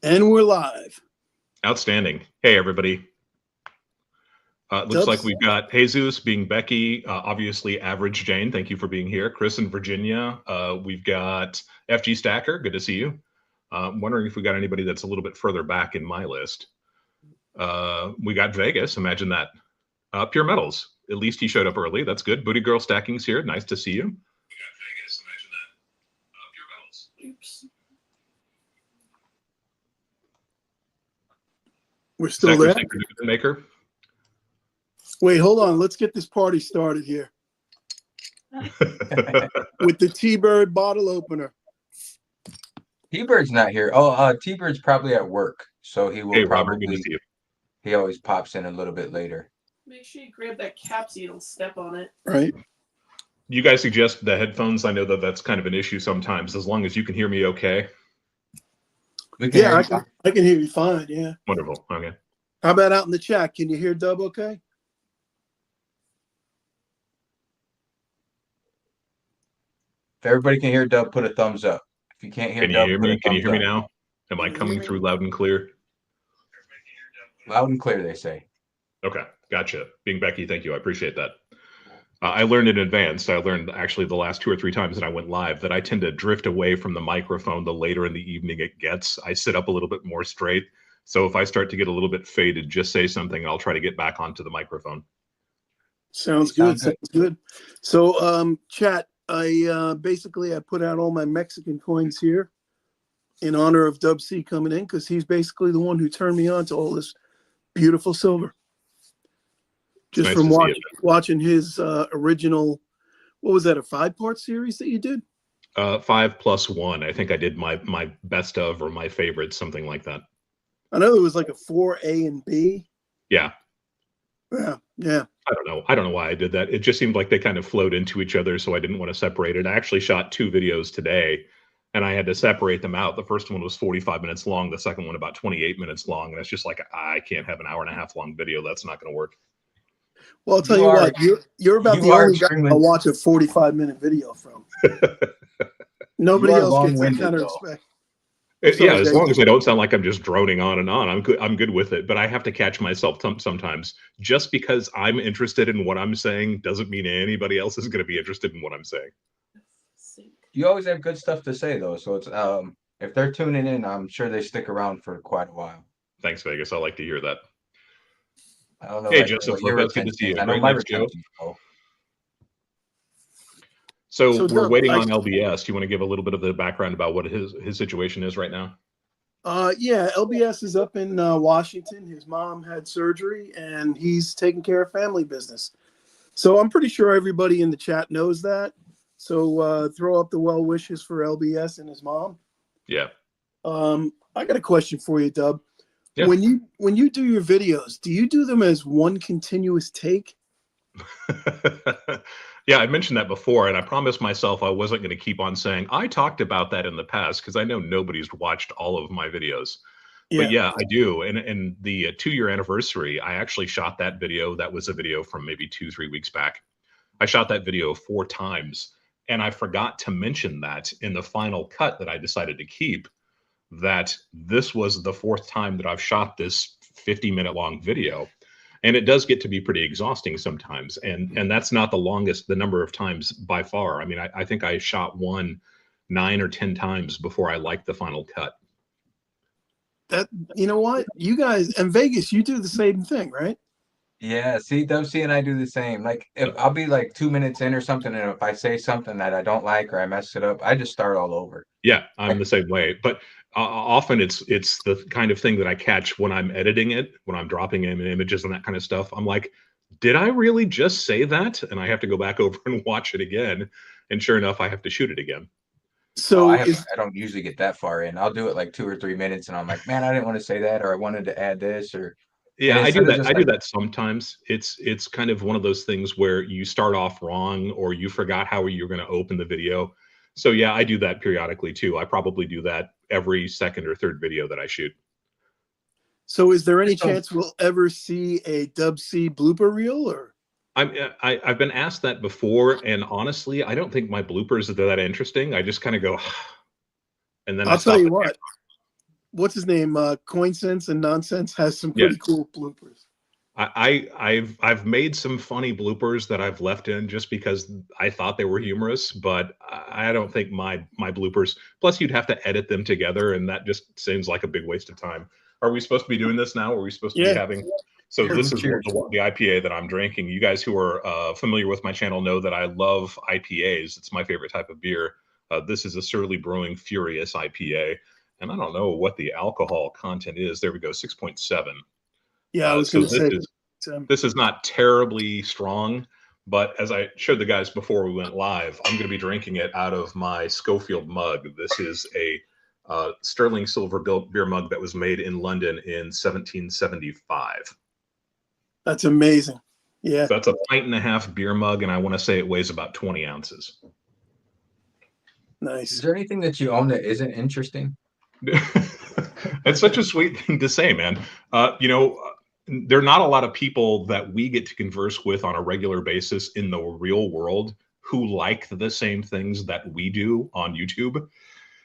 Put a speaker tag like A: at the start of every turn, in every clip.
A: And we're live.
B: Outstanding. Hey, everybody. Looks like we've got Jesus being Becky, obviously Average Jane. Thank you for being here. Chris in Virginia. We've got FG Stacker. Good to see you. I'm wondering if we got anybody that's a little bit further back in my list. We got Vegas. Imagine that. Pure Metals. At least he showed up early. That's good. Booty Girl Stacking's here. Nice to see you. We got Vegas. Imagine that. Pure Metals. Oops.
A: We're still there.
B: Maker.
A: Wait, hold on. Let's get this party started here. With the T-Bird bottle opener.
C: T-Bird's not here. Oh, T-Bird's probably at work, so he will
B: hey,
C: probably.
B: Robert, good to see you.
C: He always pops in a little bit later.
D: Make sure you grab that cap so you don't step on it.
A: Right.
B: You guys suggest the headphones. I know that that's kind of an issue sometimes. As long as you can hear me, okay.
A: Yeah, I can hear you fine. Yeah.
B: Wonderful. Okay.
A: How about out in the chat? Can you hear Dub okay?
C: If everybody can hear Dub, put a thumbs up. If you can't hear
B: Dub, can you hear me now? Am I coming through loud and clear?
C: Loud and clear, they say.
B: Okay, gotcha. Being Becky, thank you. I appreciate that. I learned in advance. I learned actually the last 2 or 3 times that I went live that I tend to drift away from the microphone the later in the evening it gets. I sit up a little bit more straight. So if I start to get a little bit faded, just say something and I'll try to get back onto the microphone.
A: Sounds good. Sounds good. So chat, I basically put out all my Mexican coins here in honor of Dub C coming in because he's basically the one who turned me on to all this beautiful silver. Just nice from watching his original, what was that, a 5-part series that you did?
B: 5+1. I think I did my best of or my favorites, something like that.
A: I know there was like a 4A and B.
B: Yeah.
A: Yeah.
B: I don't know why I did that. It just seemed like they kind of flowed into each other, so I didn't want to separate it. I actually shot 2 videos today, and I had to separate them out. The first one was 45 minutes long. The second one about 28 minutes long. And it's just like, I can't have an hour-and-a-half long video. That's not going to work.
A: Well, I'll tell you what, you're about the only guy I'll watch a 45-minute video from. Nobody else gets that kind of respect.
B: Yeah, as long as I don't sound like I'm just droning on and on, I'm good with it. But I have to catch myself sometimes. Just because I'm interested in what I'm saying doesn't mean anybody else is going to be interested in what I'm saying.
C: You always have good stuff to say, though. So it's if they're tuning in, I'm sure they stick around for quite a while.
B: Thanks, Vegas. I like to hear that.
C: I don't know.
B: Hey, Joseph, it's good to see you. Right next, Joe. So we're waiting on LBS. Do you want to give a little bit of the background about what his situation is right now?
A: Yeah, LBS is up in Washington. His mom had surgery, and he's taking care of family business. So I'm pretty sure everybody in the chat knows that. So throw up the well wishes for LBS and his mom.
B: Yeah.
A: I got a question for you, Dub.
B: Yeah.
A: When you do your videos, do you do them as one continuous take?
B: Yeah, I mentioned that before, and I promised myself I wasn't going to keep on saying I talked about that in the past because I know nobody's watched all of my videos. Yeah. But yeah, I do. And the 2-year anniversary, I actually shot that video. That was a video from maybe 2-3 weeks back. I shot that video 4 times, and I forgot to mention that in the final cut that I decided to keep, that this was the 4th time that I've shot this 50-minute long video. And it does get to be pretty exhausting sometimes. And that's not the number of times by far. I mean, I think I shot one 9 or 10 times before I liked the final cut.
A: That, you know what? You guys, and Vegas, you do the same thing, right?
C: Yeah, see, WC and I do the same. Like, if I'll be like 2 minutes in or something, and if I say something that I don't like or I mess it up, I just start all over.
B: Yeah, I'm the same way. But often it's the kind of thing that I catch when I'm editing it, when I'm dropping in images and that kind of stuff. I'm like, did I really just say that? And I have to go back over and watch it again. And sure enough, I have to shoot it again.
C: So I don't usually get that far in. I'll do it like 2 or 3 minutes, and I'm like, man, I didn't want to say that, or I wanted to add this, or.
B: Yeah, I do that. I do that sometimes. It's kind of one of those things where you start off wrong or you forgot how you're going to open the video. So yeah, I do that periodically too. I probably do that every 2nd or 3rd video that I shoot.
A: So is there any chance we'll ever see a Dub C blooper reel? Or
B: I've been asked that before, and honestly, I don't think my bloopers are that interesting. I just kind of go, and then
A: I'll tell you what. what's his name? Coin Sense and Nonsense has some
B: Yeah.
A: pretty cool bloopers.
B: I've made some funny bloopers that I've left in just because I thought they were humorous, but I don't think my bloopers. Plus, you'd have to edit them together, and that just seems like a big waste of time. Are we supposed to be doing this now? Are we supposed to be
A: Yeah.
B: having? So
C: Sure.
B: this is
C: Cheers.
B: the IPA that I'm drinking. You guys who are familiar with my channel know that I love IPAs. It's my favorite type of beer. This is a Surly Brewing Furious IPA, and I don't know what the alcohol content is. There we go, 6.7.
A: Yeah, I was
B: So
A: going to say.
B: this is not terribly strong, but as I showed the guys before we went live, I'm going to be drinking it out of my Schofield mug. This is a sterling silver beer mug that was made in London in 1775.
A: That's amazing. Yeah.
B: So that's a pint and a half beer mug, and I want to say it weighs about 20 ounces.
A: Nice.
C: Is there anything that you own that isn't interesting?
B: It's such a sweet thing to say, man. You know, there are not a lot of people that we get to converse with on a regular basis in the real world who like the same things that we do on YouTube.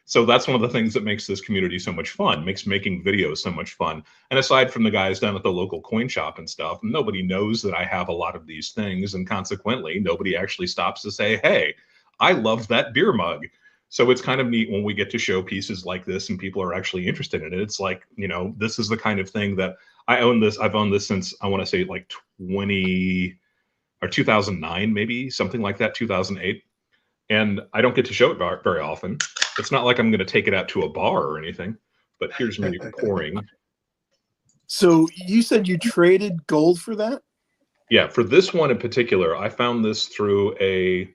B: So that's one of the things that makes this community so much fun, makes making videos so much fun. And aside from the guys down at the local coin shop and stuff, nobody knows that I have a lot of these things. And consequently, nobody actually stops to say, hey, I love that beer mug. So it's kind of neat when we get to show pieces like this and people are actually interested in it. It's like, you know, this is the kind of thing that I own this. I've owned this since I want to say like 2009, maybe something like that, 2008. And I don't get to show it very often. It's not like I'm going to take it out to a bar or anything, but here's me pouring.
A: So you said you traded gold for that?
B: Yeah, for this one in particular, I found this through a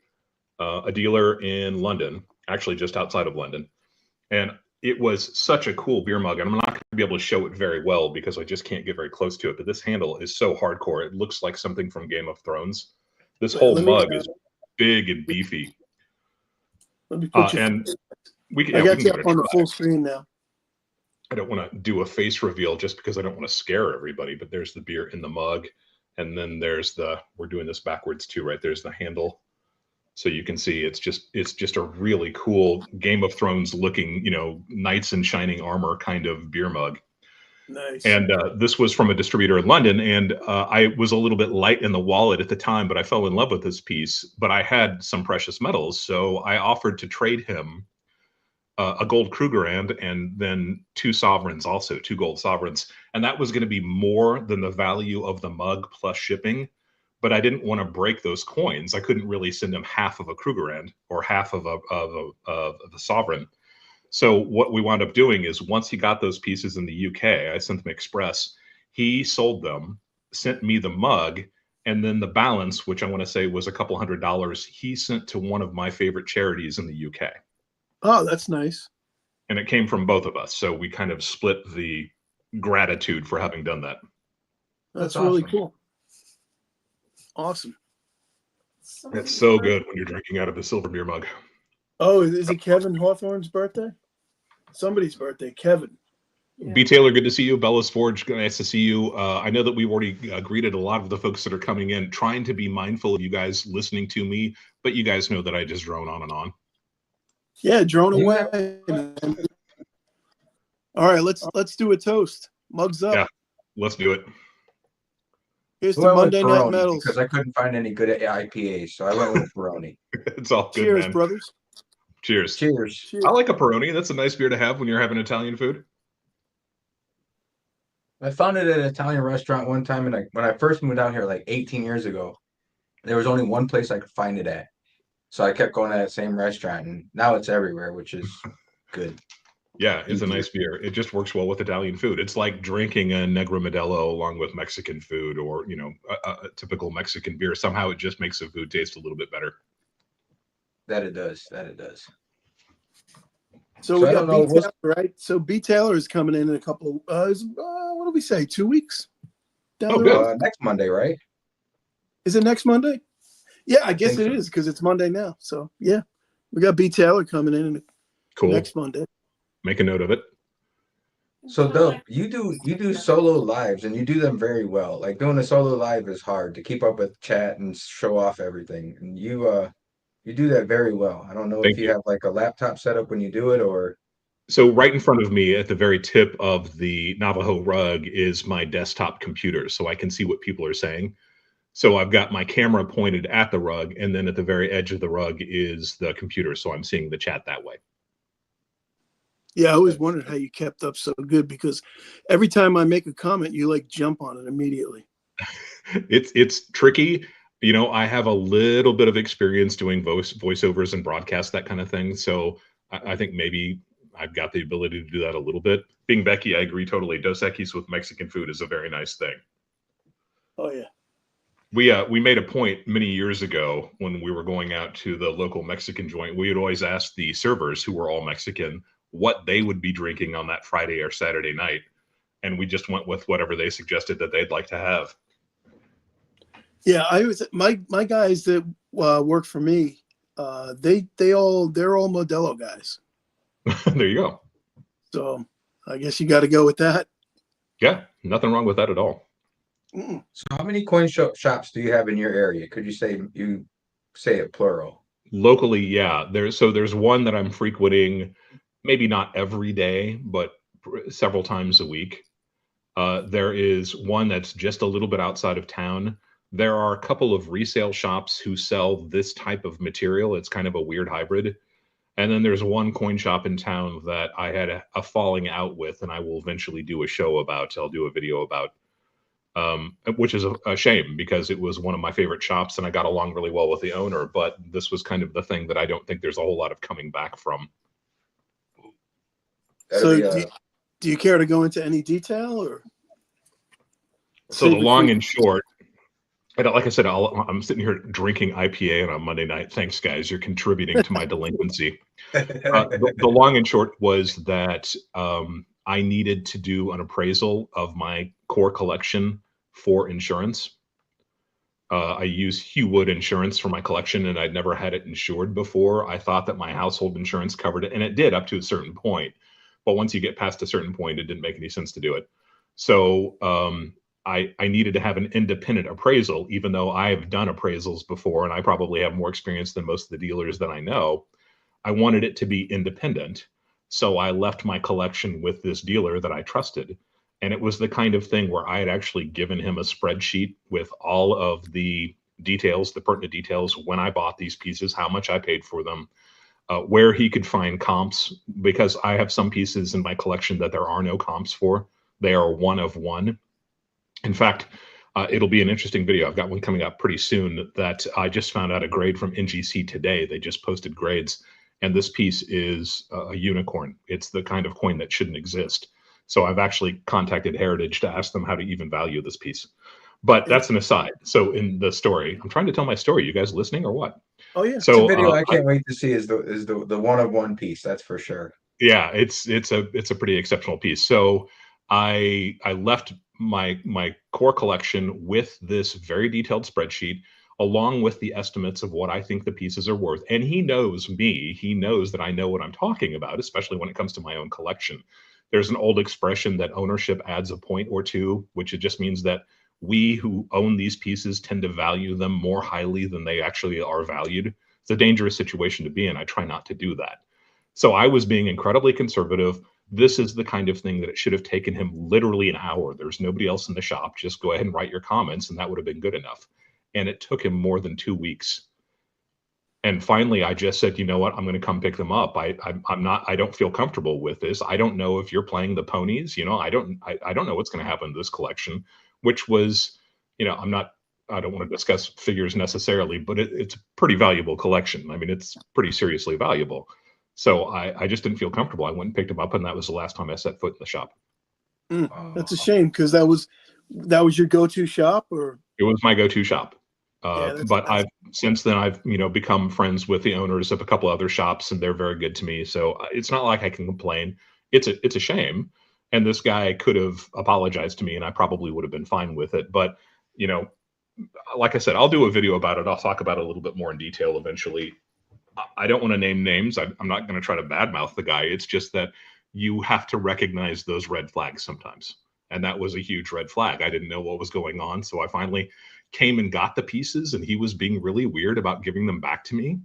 B: dealer in London, actually just outside of London. And it was such a cool beer mug. And I'm not going to be able to show it very well because I just can't get very close to it. But this handle is so hardcore. It looks like something from Game of Thrones. This whole mug is big and beefy.
A: Let me put
B: and we can,
A: I got
B: we
A: you
B: can
A: up on the full screen now.
B: I don't want to do a face reveal just because I don't want to scare everybody, but there's the beer in the mug. And then there's we're doing this backwards too, right? There's the handle. So you can see it's just a really cool Game of Thrones looking, you know, knights in shining armor kind of beer mug.
A: Nice.
B: And this was from a distributor in London, and I was a little bit light in the wallet at the time, but I fell in love with this piece. But I had some precious metals, so I offered to trade him a gold Krugerrand and then two sovereigns, also two gold sovereigns, and that was going to be more than the value of the mug plus shipping. But I didn't want to break those coins. I couldn't really send him half of a Krugerrand or half of the sovereign. So what we wound up doing is once he got those pieces in the UK, I sent them express. He sold them, sent me the mug, and then the balance, which I want to say was a couple $100, he sent to one of my favorite charities in the UK.
A: Oh, that's nice.
B: And it came from both of us. So we kind of split the gratitude for having done that.
A: That's
C: awesome.
A: really cool. Awesome.
B: It's so good when you're drinking out of a silver beer mug.
A: Oh, is it Kevin Hawthorne's birthday? Somebody's birthday, Kevin.
D: Yeah.
B: B. Taylor, good to see you. Bella's Forge, nice to see you. I know that we've already greeted a lot of the folks that are coming in, trying to be mindful of you guys listening to me, but you guys know that I just drone on and on.
A: Yeah, drone away. Man. All right, let's do a toast. Mugs up.
B: Yeah, let's do it.
A: Here's
C: Well,
A: the Monday Night Medals.
C: because I couldn't find any good IPAs, so I went with Peroni.
B: It's all good,
A: Cheers,
B: man.
A: brothers.
B: Cheers.
C: Cheers.
A: Cheers.
B: I like a Peroni. That's a nice beer to have when you're having Italian food.
C: I found it at an Italian restaurant one time, and when I first moved out here like 18 years ago, there was only one place I could find it at. So I kept going to that same restaurant, and now it's everywhere, which is good.
B: Yeah, it's a nice beer. It just works well with Italian food. It's like drinking a Negra Modelo along with Mexican food, or you know, a typical Mexican beer. Somehow it just makes the food taste a little bit better.
C: That it does. That it does.
A: So we got B Taylor, right? So B Taylor is coming in a couple. What do we say? 2 weeks down the road.
C: Next Monday, right?
A: Is it next Monday? Yeah, I guess it is because it's Monday now. So yeah, we got B Taylor coming in
B: Cool.
A: next Monday.
B: Make a note of it.
C: So Doug, you do solo lives and you do them very well. Like doing a solo live is hard to keep up with chat and show off everything. And you do that very well. I don't know if you have like a laptop set up when you do it or
B: So right in front of me at the very tip of the Navajo rug is my desktop computer, so I can see what people are saying. So I've got my camera pointed at the rug, and then at the very edge of the rug is the computer, so I'm seeing the chat that way.
A: Yeah, I always wondered how you kept up so good, because every time I make a comment, you like jump on it immediately.
B: It's tricky. You know, I have a little bit of experience doing voiceovers and broadcast, that kind of thing. So I think maybe I've got the ability to do that a little bit. Being Becky, I agree totally. Dos Equis with Mexican food is a very nice thing.
A: Oh yeah.
B: We made a point many years ago when we were going out to the local Mexican joint. We would always ask the servers, who were all Mexican, what they would be drinking on that Friday or Saturday night, and we just went with whatever they suggested that they'd like to have.
A: Yeah, I was my guys that work for me. They're all Modelo guys.
B: There you go.
A: So I guess you got to go with that.
B: Yeah, nothing wrong with that at all.
A: Mm.
C: So how many coin shops do you have in your area? Could you say it plural?
B: Locally, yeah. There's one that I'm frequenting, maybe not every day, but several times a week. There is one that's just a little bit outside of town. There are a couple of resale shops who sell this type of material. It's kind of a weird hybrid. And then there's one coin shop in town that I had a falling out with, and I will eventually do a show about. I'll do a video about, which is a shame, because it was one of my favorite shops and I got along really well with the owner. But this was kind of the thing that I don't think there's a whole lot of coming back from.
A: So do you care to go into any detail, or?
B: So the long and short, like I said, I'm sitting here drinking IPA on a Monday night. Thanks, guys. You're contributing to my delinquency. The long and short was that I needed to do an appraisal of my core collection for insurance. I use Hugh Wood Insurance for my collection, and I'd never had it insured before. I thought that my household insurance covered it, and it did up to a certain point. But once you get past a certain point, it didn't make any sense to do it. So I needed to have an independent appraisal, even though I've done appraisals before and I probably have more experience than most of the dealers that I know. I wanted it to be independent. So I left my collection with this dealer that I trusted. And it was the kind of thing where I had actually given him a spreadsheet with all of the details, the pertinent details, when I bought these pieces, how much I paid for them, where he could find comps, because I have some pieces in my collection that there are no comps for. They are one of one. In fact, it'll be an interesting video. I've got one coming up pretty soon that I just found out a grade from NGC today. They just posted grades, and this piece is a unicorn. It's the kind of coin that shouldn't exist. So I've actually contacted Heritage to ask them how to even value this piece. But that's an aside. So in the story, I'm trying to tell my story. You guys listening or what?
A: Oh yeah.
C: So it's a video I can't wait to see is the one of one piece. That's for sure.
B: Yeah, it's a pretty exceptional piece. So I left my core collection with this very detailed spreadsheet, along with the estimates of what I think the pieces are worth. And he knows me. He knows that I know what I'm talking about, especially when it comes to my own collection. There's an old expression that ownership adds a point or two, which it just means that we who own these pieces tend to value them more highly than they actually are valued. It's a dangerous situation to be in. I try not to do that. So I was being incredibly conservative. This is the kind of thing that it should have taken him literally an hour. There's nobody else in the shop. Just go ahead and write your comments, and that would have been good enough. And it took him more than 2 weeks. And finally, I just said, you know what? I'm going to come pick them up. I don't feel comfortable with this. I don't know if you're playing the ponies. You know, I don't know what's going to happen to this collection, which was, you know, I don't want to discuss figures necessarily, but it's a pretty valuable collection. I mean, it's pretty seriously valuable. So I just didn't feel comfortable. I went and picked them up, and that was the last time I set foot in the shop.
A: That's a shame, because that was your go-to shop, or?
B: It was my go-to shop.
A: Yeah,
B: but since then I've become friends with the owners of a couple other shops, and they're very good to me. So it's not like I can complain. It's a shame. And this guy could have apologized to me, and I probably would have been fine with it. But like I said, I'll do a video about it. I'll talk about it a little bit more in detail eventually. I don't want to name names. I'm not going to try to badmouth the guy. It's just that you have to recognize those red flags sometimes. And that was a huge red flag. I didn't know what was going on. So I finally came and got the pieces, and he was being really weird about giving them back to me.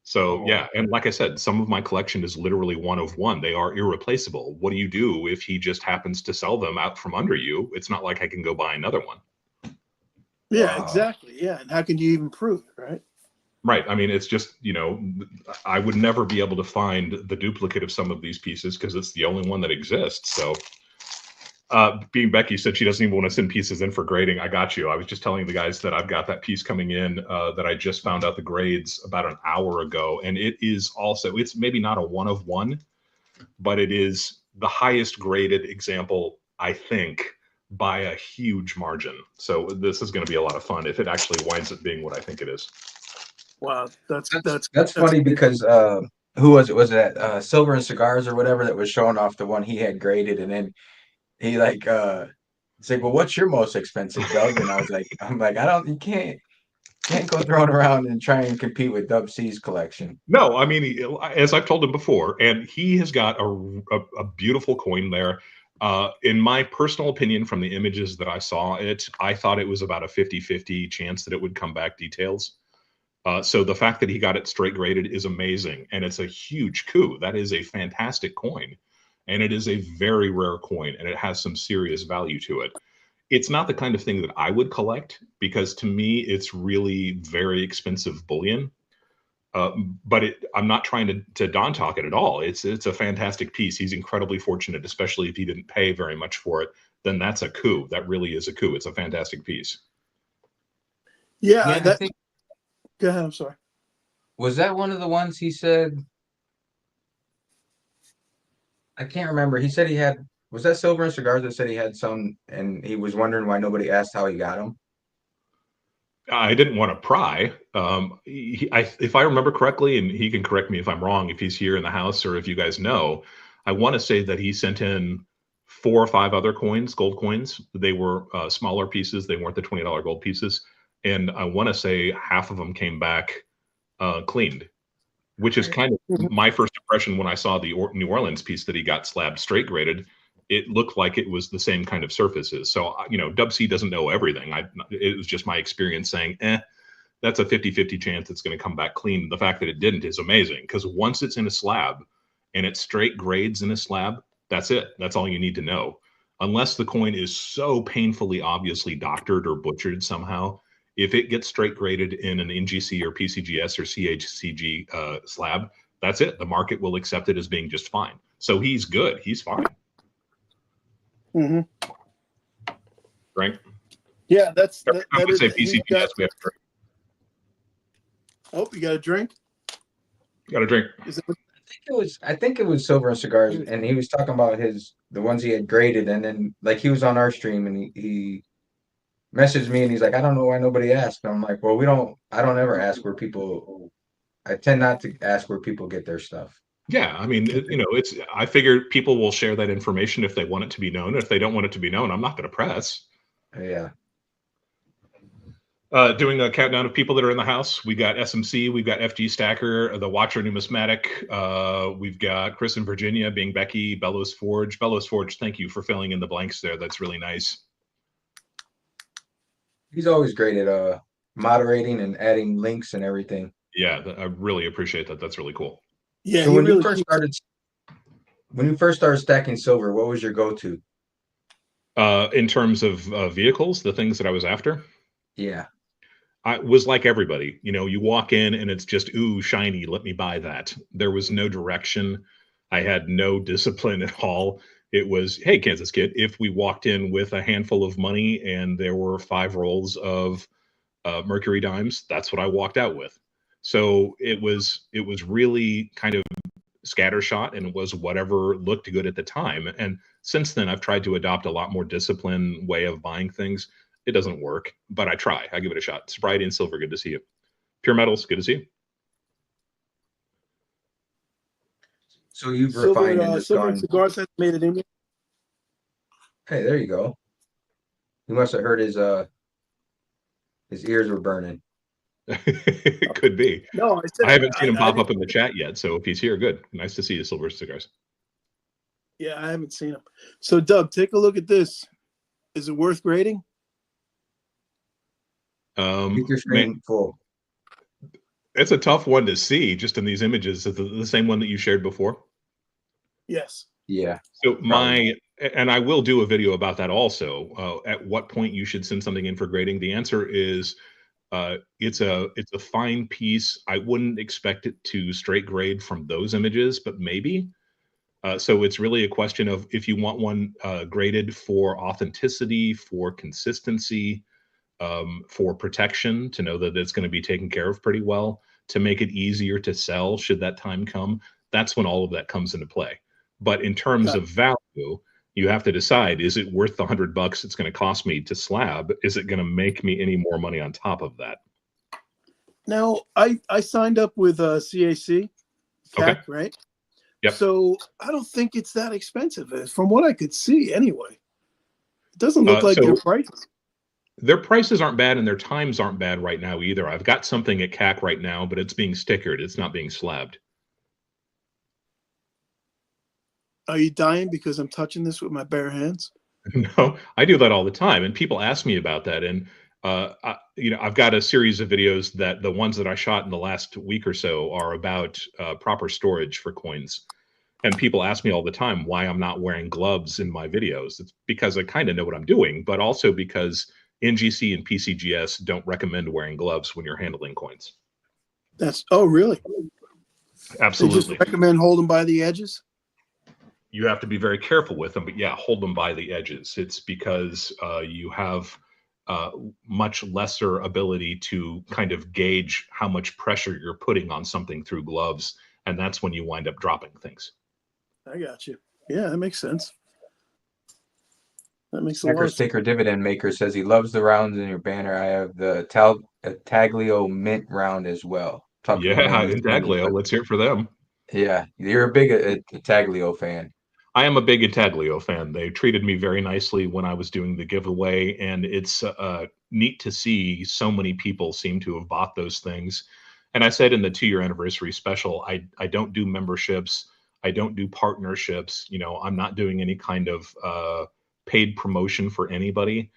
B: So yeah, and like I said, some of my collection is literally one of one. They are irreplaceable. What do you do if he just happens to sell them out from under you? It's not like I can go buy another one.
A: Yeah, exactly. Yeah, and how can you even prove it, right?
B: Right. I mean, it's just, I would never be able to find the duplicate of some of these pieces because it's the only one that exists. So being Becky said she doesn't even want to send pieces in for grading. I got you. I was just telling the guys that I've got that piece coming in that I just found out the grades about an hour ago. And it is also, it's maybe not a one of one, but it is the highest graded example, I think, by a huge margin. So this is going to be a lot of fun if it actually winds up being what I think it is.
A: Wow, that's
C: funny because who was it? Was it Silver and Cigars or whatever that was showing off the one he had graded, and then he like it's like, well, what's your most expensive, Doug? And I'm like, you can't go throwing around and try and compete with Dub C's collection.
B: No, I mean, as I've told him before, and he has got a beautiful coin there. In my personal opinion, from the images that I saw I thought it was about a 50-50 chance that it would come back details. So the fact that he got it straight graded is amazing, and it's a huge coup. That is a fantastic coin, and it is a very rare coin, and it has some serious value to it. It's not the kind of thing that I would collect because to me, it's really very expensive bullion. But I'm not trying to Don talk it at all. It's a fantastic piece. He's incredibly fortunate, especially if he didn't pay very much for it. Then that's a coup. That really is a coup. It's a fantastic piece.
A: Yeah,
C: I think.
A: Go ahead. I'm sorry.
C: Was that one of the ones he said? I can't remember. He said he had. Was that Silver and Cigars that said he had some, and he was wondering why nobody asked how he got them?
B: I didn't want to pry. If I remember correctly, and he can correct me if I'm wrong, if he's here in the house or if you guys know, I want to say that he sent in 4 or 5 other coins, gold coins. They were smaller pieces. They weren't the $20 gold pieces. And I want to say half of them came back cleaned, which is kind of my first impression when I saw the New Orleans piece that he got slab straight graded. It looked like it was the same kind of surfaces. So, Dub C doesn't know everything. It was just my experience saying, that's a 50-50 chance it's going to come back clean. The fact that it didn't is amazing because once it's in a slab and it straight grades in a slab, that's it. That's all you need to know. Unless the coin is so painfully obviously doctored or butchered somehow, if it gets straight graded in an NGC or PCGS or CHCG slab, that's it. The market will accept it as being just fine. So he's good. He's fine.
A: Mm-hmm.
B: Right?
A: Yeah, that
B: would
A: is.
B: say PCGS. We have to drink.
A: Oh, you got a drink?
B: Got a drink.
C: I think it was Silver and Cigars, and he was talking about the ones he had graded, and then like he was on our stream, and he messaged me, and he's like, I don't know why nobody asked. And I'm like, well, I don't ever ask where people. I tend not to ask where people get their stuff.
B: Yeah, I mean, I figure people will share that information if they want it to be known. If they don't want it to be known, I'm not going to press.
C: Yeah.
B: Doing a countdown of people that are in the house. We got SMC, we've got FG Stacker, the Watcher Numismatic. We've got Chris in Virginia, being Becky, Bellows Forge. Bellows Forge, thank you for filling in the blanks there. That's really nice.
C: He's always great at moderating and adding links and everything.
B: Yeah, I really appreciate that. That's really cool.
A: Yeah.
C: So when you first started stacking silver, what was your go-to?
B: In terms of vehicles, the things that I was after?
C: Yeah.
B: I was like everybody. You walk in and it's just, ooh, shiny, let me buy that. There was no direction. I had no discipline at all. It was, hey, Kansas Kid, if we walked in with a handful of money and there were 5 rolls of Mercury dimes, that's what I walked out with. So it was really kind of scattershot, and it was whatever looked good at the time. And since then, I've tried to adopt a lot more disciplined way of buying things. It doesn't work, but I try. I give it a shot. Sobriety and Silver, good to see you. Pure Metals, good to see you.
C: So you've refined and just
A: Silver
C: gone.
A: Cigars has made it in yet?
C: Hey, there you go. He must have heard his ears were burning.
B: It could be.
A: No,
B: I haven't seen him pop up in the chat yet, so if he's here, good. Nice to see you, Silver Cigars.
A: Yeah, I haven't seen him. So, Doug, take a look at this. Is it worth grading?
C: Keep your screen full.
B: It's a tough one to see just in these images. Is it the same one that you shared before?
A: Yes.
C: Yeah.
B: So
C: Probably.
B: and I will do a video about that also. At what point you should send something in for grading? The answer is it's a fine piece. I wouldn't expect it to straight grade from those images, but maybe. So it's really a question of if you want one graded for authenticity, for consistency, for protection, to know that it's going to be taken care of pretty well, to make it easier to sell should that time come. That's when all of that comes into play. But in terms
A: Got
B: of value, you have to decide, is it worth the $100 it's going to cost me to slab? Is it going to make me any more money on top of that?
A: Now, I signed up with CAC,
B: Okay.
A: right?
B: Yep.
A: So I don't think it's that expensive, from what I could see anyway. It doesn't look like
B: So
A: their prices.
B: their prices aren't bad and their times aren't bad right now either. I've got something at CAC right now, but it's being stickered. It's not being slabbed.
A: Are you dying because I'm touching this with my bare hands?
B: No, I do that all the time, and people ask me about that. And I've got a series of videos that the ones that I shot in the last week or so are about proper storage for coins. And people ask me all the time why I'm not wearing gloves in my videos. It's because I kind of know what I'm doing, but also because NGC and PCGS don't recommend wearing gloves when you're handling coins.
A: Oh, really? They
B: Absolutely.
A: just recommend holding by the edges?
B: You have to be very careful with them, but yeah, hold them by the edges. It's because you have much lesser ability to kind of gauge how much pressure you're putting on something through gloves, and that's when you wind up dropping things.
A: I got you. Yeah, that makes sense. That makes a lot
C: Snacker
A: of sense.
C: Sticker Dividend Maker says he loves the rounds in your banner. I have the Taglio Mint round as well. Talking to
B: Yeah,
C: one
B: Intaglio. Let's hear it for them.
C: Yeah, you're a big Taglio fan.
B: I am a big Intaglio fan. They treated me very nicely when I was doing the giveaway, and it's neat to see so many people seem to have bought those things. And I said in the 2-year anniversary special, I don't do memberships, I don't do partnerships. I'm not doing any kind of paid promotion for anybody.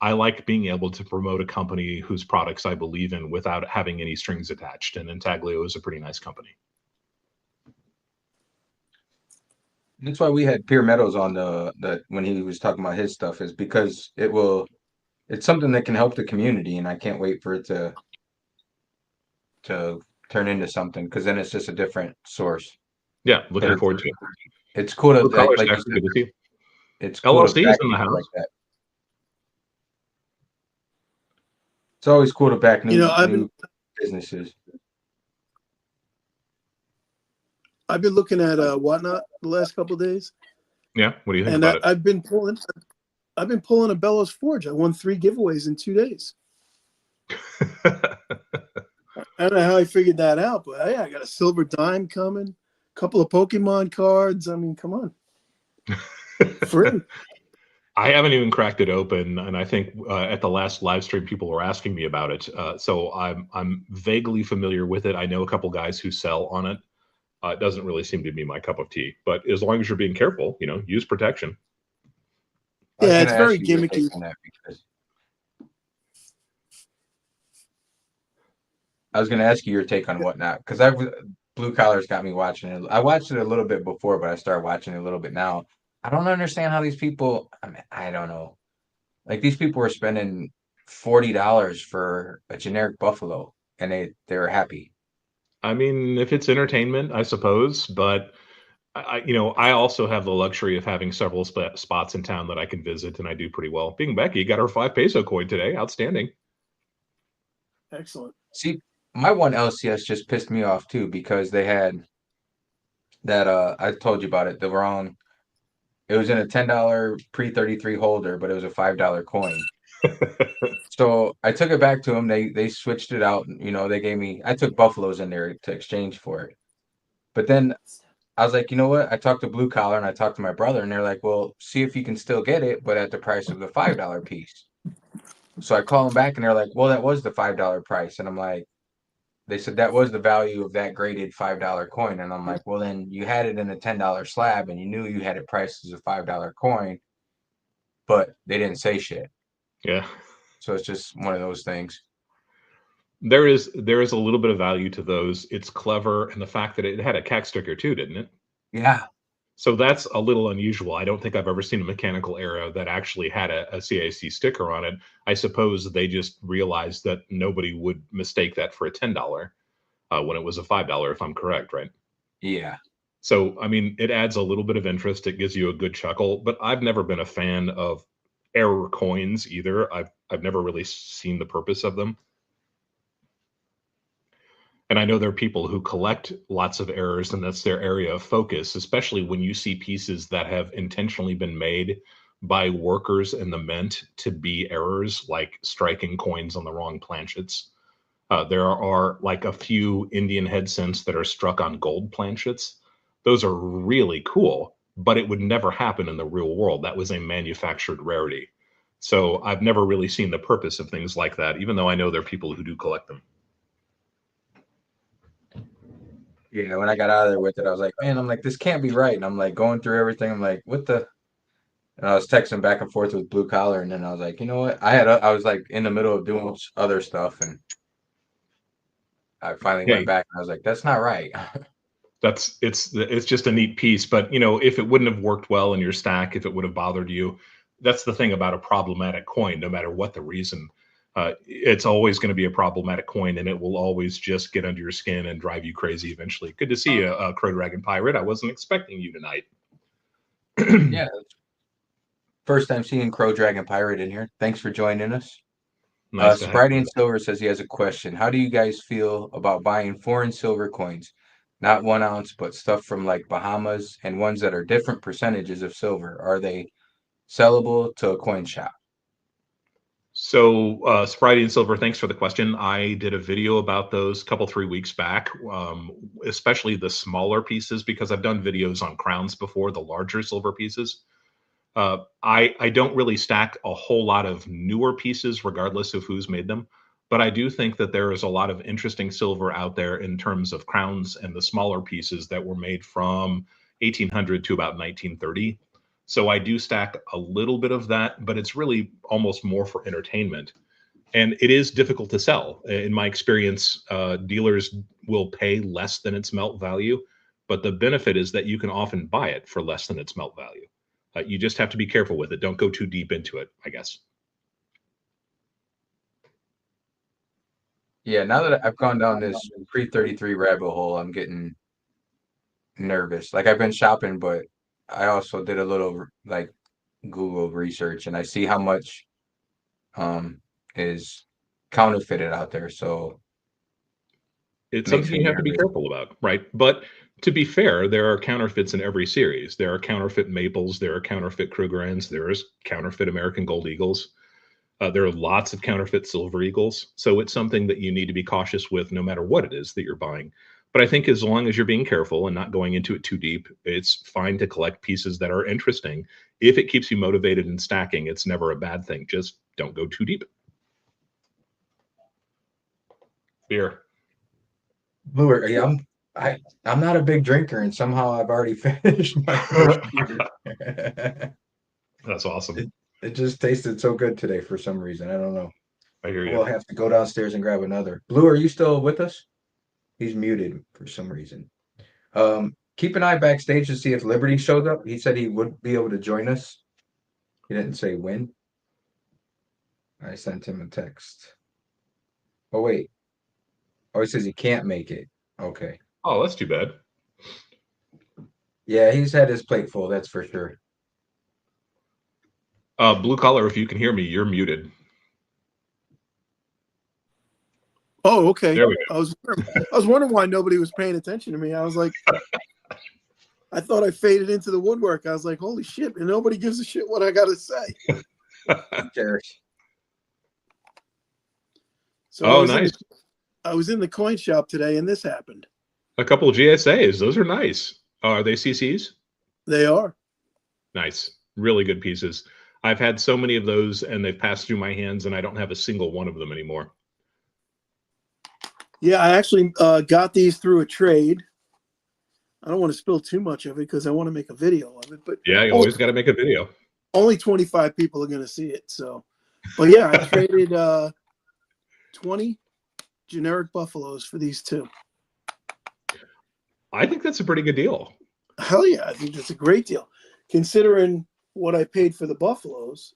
B: I like being able to promote a company whose products I believe in without having any strings attached. And Intaglio is a pretty nice company.
C: That's why we had Pierre Meadows on the when he was talking about his stuff, is because it's something that can help the community, and I can't wait for it to turn into something, because then it's just a different source.
B: Yeah, looking forward to it.
C: It's cool to
B: Blue collar
C: like you
B: staff,
C: said,
B: good to see you.
C: it's cool
B: LLC
C: to
B: is
C: back
B: in the
C: people
B: house.
C: like that. It's always cool to back new businesses.
A: I've been looking at Whatnot the last couple of days.
B: Yeah, what do you think
A: And
B: about it?
A: I've been pulling a Bellows Forge. I won 3 giveaways in 2 days. I don't know how I figured that out, but hey, I got a silver dime coming, a couple of Pokemon cards. I mean, come on. Free.
B: I haven't even cracked it open, and I think at the last live stream, people were asking me about it. So I'm vaguely familiar with it. I know a couple guys who sell on it. It doesn't really seem to be my cup of tea, but as long as you're being careful, use protection.
A: Yeah, it's very gimmicky.
C: I was going to ask you your take on Whatnot, because Blue Collar's got me watching it. I watched it a little bit before, but I started watching it a little bit now. I don't understand how these people, I don't know. Like, these people were spending $40 for a generic Buffalo, and they were happy.
B: I mean, if it's entertainment, I suppose, but I also have the luxury of having several spots in town that I can visit, and I do pretty well. Being Becky got her 5 peso coin today. Outstanding.
A: Excellent.
C: See, my one LCS just pissed me off too, because they had that I told you about it, the wrong. It was in a $10 pre-33 holder, but it was a $5 coin. So I took it back to them. They switched it out. I took Buffaloes in there to exchange for it. But then I was like, you know what? I talked to Blue Collar and I talked to my brother, and they're like, well, see if you can still get it, but at the price of the $5 piece. So I call them back and they're like, well, that was the $5 price. And I'm like, they said that was the value of that graded $5 coin. And I'm like, well, then you had it in a $10 slab and you knew you had it priced as a $5 coin, but they didn't say shit.
B: Yeah.
C: So it's just one of those things.
B: There is a little bit of value to those. It's clever, and the fact that it had a CAC sticker too, didn't it?
C: Yeah.
B: So that's a little unusual. I don't think I've ever seen a mechanical arrow that actually had a CAC sticker on it. I suppose they just realized that nobody would mistake that for a $10 when it was a $5, if I'm correct, right?
C: Yeah.
B: So, I mean, it adds a little bit of interest. It gives you a good chuckle, but I've never been a fan of error coins either. I've never really seen the purpose of them. And I know there are people who collect lots of errors, and that's their area of focus, especially when you see pieces that have intentionally been made by workers in the mint to be errors, like striking coins on the wrong planchets. There are like a few Indian head cents that are struck on gold planchets. Those are really cool, but it would never happen in the real world. That was a manufactured rarity. So I've never really seen the purpose of things like that, even though I know there are people who do collect them.
C: Yeah, when I got out of there with it, I was like, man, I'm like, this can't be right. And I'm like going through everything. I'm like, what the? And I was texting back and forth with Blue Collar, and then I was like, you know what? I was like in the middle of doing other stuff, and I finally went
B: Hey,
C: back and I was like, that's not right.
B: it's just a neat piece, but you know, if it wouldn't have worked well in your stack, if it would have bothered you, that's the thing about a problematic coin. No matter what the reason, it's always going to be a problematic coin, and it will always just get under your skin and drive you crazy eventually. Good to see you, Crow Dragon Pirate. I wasn't expecting you tonight.
C: Yeah, first time seeing Crow Dragon Pirate in here. Thanks for joining us.
B: Nice to have
C: Sobriety
B: you.
C: and Silver says he has a question. How do you guys feel about buying foreign silver coins? Not 1 ounce, but stuff from like Bahamas and ones that are different percentages of silver. Are they sellable to a coin shop?
B: So, Spritey and Silver, thanks for the question. I did a video about those a couple, 3 weeks back, especially the smaller pieces, because I've done videos on crowns before, the larger silver pieces. I don't really stack a whole lot of newer pieces, regardless of who's made them. But I do think that there is a lot of interesting silver out there in terms of crowns and the smaller pieces that were made from 1800 to about 1930. So I do stack a little bit of that, but it's really almost more for entertainment. And it is difficult to sell. In my experience, dealers will pay less than its melt value, but the benefit is that you can often buy it for less than its melt value. You just have to be careful with it. Don't go too deep into it, I guess.
C: Yeah, now that I've gone down this pre-33 rabbit hole, I'm getting nervous. Like I've been shopping, but I also did a little like Google research, and I see how much is counterfeited out there. So
B: It's
C: it makes
B: something
C: me
B: you have to be
C: nervous.
B: careful about, right? But to be fair, there are counterfeits in every series. There are counterfeit Maples, there are counterfeit Krugerrands, there is counterfeit American Gold Eagles. There are lots of counterfeit Silver Eagles. So it's something that you need to be cautious with no matter what it is that you're buying. But I think as long as you're being careful and not going into it too deep, it's fine to collect pieces that are interesting. If it keeps you motivated in stacking, it's never a bad thing. Just don't go too deep. Beer.
C: Bluer, yeah, I'm not a big drinker, and somehow I've already finished my first beer.
B: That's awesome.
C: It just tasted so good today for some reason. I don't know.
B: I hear
C: We'll
B: you.
C: have to go downstairs and grab another. Blue, are you still with us? He's muted for some reason. Keep an eye backstage to see if Liberty shows up. He said he would be able to join us. He didn't say when. I sent him a text. Oh, wait. Oh, he says he can't make it. Okay.
B: Oh, that's too bad.
C: Yeah, he's had his plate full, that's for sure.
B: Blue Collar, if you can hear me, you're muted.
A: Oh, okay.
B: There we go.
A: I was wondering why nobody was paying attention to me. I was like, I thought I faded into the woodwork. I was like, holy shit, and nobody gives a shit what I got to say.
C: Who cares?
A: So
B: Oh, nice.
A: I was in the coin shop today, and this happened.
B: A couple of GSAs. Those are nice. Are they CCs?
A: They are.
B: Nice. Really good pieces. I've had so many of those, and they've passed through my hands, and I don't have a single one of them anymore.
A: Yeah, I actually got these through a trade. I don't want to spill too much of it because I want to make a video of it. But
B: Yeah, you always got to make a video.
A: Only 25 people are going to see it. So, but yeah, I traded 20 generic buffaloes for these two.
B: I think that's a pretty good deal.
A: Hell yeah, I think that's a great deal, considering what I paid for the buffaloes.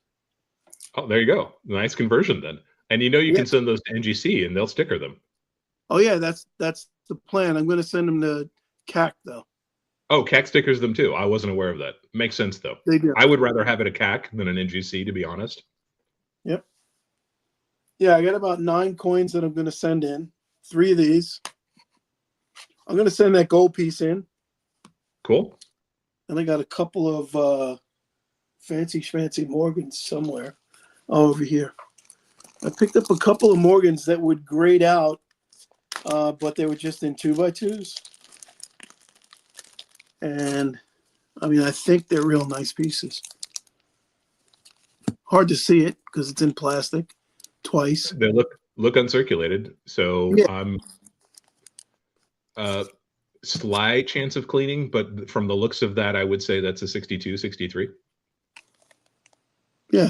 B: Oh, there you go. Nice conversion then. And you
A: Yeah.
B: can send those to NGC and they'll sticker them.
A: Oh yeah, that's the plan. I'm going to send them to CAC though.
B: Oh, CAC stickers them too. I wasn't aware of that. Makes sense though.
A: They do.
B: I would rather have it a CAC than an NGC, to be honest.
A: Yep. Yeah, I got about 9 coins that I'm going to send in. 3 of these. I'm going to send that gold piece in.
B: Cool.
A: And I got a couple of fancy schmancy Morgans somewhere. Oh, over here. I picked up a couple of Morgans that would grade out, but they were just in 2x2s. And I mean, I think they're real nice pieces. Hard to see it because it's in plastic twice.
B: They look uncirculated. So
A: Yeah.
B: Slight chance of cleaning, but from the looks of that, I would say that's a 62, 63.
A: Yeah.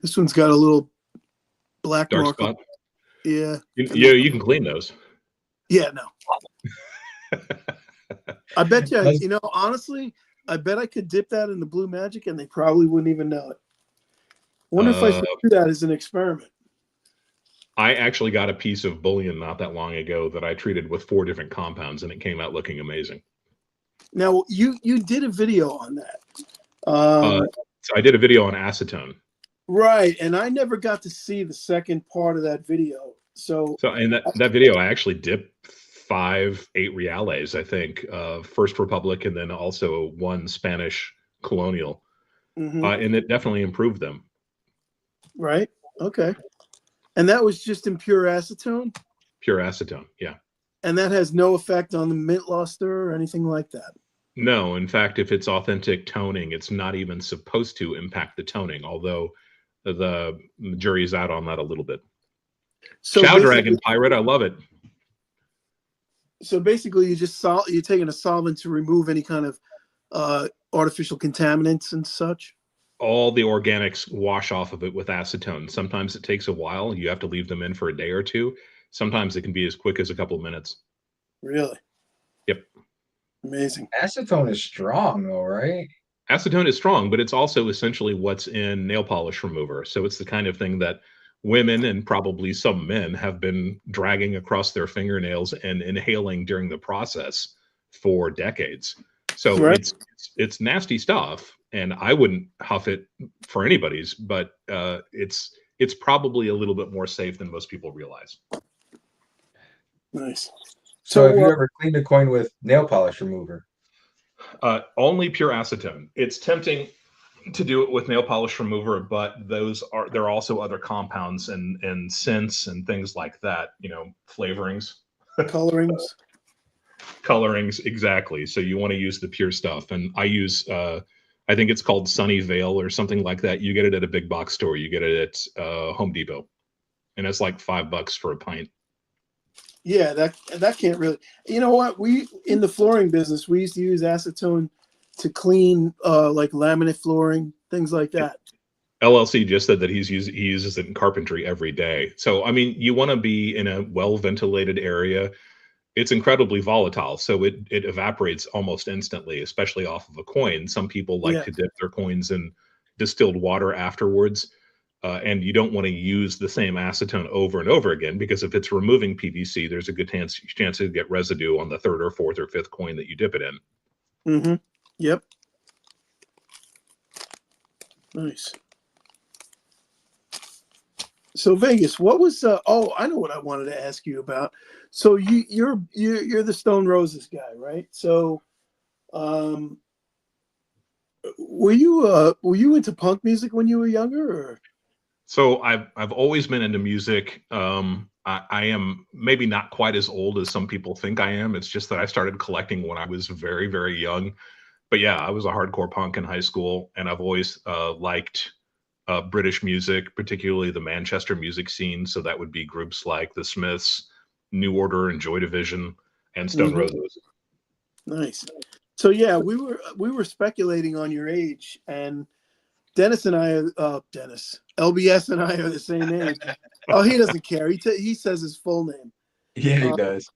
A: This one's got a little black
B: Dark
A: mark.
B: spot.
A: Yeah.
B: You can clean those.
A: Yeah, no. I bet you, honestly, I bet I could dip that in the Blue Magic and they probably wouldn't even know it. I wonder if I should do that as an experiment.
B: I actually got a piece of bullion not that long ago that I treated with 4 different compounds, and it came out looking amazing.
A: Now, you did a video on that.
B: So I did a video on acetone.
A: Right, and I never got to see the second part of that video. So
B: in that video, I actually dipped 5 8 reales, I think, First Republic, and then also 1 Spanish colonial, and it definitely improved them.
A: Right. Okay. And that was just in pure acetone?
B: Pure acetone, yeah.
A: And that has no effect on the mint luster or anything like that?
B: No, in fact, if it's authentic toning, it's not even supposed to impact the toning, although the jury's out on that a little bit. So Chow Dragon Pirate, I love it.
A: So basically, you're taking a solvent to remove any kind of artificial contaminants and such?
B: All the organics wash off of it with acetone. Sometimes it takes a while. You have to leave them in for a day or 2. Sometimes it can be as quick as a couple of minutes.
A: Really?
B: Yep.
A: Amazing.
C: Acetone is strong though, right?
B: Acetone is strong, but it's also essentially what's in nail polish remover. So it's the kind of thing that women and probably some men have been dragging across their fingernails and inhaling during the process for decades. So right. It's nasty stuff. And I wouldn't huff it for anybody's, but it's probably a little bit more safe than most people realize.
A: Nice.
C: So have you ever cleaned a coin with nail polish remover?
B: Only pure acetone. It's tempting to do it with nail polish remover, but there are also other compounds and scents and things like that. Flavorings, colorings, exactly. So you want to use the pure stuff, and I use. I think it's called Sunny Vale or something like that. You get it at a big box store. You get it at Home Depot, and it's like $5 for a pint.
A: Yeah, that can't really. You know what? We in the flooring business, we used to use acetone to clean like laminate flooring, things like that.
B: LLC just said that he uses it in carpentry every day. So I mean, you want to be in a well ventilated area. It's incredibly volatile, so it evaporates almost instantly, especially off of a coin. Some people like to dip their coins in distilled water afterwards, and you don't want to use the same acetone over and over again, because if it's removing PVC, there's a good chance to get residue on the 3rd or 4th or 5th coin that you dip it in.
A: Mm-hmm. Yep. Nice. So Vegas, what was? I know what I wanted to ask you about. So you're the Stone Roses guy, right? So, were you into punk music when you were younger? Or?
B: So I've always been into music. I am maybe not quite as old as some people think I am. It's just that I started collecting when I was very, very young. But yeah, I was a hardcore punk in high school, and I've always liked British music, particularly the Manchester music scene. So that would be groups like the Smiths, New Order, and Joy Division, and Stone Roses.
A: Nice. So yeah, we were speculating on your age, and Dennis and I are LBS and I are the same age. Oh, he doesn't care. He says his full name.
C: Yeah, he does.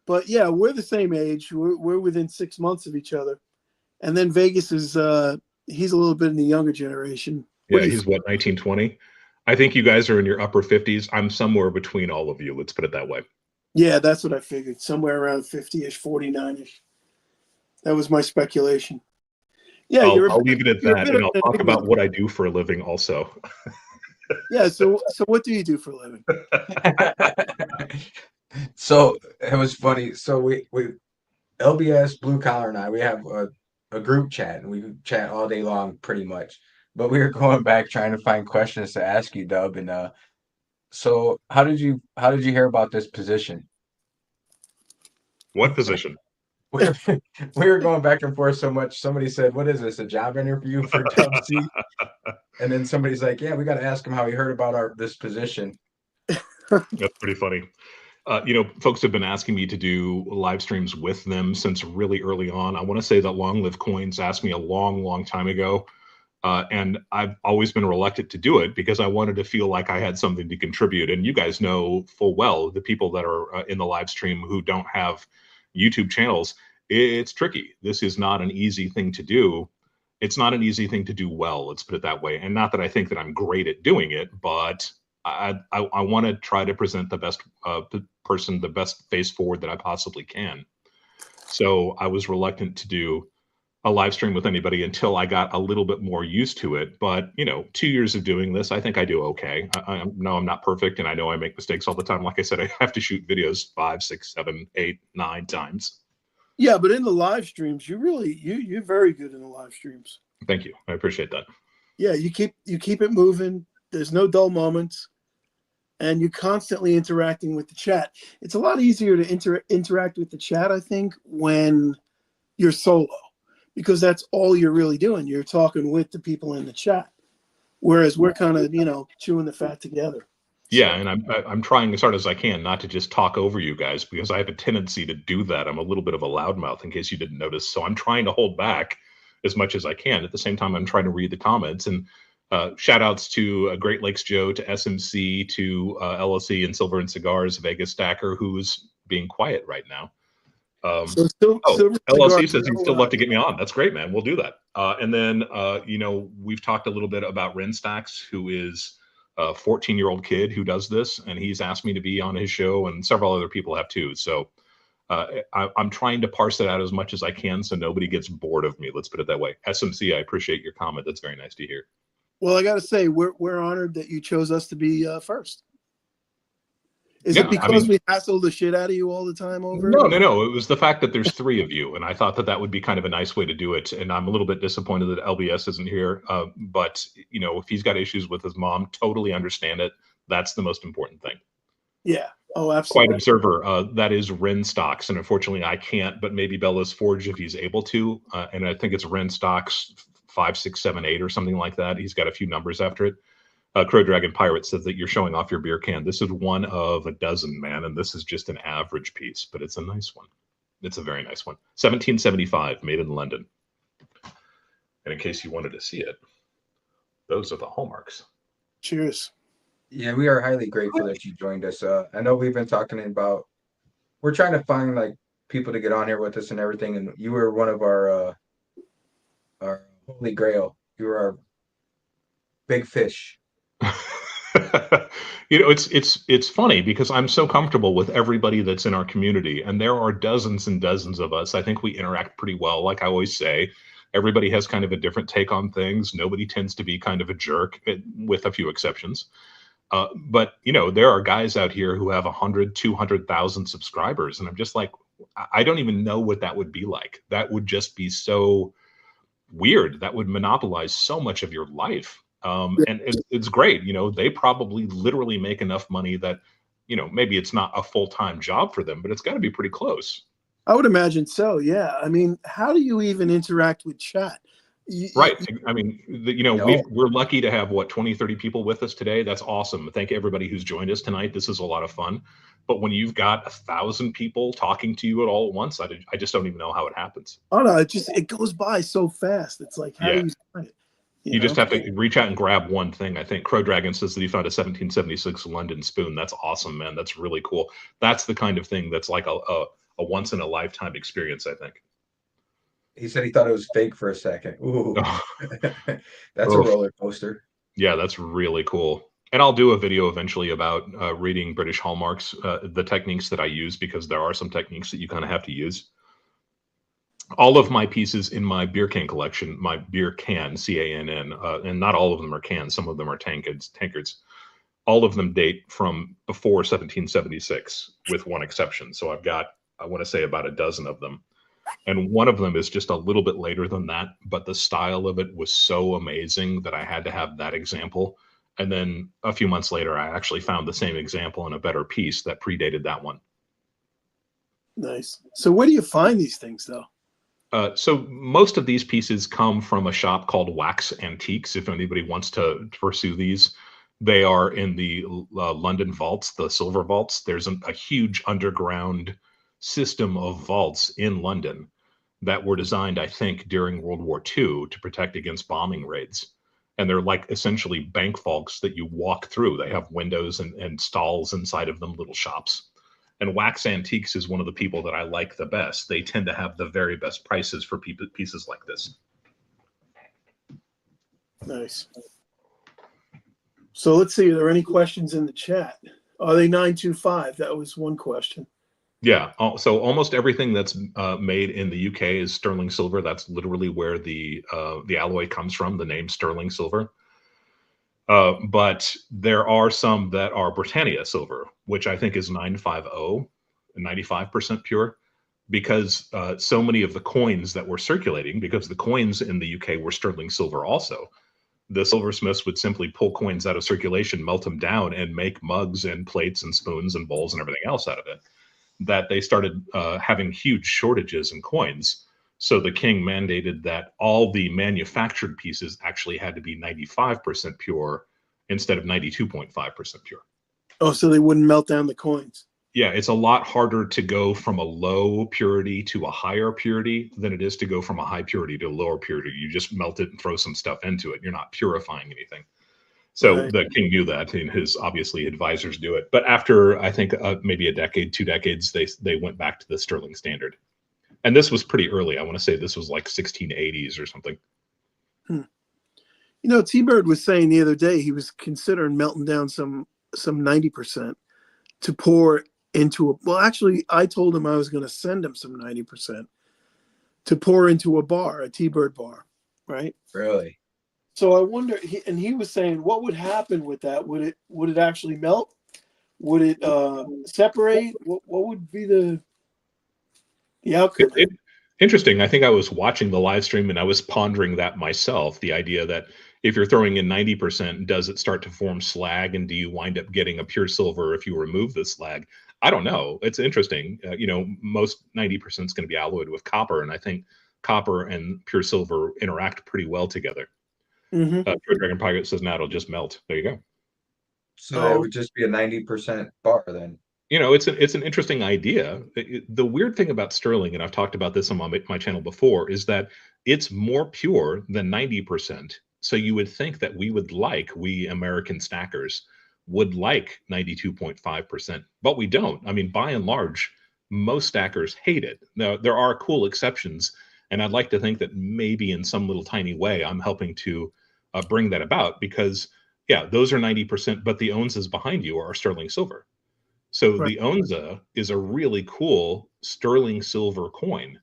A: But yeah, we're the same age. We're within 6 months of each other. And then Vegas is he's a little bit in the younger generation.
B: Yeah, he's what, 1920? I think you guys are in your upper 50s. I'm somewhere between all of you. Let's put it that way.
A: Yeah, that's what I figured. Somewhere around 50-ish, 49-ish. That was my speculation. Yeah,
B: I'll leave it at that, and I'll talk about what I do for a living also.
A: Yeah, so what do you do for a living?
C: So it was funny. So we LBS, Blue Collar, and I, we have a group chat, and we chat all day long pretty much. But we were going back trying to find questions to ask you, Dub. And so how did you hear about this position?
B: What position?
C: We were going back and forth so much. Somebody said, "What is this? A job interview for Dub C?" And then somebody's like, "Yeah, we got to ask him how he heard about this position."
B: That's pretty funny. Folks have been asking me to do live streams with them since really early on. I want to say that Long Live Coins asked me a long, long time ago. And I've always been reluctant to do it because I wanted to feel like I had something to contribute. And you guys know full well, the people that are in the live stream who don't have YouTube channels, it's tricky. This is not an easy thing to do. It's not an easy thing to do well, let's put it that way. And not that I think that I'm great at doing it, but I want to try to present the best person, the best face forward that I possibly can. So I was reluctant to do a live stream with anybody until I got a little bit more used to it. But 2 years of doing this, I think I do okay. I know I'm not perfect, and I know I make mistakes all the time. Like I said, I have to shoot videos 5, 6, 7, 8, 9 times.
A: Yeah, but in the live streams, you're very good in the live streams.
B: Thank you. I appreciate that.
A: Yeah, you keep it moving. There's no dull moments, and you're constantly interacting with the chat. It's a lot easier to interact with the chat, I think, when you're solo, because that's all you're really doing. You're talking with the people in the chat, whereas we're kind of chewing the fat together.
B: Yeah, and I'm trying as hard as I can not to just talk over you guys, because I have a tendency to do that. I'm a little bit of a loudmouth, in case you didn't notice. So I'm trying to hold back as much as I can. At the same time, I'm trying to read the comments. And shout outs to Great Lakes Joe, to SMC, to LLC and Silver and Cigars, Vegas Stacker, who's being quiet right now. LLC says he'd still love to get me on. That's great, man. We'll do that. And then, we've talked a little bit about Ren Stacks, who is a 14-year-old kid who does this, and he's asked me to be on his show, and several other people have too. So I'm trying to parse it out as much as I can so nobody gets bored of me. Let's put it that way. SMC, I appreciate your comment. That's very nice to hear.
A: Well, I got to say, we're honored that you chose us to be first. Is it because we hassle the shit out of you all the time over?
B: No. It was the fact that there's 3 of you, and I thought that would be kind of a nice way to do it. And I'm a little bit disappointed that LBS isn't here. But if he's got issues with his mom, totally understand it. That's the most important thing.
A: Yeah. Oh, absolutely.
B: Quiet Observer, that is Ren Stocks, and unfortunately I can't. But maybe Bella's Forge if he's able to. And I think it's Ren Stocks 5, 6, 7, 8 or something like that. He's got a few numbers after it. Crow Dragon Pirate says that you're showing off your beer can. This is one of a dozen, man, and this is just an average piece, but it's a nice one. It's a very nice one. 1775, made in London. And in case you wanted to see it, those are the hallmarks.
A: Cheers.
C: Yeah, we are highly grateful that you joined us. I know we've been talking about, we're trying to find like people to get on here with us and everything, and you were one of our holy grail. You were our big fish.
B: It's funny because I'm so comfortable with everybody that's in our community, and there are dozens and dozens of us. I think we interact pretty well. Like I always say, everybody has kind of a different take on things. Nobody tends to be kind of a jerk, with a few exceptions. But there are guys out here who have 100, 200,000 subscribers, and I'm just like, I don't even know what that would be like. That would just be so weird. That would monopolize so much of your life. And it's great. They probably literally make enough money that, maybe it's not a full-time job for them, but it's got to be pretty close.
A: I would imagine so. Yeah. I mean, how do you even interact with chat?
B: Right. I mean, we're lucky to have 20, 30 people with us today. That's awesome. Thank everybody who's joined us tonight. This is a lot of fun. But when you've got 1,000 people talking to you at all at once, I just don't even know how it happens.
A: Oh no, it goes by so fast. It's like, how do you find it?
B: You just have to reach out and grab one thing. I think Crow Dragon says that he found a 1776 London spoon. That's awesome, man. That's really cool. That's the kind of thing that's like a once in a lifetime experience, I think.
C: He said he thought it was fake for a second. Ooh, that's a roller coaster.
B: Yeah, that's really cool. And I'll do a video eventually about reading British hallmarks, the techniques that I use, because there are some techniques that you kind of have to use. All of my pieces in my beer can collection, my beer can, C-A-N-N, and not all of them are cans, some of them are tankards. All of them date from before 1776, with one exception. So I've got, I want to say, about a dozen of them. And one of them is just a little bit later than that, but the style of it was so amazing that I had to have that example. And then a few months later, I actually found the same example in a better piece that predated that one.
A: Nice. So where do you find these things, though?
B: So most of these pieces come from a shop called Wax Antiques. If anybody wants to pursue these, they are in the London vaults, the silver vaults. There's a huge underground system of vaults in London that were designed, I think, during World War II to protect against bombing raids. And they're like essentially bank vaults that you walk through. They have windows and stalls inside of them, little shops. And Wax Antiques is one of the people that I like the best. They tend to have the very best prices for pieces like this.
A: Nice. So let's see, are there any questions in the chat? Are they 925? That was one question.
B: Yeah, so almost everything that's made in the UK is sterling silver. That's literally where the alloy comes from, the name sterling silver. But there are some that are Britannia silver, which I think is 950, 95% pure, because so many of the coins that were circulating, because the coins in the UK were sterling silver also, the silversmiths would simply pull coins out of circulation, melt them down, and make mugs and plates and spoons and bowls and everything else out of it. That they started having huge shortages in coins. So the king mandated that all the manufactured pieces actually had to be 95% pure instead of 92.5% pure.
A: Oh, so they wouldn't melt down the coins.
B: Yeah, it's a lot harder to go from a low purity to a higher purity than it is to go from a high purity to a lower purity. You just melt it and throw some stuff into it. You're not purifying anything. So the king knew that, and his obviously advisors do it. But after, I think, maybe a decade, 2 decades, they went back to the sterling standard. And this was pretty early. I want to say this was like 1680s or something.
A: You know, T-Bird was saying the other day he was considering melting down some 90% to pour into a, well, actually, I told him I was going to send him some 90% to pour into a bar, a T-Bird bar, right?
C: Really?
A: So I wonder, he was saying, what would happen with that? Would it actually melt? Would it separate? What would be the outcome?
B: Interesting. I think I was watching the live stream and I was pondering that myself. The idea that if you're throwing in 90%, does it start to form slag, and do you wind up getting a pure silver if you remove the slag? I don't know. It's interesting. You know, most 90% is going to be alloyed with copper, and I think copper and pure silver interact pretty well together. Pure Dragon Pirate says, "Now it'll just melt." There you go.
C: So it would just be a 90% bar then.
B: You know, it's an interesting idea. The weird thing about sterling, and I've talked about this on my channel before, is that it's more pure than 90%. So you would think that we American stackers would like 92.5%, but we don't. I mean, by and large, most stackers hate it. Now, there are cool exceptions, and I'd like to think that maybe in some little tiny way I'm helping to bring that about, because, yeah, those are 90%, but the onzas behind you are sterling silver. So the onza is a really cool sterling silver coin.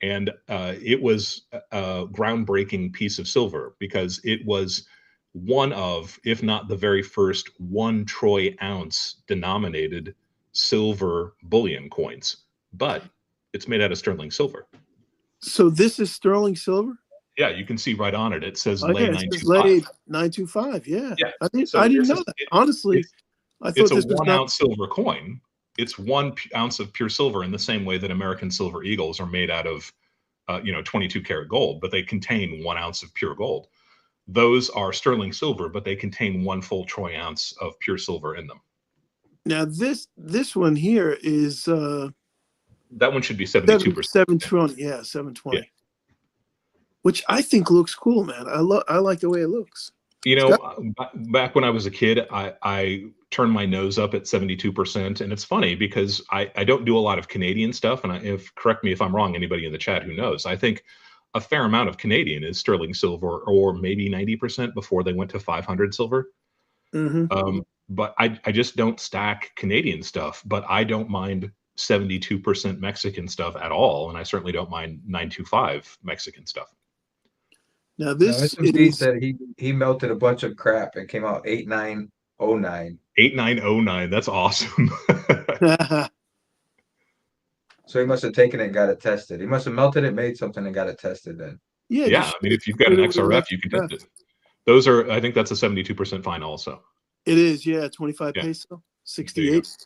B: And it was a groundbreaking piece of silver, because it was one of, if not the very first 1 troy ounce denominated silver bullion coins. But it's made out of sterling silver.
A: So this is sterling silver?
B: Yeah, you can see right on it. It says
A: Lay 925. Yeah. I didn't know that. Honestly, I thought
B: it's a
A: this was
B: 1 ounce silver coin. It's 1 ounce of pure silver, in the same way that American silver eagles are made out of 22 karat gold, but they contain 1 ounce of pure gold. Those are sterling silver, but they contain 1 full troy ounce of pure silver in them.
A: Now this one here is
B: that one should be 72%.
A: 720. Yeah, 720. which I think looks cool, man. I like the way it looks.
B: You know, back when I was a kid, I turned my nose up at 72%. And it's funny because I don't do a lot of Canadian stuff. And correct me if I'm wrong, anybody in the chat who knows, I think a fair amount of Canadian is sterling silver, or maybe 90% before they went to 500 silver. But I just don't stack Canadian stuff, but I don't mind 72% Mexican stuff at all. And I certainly don't mind 925 Mexican stuff.
A: Now this
C: SMD said he melted a bunch of crap and came out 8909.
B: 8909. That's awesome.
C: So he must have taken it and got it tested. He must have melted it, made something, and got it tested then.
B: Yeah. I mean, if you've got an XRF, you can test it. Those are, I think that's a 72% fine also.
A: It is, yeah, 25 peso, 68.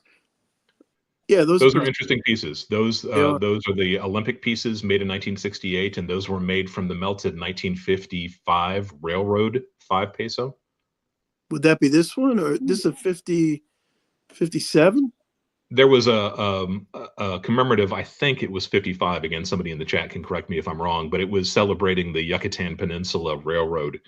A: Yeah, those
B: are interesting pieces. Those are the Olympic pieces made in 1968, and those were made from the melted 1955 railroad 5 peso.
A: Would that be this one, or this is a 57?
B: There was a commemorative, I think it was 55. Again, somebody in the chat can correct me if I'm wrong, but it was celebrating the Yucatan Peninsula Railroad.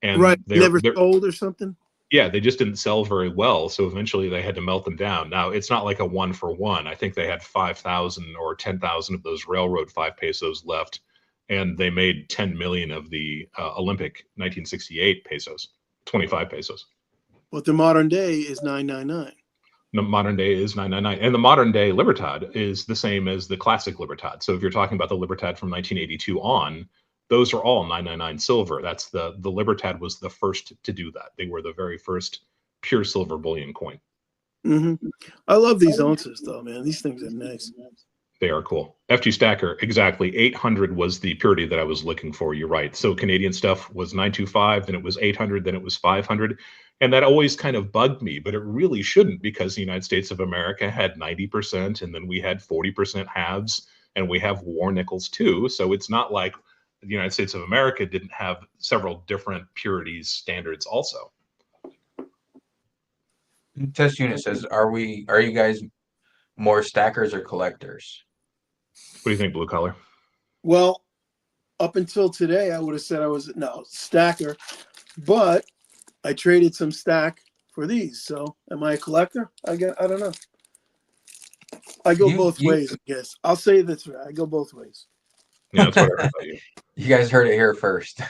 B: And
A: never sold or something?
B: Yeah, they just didn't sell very well, so eventually they had to melt them down. Now, it's not like a 1-for-1. I think they had 5,000 or 10,000 of those railroad 5 pesos left, and they made 10 million of the Olympic 1968 pesos, 25 pesos.
A: But the modern day is 999.
B: The modern day is 999, and the modern day Libertad is the same as the classic Libertad. So if you're talking about the Libertad from 1982 on, those are all 999 silver. That's the Libertad was the first to do that. They were the very first pure silver bullion coin.
A: I love these ounces though, man. These things are nice.
B: They are cool. FG Stacker, exactly. 800 was the purity that I was looking for. You're right. So Canadian stuff was 925, then it was 800, then it was 500. And that always kind of bugged me, but it really shouldn't, because the United States of America had 90%, and then we had 40% halves, and we have war nickels too. So it's not like the United States of America didn't have several different purities standards also.
C: Test unit says, are you guys more stackers or collectors?
B: What do you think, Blue Collar?
A: Well, up until today, I would have said I was stacker, but I traded some stack for these. So am I a collector? I don't know. I go both ways, I guess. I'll say that's right. I go both ways.
B: Yeah, that's what I heard about you.
C: You guys heard it here first.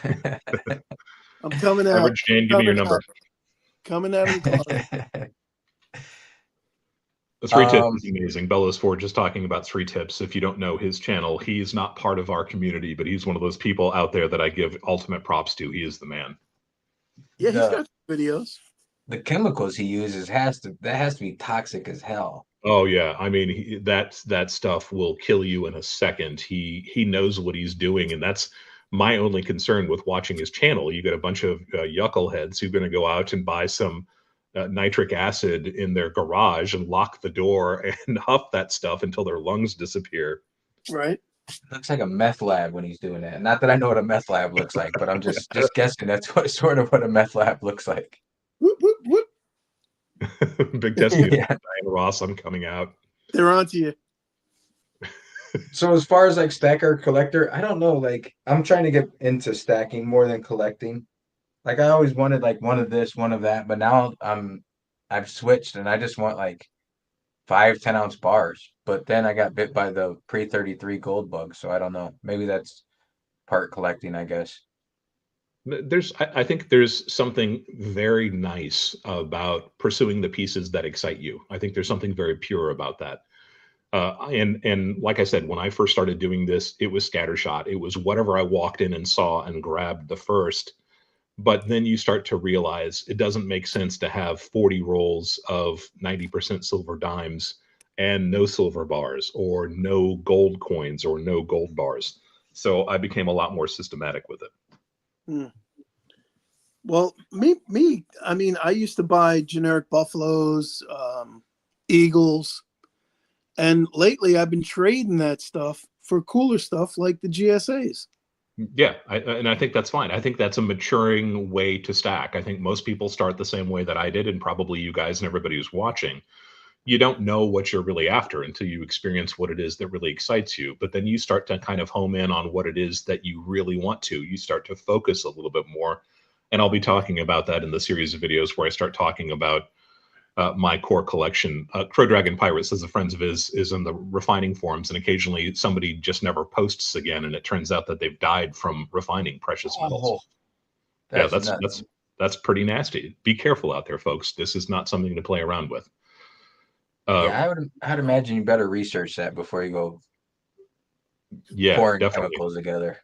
A: I'm coming out.
B: Average Jane, give me your number.
A: Coming out of the closet.
B: The 3 tips is amazing. Bellows Ford just talking about 3 tips. If you don't know his channel, he's not part of our community, but he's one of those people out there that I give ultimate props to. He is the man.
A: Yeah, he's got videos.
C: The chemicals he uses has to be toxic as hell.
B: Oh yeah, I mean that stuff will kill you in a second. He knows what he's doing, and that's my only concern with watching his channel. You get a bunch of yuckleheads who are going to go out and buy some nitric acid in their garage and lock the door and huff that stuff until their lungs disappear.
A: Right.
C: Looks like a meth lab when he's doing that. Not that I know what a meth lab looks like, but I'm just guessing that's sort of what a meth lab looks like.
A: Whoop, whoop, whoop.
B: Big testing. Yeah. Diane Ross, I'm coming out.
A: They're onto you.
C: So as far as like stacker collector, I don't know. Like I'm trying to get into stacking more than collecting. Like I always wanted like one of this, one of that, but now I've switched and I just want like 5-10 ounce bars. But then I got bit by the pre-33 gold bug, so I don't know. Maybe that's part collecting, I guess.
B: I think there's something very nice about pursuing the pieces that excite you. I think there's something very pure about that. And like I said, when I first started doing this, it was scattershot. It was whatever I walked in and saw and grabbed the first. But then you start to realize it doesn't make sense to have 40 rolls of 90% silver dimes and no silver bars or no gold coins or no gold bars. So I became a lot more systematic with it.
A: Well, me, I mean, I used to buy generic buffaloes, eagles, and lately I've been trading that stuff for cooler stuff like the GSAs.
B: Yeah, and I think that's fine. I think that's a maturing way to stack. I think most people start the same way that I did, and probably you guys and everybody who's watching. you don't know what you're really after until you experience what it is that really excites you. But then you start to kind of home in on what it is that you really want to. You start to focus a little bit more. And I'll be talking about that in the series of videos where I start talking about my core collection. Crow Dragon Pirates, as a friend of his, is in the refining forums, and occasionally somebody just never posts again, and it turns out that they've died from refining precious metals. Yeah, that's pretty nasty. Be careful out there, folks. This is not something to play around with.
C: Yeah, I'd imagine you better research that before you go pouring chemicals together.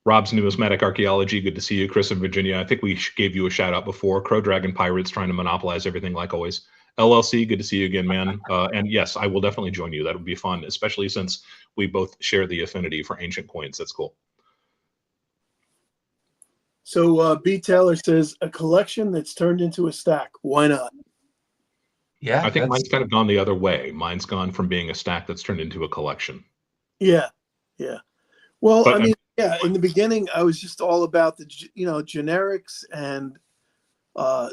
B: Rob's Numismatic Archaeology, good to see you. Chris in Virginia, I think we gave you a shout out before. Crow Dragon Pirates trying to monopolize everything like always. LLC, good to see you again, man. And yes, I will definitely join you. That would be fun, especially since we both share the affinity for ancient coins. That's cool.
A: So B. Taylor says, a collection that's turned into a stack. Why not?
C: Yeah,
B: I think mine's kind of gone the other way. Mine's gone from being a stack that's turned into a collection.
A: Yeah, yeah. Well, but, I mean, yeah, in the beginning, I was just all about the, generics and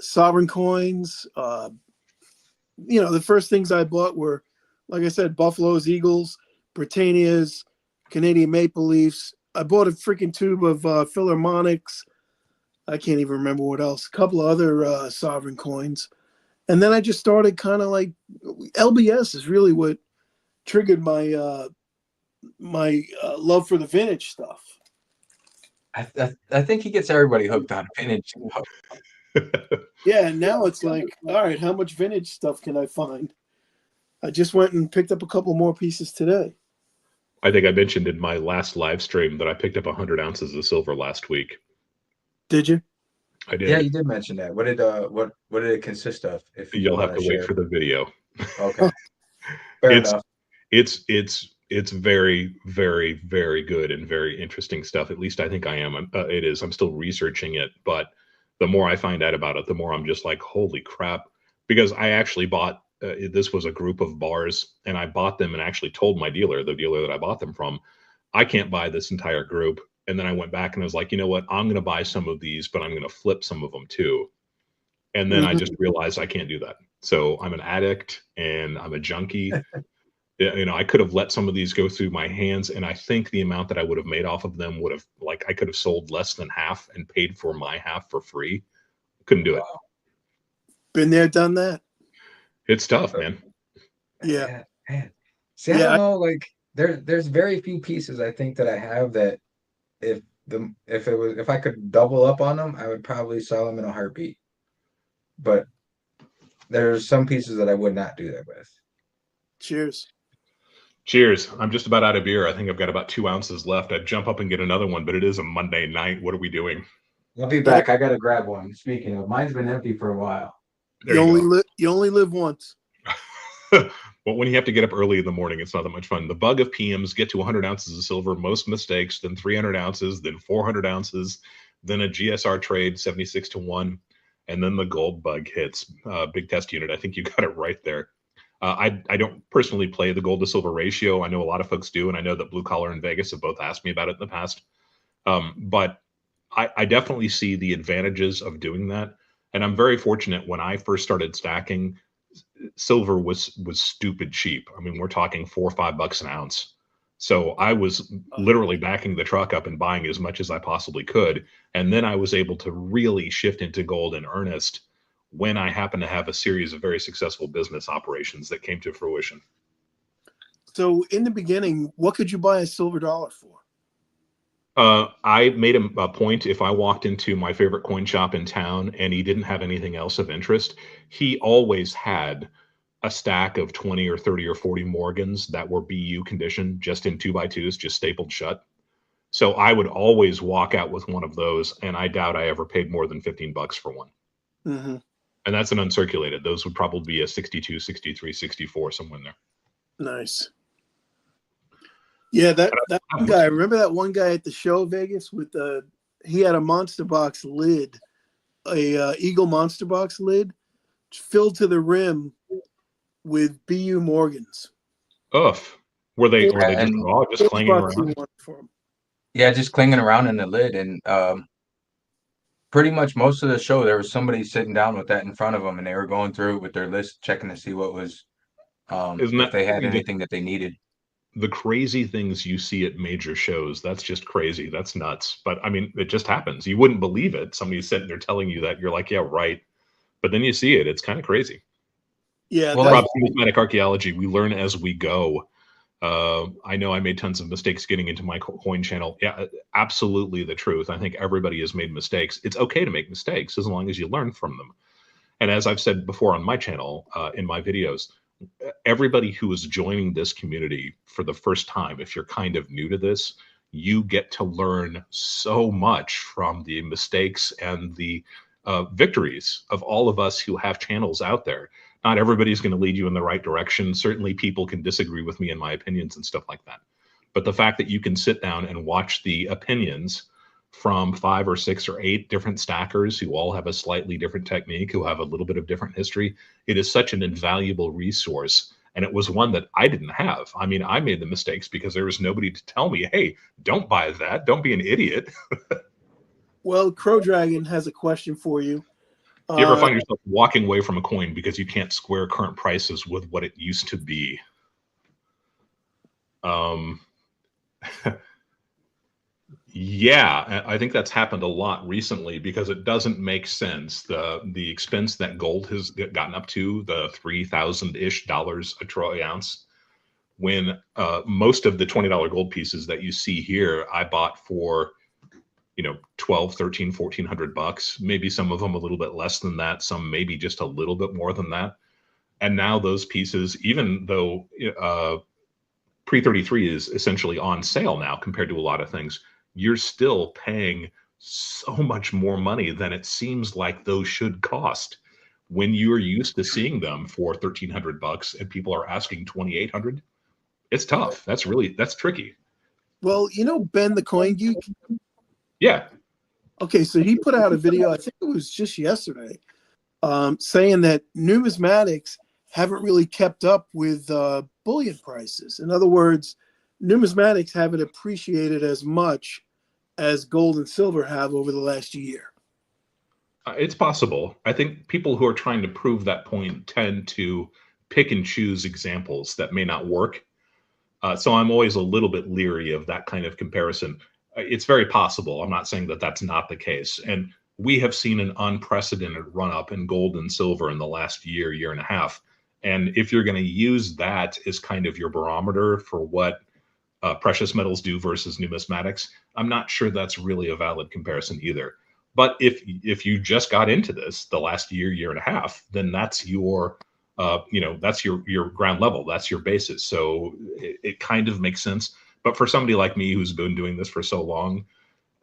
A: sovereign coins. The first things I bought were, like I said, Buffaloes, Eagles, Britannias, Canadian Maple Leafs. I bought a freaking tube of Philharmonics. I can't even remember what else. A couple of other sovereign coins. And then I just started kind of like, LBS is really what triggered my love for the vintage stuff.
C: I think he gets everybody hooked on vintage stuff.
A: Yeah, and now it's like, all right, how much vintage stuff can I find? I just went and picked up a couple more pieces today.
B: I think I mentioned in my last live stream that I picked up 100 ounces of silver last week.
A: Did you?
B: I did.
C: Yeah, you did mention that. What did it consist of? If
B: you'll have to wait for the video.
C: Okay. Fair enough.
B: It's very, very, very good and very interesting stuff. At least I think I am. It is. I'm still researching it, but the more I find out about it, the more I'm just like, holy crap. Because I actually bought, this was a group of bars, and I bought them and actually told my dealer, the dealer that I bought them from, I can't buy this entire group. And then I went back and I was like, you know what? I'm going to buy some of these, but I'm going to flip some of them too. And then I just realized I can't do that. So I'm an addict and I'm a junkie. I could have let some of these go through my hands, and I think the amount that I would have made off of them would have, like, I could have sold less than half and paid for my half for free. Couldn't do it.
A: Been there, done that.
B: It's tough, man.
A: Yeah.
C: Man. See, I don't know. Like, there's very few pieces I think that I have that if I could double up on them, I would probably sell them in a heartbeat. But there's some pieces that I would not do that with.
A: Cheers.
B: Cheers. I'm just about out of beer. I think I've got about 2 ounces left. I'd jump up and get another one, but it is a Monday night. What are we doing?
C: I'll be back. I got to grab one. Speaking of, mine's been empty for a while.
A: You only live once.
B: Well, when you have to get up early in the morning, it's not that much fun. The bug of PMs, get to 100 ounces of silver, most mistakes, then 300 ounces, then 400 ounces, then a GSR trade, 76 to 1, and then the gold bug hits. Big test unit. I think you got it right there. I don't personally play the gold to silver ratio. I know a lot of folks do, and I know that Blue Collar and Vegas have both asked me about it in the past. But I definitely see the advantages of doing that. And I'm very fortunate. When I first started stacking, silver was stupid cheap. I mean, we're talking $4 or $5 an ounce. So I was literally backing the truck up and buying as much as I possibly could. And then I was able to really shift into gold in earnest when I happened to have a series of very successful business operations that came to fruition.
A: So in the beginning, what could you buy a silver dollar for?
B: I made a point, if I walked into my favorite coin shop in town and he didn't have anything else of interest, he always had a stack of 20 or 30 or 40 Morgans that were BU condition, just in 2x2s, just stapled shut. So I would always walk out with one of those, and I doubt I ever paid more than $15 for one.
A: Mm-hmm.
B: And that's an uncirculated. Those would probably be a 62, 63, 64, somewhere in there.
A: Nice. Yeah, that one guy. Remember that one guy at the show Vegas with he had a monster box lid, a Eagle monster box lid, filled to the rim with BU Morgans.
B: Were they just clanging around?
C: Yeah, just clanging around in the lid, and pretty much most of the show there was somebody sitting down with that in front of them, and they were going through with their list, checking to see what was
B: Isn't
C: if
B: that
C: they had anything that they needed.
B: the crazy things you see at major shows? That's just crazy. That's nuts. But I mean, it just happens. You wouldn't believe it. Somebody's sitting there telling you that. You're like, yeah, right. But then you see it. It's kind of crazy.
A: Yeah,
C: Well,
A: that's,
B: Rob, numismatic archaeology, we learn as we go. I know I made tons of mistakes getting into my coin channel. Yeah, absolutely the truth. I think everybody has made mistakes. It's okay to make mistakes as long as you learn from them. And as I've said before on my channel, in my videos, everybody who is joining this community for the first time, if you're kind of new to this, you get to learn so much from the mistakes and the victories of all of us who have channels out there. Not everybody's going to lead you in the right direction. Certainly, people can disagree with me in my opinions and stuff like that. But the fact that you can sit down and watch the opinions from 5 or 6 or 8 different stackers who all have a slightly different technique, who have a little bit of different history, it is such an invaluable resource. And it was one that I didn't have. I mean, I made the mistakes because there was nobody to tell me, hey, don't buy that. Don't be an idiot.
A: well, Crow Dragon has a question for you.
B: Do you ever find yourself walking away from a coin because you can't square current prices with what it used to be? Yeah, I think that's happened a lot recently because it doesn't make sense. The expense that gold has gotten up to, the $3,000-ish a troy ounce, when most of the $20 gold pieces that you see here, I bought for, 12, 13, 1400 bucks, maybe some of them a little bit less than that, some maybe just a little bit more than that. And now those pieces, even though pre-33 is essentially on sale now compared to a lot of things, you're still paying so much more money than it seems like those should cost when you're used to seeing them for 1300 bucks and people are asking 2800. It's tough. That's tricky.
A: Well, Ben the Coin Geek.
B: Yeah.
A: Okay, so he put out a video, I think it was just yesterday, saying that numismatics haven't really kept up with bullion prices. In other words, numismatics haven't appreciated as much as gold and silver have over the last year.
B: It's possible. I think people who are trying to prove that point tend to pick and choose examples that may not work. So I'm always a little bit leery of that kind of comparison. It's very possible. I'm not saying that that's not the case. And we have seen an unprecedented run up in gold and silver in the last year and a half. And if you're going to use that as kind of your barometer for what precious metals do versus numismatics, I'm not sure that's really a valid comparison either. But if you just got into this the last year and a half, then that's your that's your ground level, that's your basis. So it kind of makes sense. But for somebody like me who's been doing this for so long,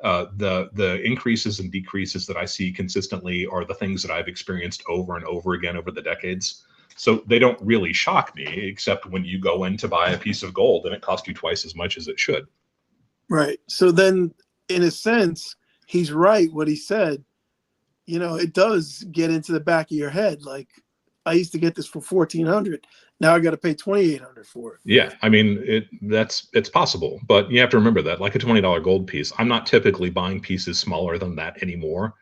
B: the increases and decreases that I see consistently are the things that I've experienced over and over again over the decades. So they don't really shock me, except when you go in to buy a piece of gold and it costs you twice as much as it should.
A: Right. So then, in a sense, he's right what he said. It does get into the back of your head. Like, I used to get this for 1400. Now I got to pay 2800 for it.
B: Yeah, I mean, it's possible, but you have to remember that, like a $20 gold piece, I'm not typically buying pieces smaller than that anymore.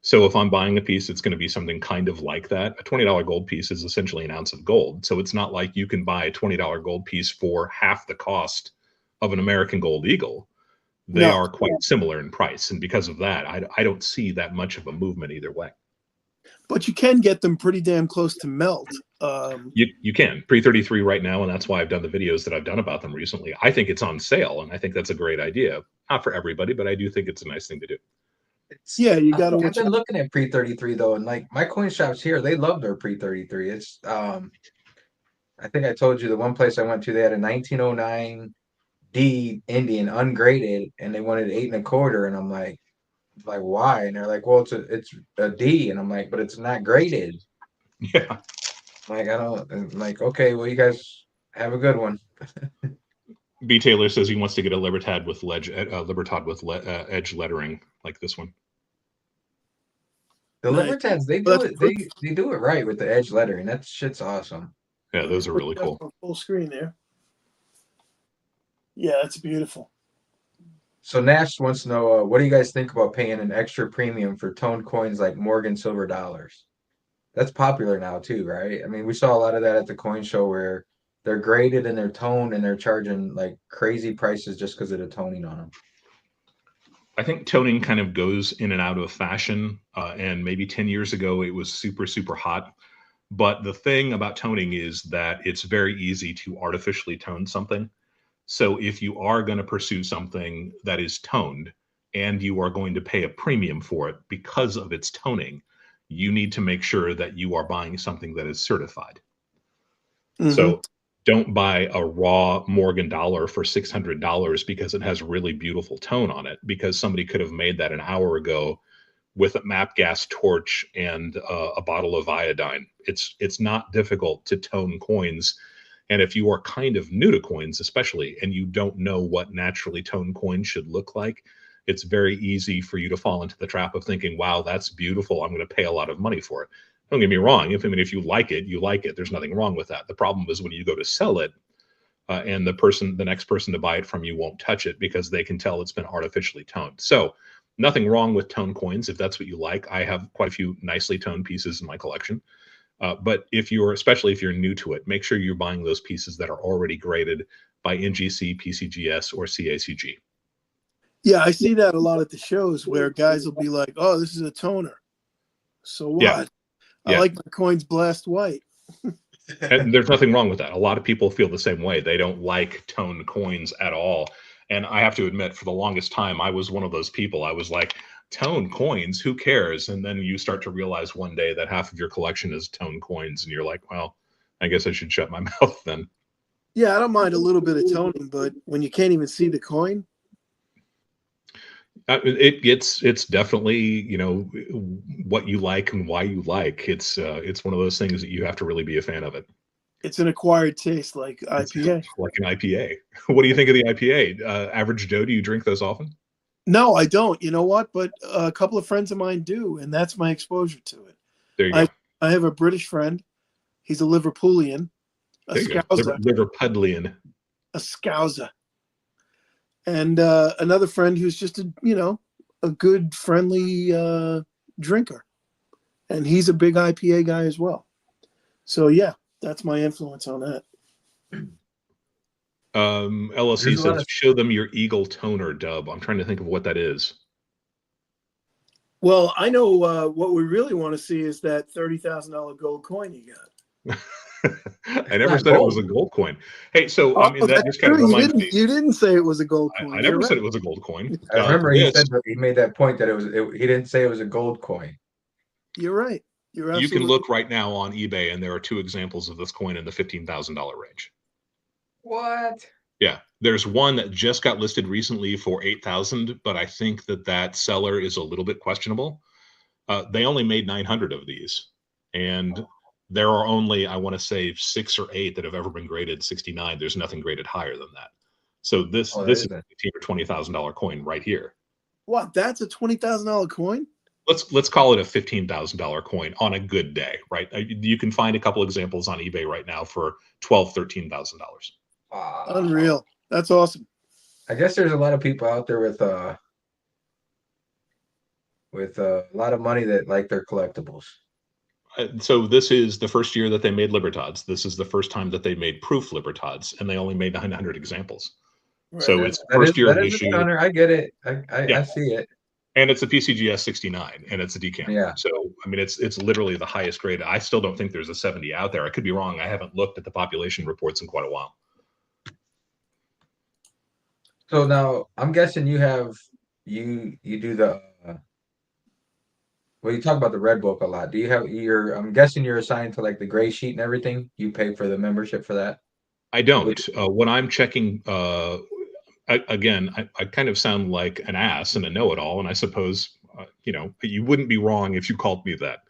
B: So if I'm buying a piece, it's going to be something kind of like that. A $20 gold piece is essentially an ounce of gold. So it's not like you can buy a $20 gold piece for half the cost of an American Gold Eagle. They are quite similar in price. And because of that, I don't see that much of a movement either way.
A: But you can get them pretty damn close to melt.
B: You can pre-33 right now, and that's why I've done the videos that I've done about them recently. I think it's on sale, and I think that's a great idea. Not for everybody, but I do think it's a nice thing to do.
A: You got to.
C: I've been looking at pre-33 though, and like my coin shops here, they love their pre-33. It's I think I told you the one place I went to, they had a 1909 D Indian ungraded, and they wanted 8 1/4, and I'm like why? And they're like, well, it's a D, and I'm like, but it's not graded.
B: Yeah.
C: Like I'm like, okay, well, you guys have a good one.
B: B. Taylor says he wants to get a Libertad with edge lettering like this one.
C: The Libertads, they do it. They do it right with the edge lettering. That shit's awesome.
B: Yeah, those are really cool.
A: Full screen there. Yeah, that's beautiful.
C: So Nash wants to know, what do you guys think about paying an extra premium for toned coins like Morgan silver dollars? that's popular now too, right? I mean, we saw a lot of that at the coin show where they're graded and they're toned and they're charging like crazy prices just because of the toning on them.
B: I think toning kind of goes in and out of fashion. And maybe 10 years ago, it was super, super hot. But the thing about toning is that it's very easy to artificially tone something. So if you are going to pursue something that is toned and you are going to pay a premium for it because of its toning, you need to make sure that you are buying something that is certified. So don't buy a raw Morgan dollar for $600 because it has really beautiful tone on it, because somebody could have made that an hour ago with a map gas torch and a bottle of iodine. It's not difficult to tone coins. And if you are kind of new to coins, especially, and you don't know what naturally toned coins should look like, it's very easy for you to fall into the trap of thinking, wow, that's beautiful, I'm going to pay a lot of money for it. Don't get me wrong. If you like it, you like it. There's nothing wrong with that. The problem is when you go to sell it, and the next person to buy it from you won't touch it because they can tell it's been artificially toned. So nothing wrong with toned coins if that's what you like. I have quite a few nicely toned pieces in my collection. But especially if you're new to it, make sure you're buying those pieces that are already graded by NGC, PCGS, or CACG.
A: Yeah, I see that a lot at the shows where guys will be like, "Oh, this is a toner." So what?
B: Yeah.
A: I like my coins blast white.
B: And there's nothing wrong with that. A lot of people feel the same way. They don't like toned coins at all. And I have to admit, for the longest time, I was one of those people. I was like, toned coins, who cares? And then you start to realize one day that half of your collection is toned coins, and you're like, well, I guess I should shut my mouth then.
A: Yeah, I don't mind a little bit of toning, but when you can't even see the coin,
B: it's definitely what you like and why you like. It's one of those things that you have to really be a fan of it.
A: It's an acquired taste, like IPA.
B: Like an IPA. What do you think of the IPA? Average Joe, do you drink those often?
A: No, I don't. You know what? But a couple of friends of mine do, and that's my exposure to it.
B: There you go.
A: I have a British friend. He's a Liverpoolian, a Scouser.
B: Liverpudlian.
A: A Scouser. And another friend who's just a good, friendly drinker. And he's a big IPA guy as well. So, yeah, that's my influence on that.
B: LLC says, show them your Eagle toner, Dub. I'm trying to think of what that is.
A: Well, I know what we really want to see is that $30,000 gold coin you got.
B: I never said it was a gold coin. Hey, so I mean, that just kind of reminds me.
A: You didn't say it was a gold coin.
B: I never said it was a gold coin.
C: I remember he said that he made that point that he didn't say it was a gold coin.
A: You're right.
B: You can look right now on eBay, and there are two examples of this coin in the $15,000 range.
C: What?
B: Yeah, there's one that just got listed recently for $8,000, but I think that seller is a little bit questionable. They only made 900 of these, and there are only, I want to say, 6 or 8 that have ever been graded 69. There's nothing graded higher than that. So this is a $15,000 or $20,000 coin right here.
A: What? That's a $20,000 coin?
B: Let's call it a $15,000 coin on a good day, right? You can find a couple examples on eBay right now for $12,000, $13,000.
A: Unreal. That's awesome.
C: I guess there's a lot of people out there with a lot of money that like their collectibles.
B: So this is the first year that they made Libertads. This is the first time that they made proof Libertads, and they only made 900 examples. Right. So it's first year issue.
C: I get it. I see it.
B: And it's a PCGS 69, and it's a decant.
C: Yeah.
B: So I mean, it's literally the highest grade. I still don't think there's a 70 out there. I could be wrong. I haven't looked at the population reports in quite a while.
C: So now I'm guessing you do the. Well, you talk about the Red Book a lot. Do you have I'm guessing you're assigned to like the gray sheet and everything. You pay for the membership for that?
B: I don't. When I'm checking, again, I kind of sound like an ass and a know-it-all, and I suppose you wouldn't be wrong if you called me that.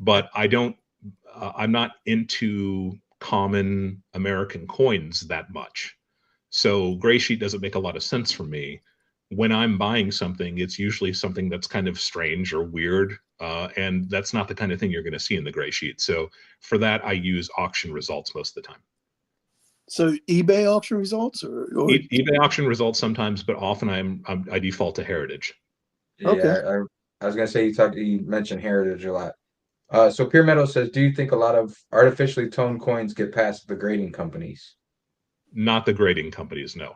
B: But I don't. I'm not into common American coins that much, so gray sheet doesn't make a lot of sense for me. When I'm buying something, it's usually something that's kind of strange or weird, and that's not the kind of thing you're going to see in the gray sheet. So for that, I use auction results most of the time.
A: So eBay auction results, or
B: eBay auction results sometimes, but often I default to Heritage.
C: Yeah, okay. I was going to say you mentioned Heritage a lot. So Pure Metal says, do you think a lot of artificially toned coins get past the grading companies?
B: Not the grading companies, no.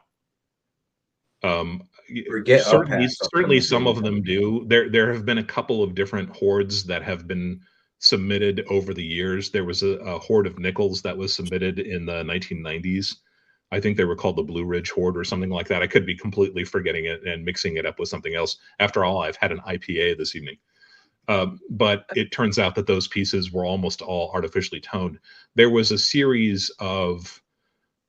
C: Or get a
B: Certainly,
C: pass from
B: certainly
C: the
B: some
C: grading
B: of them do. There have been a couple of different hoards that have been submitted over the years. There was a hoard of nickels that was submitted in the 1990s. I think they were called the Blue Ridge Hoard or something like that. I could be completely forgetting it and mixing it up with something else. After all, I've had an IPA this evening. But it turns out that those pieces were almost all artificially toned. There was a series of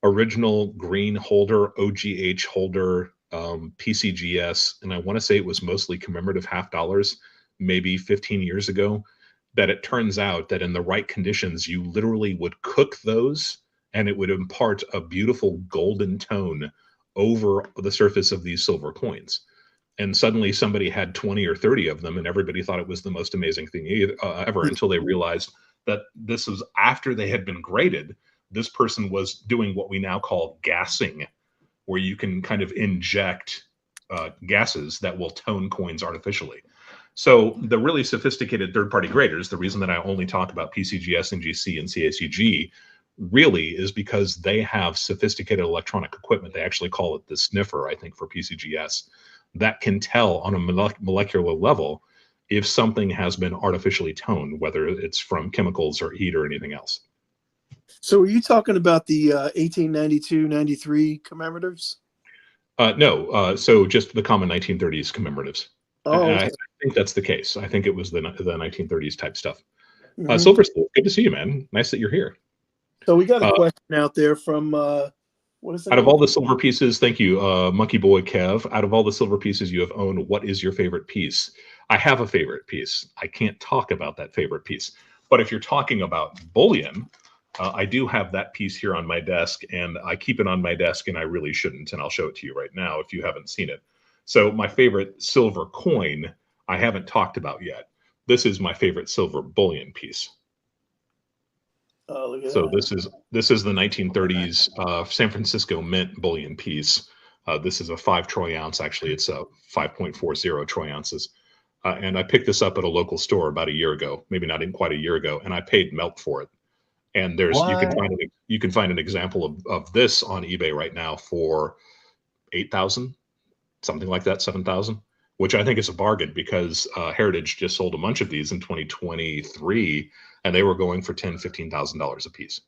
B: original green holder, OGH holder, PCGS, and I want to say it was mostly commemorative half dollars, maybe 15 years ago, that it turns out that in the right conditions, you literally would cook those and it would impart a beautiful golden tone over the surface of these silver coins. And suddenly somebody had 20 or 30 of them and everybody thought it was the most amazing thing ever until they realized that this was after they had been graded. This person was doing what we now call gassing, where you can kind of inject gases that will tone coins artificially. So the really sophisticated third-party graders, the reason that I only talk about PCGS, NGC, and CACG really is because they have sophisticated electronic equipment. They actually call it the sniffer, I think, for PCGS, that can tell on a molecular level if something has been artificially toned, whether it's from chemicals or heat or anything else.
A: So are you talking about the 1892, 93 commemoratives?
B: No, so just the common 1930s commemoratives.
A: Oh, okay.
B: I think that's the case. I think it was the 1930s type stuff.
A: Mhm.
B: Silver Steel, good to see you, man. Nice that you're here.
A: So we got a question out there from what is that?
B: Out of all the silver pieces, thank you, Monkey Boy Kev. Out of all the silver pieces you have owned, what is your favorite piece? I have a favorite piece. I can't talk about that favorite piece. But if you're talking about bullion, I do have that piece here on my desk, and I keep it on my desk, and I really shouldn't, and I'll show it to you right now if you haven't seen it. So my favorite silver coin, I haven't talked about yet. This is my favorite silver bullion piece.
A: Oh, look at
B: So
A: that.
B: this is the 1930s San Francisco Mint bullion piece. This is a 5 troy ounce. Actually, it's a 5.40 troy ounces. And I picked this up at a local store about a year ago, maybe not even quite a year ago, and I paid melt for it. And there's you can find an example of this on eBay right now for 8,000, something like that, 7,000, which I think is a bargain because Heritage just sold a bunch of these in 2023, and they were going for $10,000-$15,000 a piece.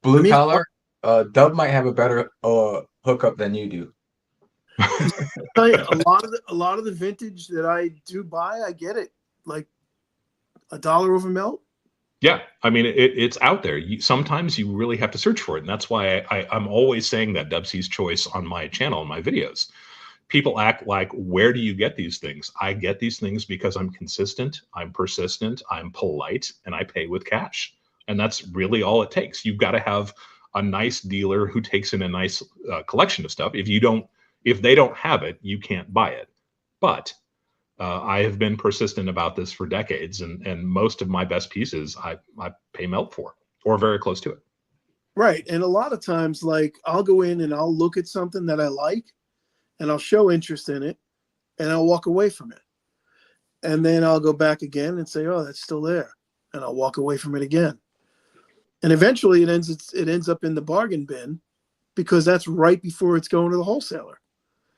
C: Blue collar, Dub might have a better hookup than you do.
A: A lot of the vintage that I do buy, I get it like $1 over melt.
B: Yeah, I mean it's out there. Sometimes you really have to search for it, and that's why I'm always saying that Dubsy's Choice on my channel, in my videos. People act like, where do you get these things? I get these things because I'm consistent, I'm persistent, I'm polite, and I pay with cash. And that's really all it takes. You've got to have a nice dealer who takes in a nice collection of stuff. If they don't have it, you can't buy it. But I have been persistent about this for decades, and most of my best pieces I pay melt for, or very close to it.
A: Right. And a lot of times, like, I'll go in and I'll look at something that I like, and I'll show interest in it, and I'll walk away from it. And then I'll go back again and say, oh, that's still there. And I'll walk away from it again. And eventually it ends up in the bargain bin because that's right before it's going to the wholesaler.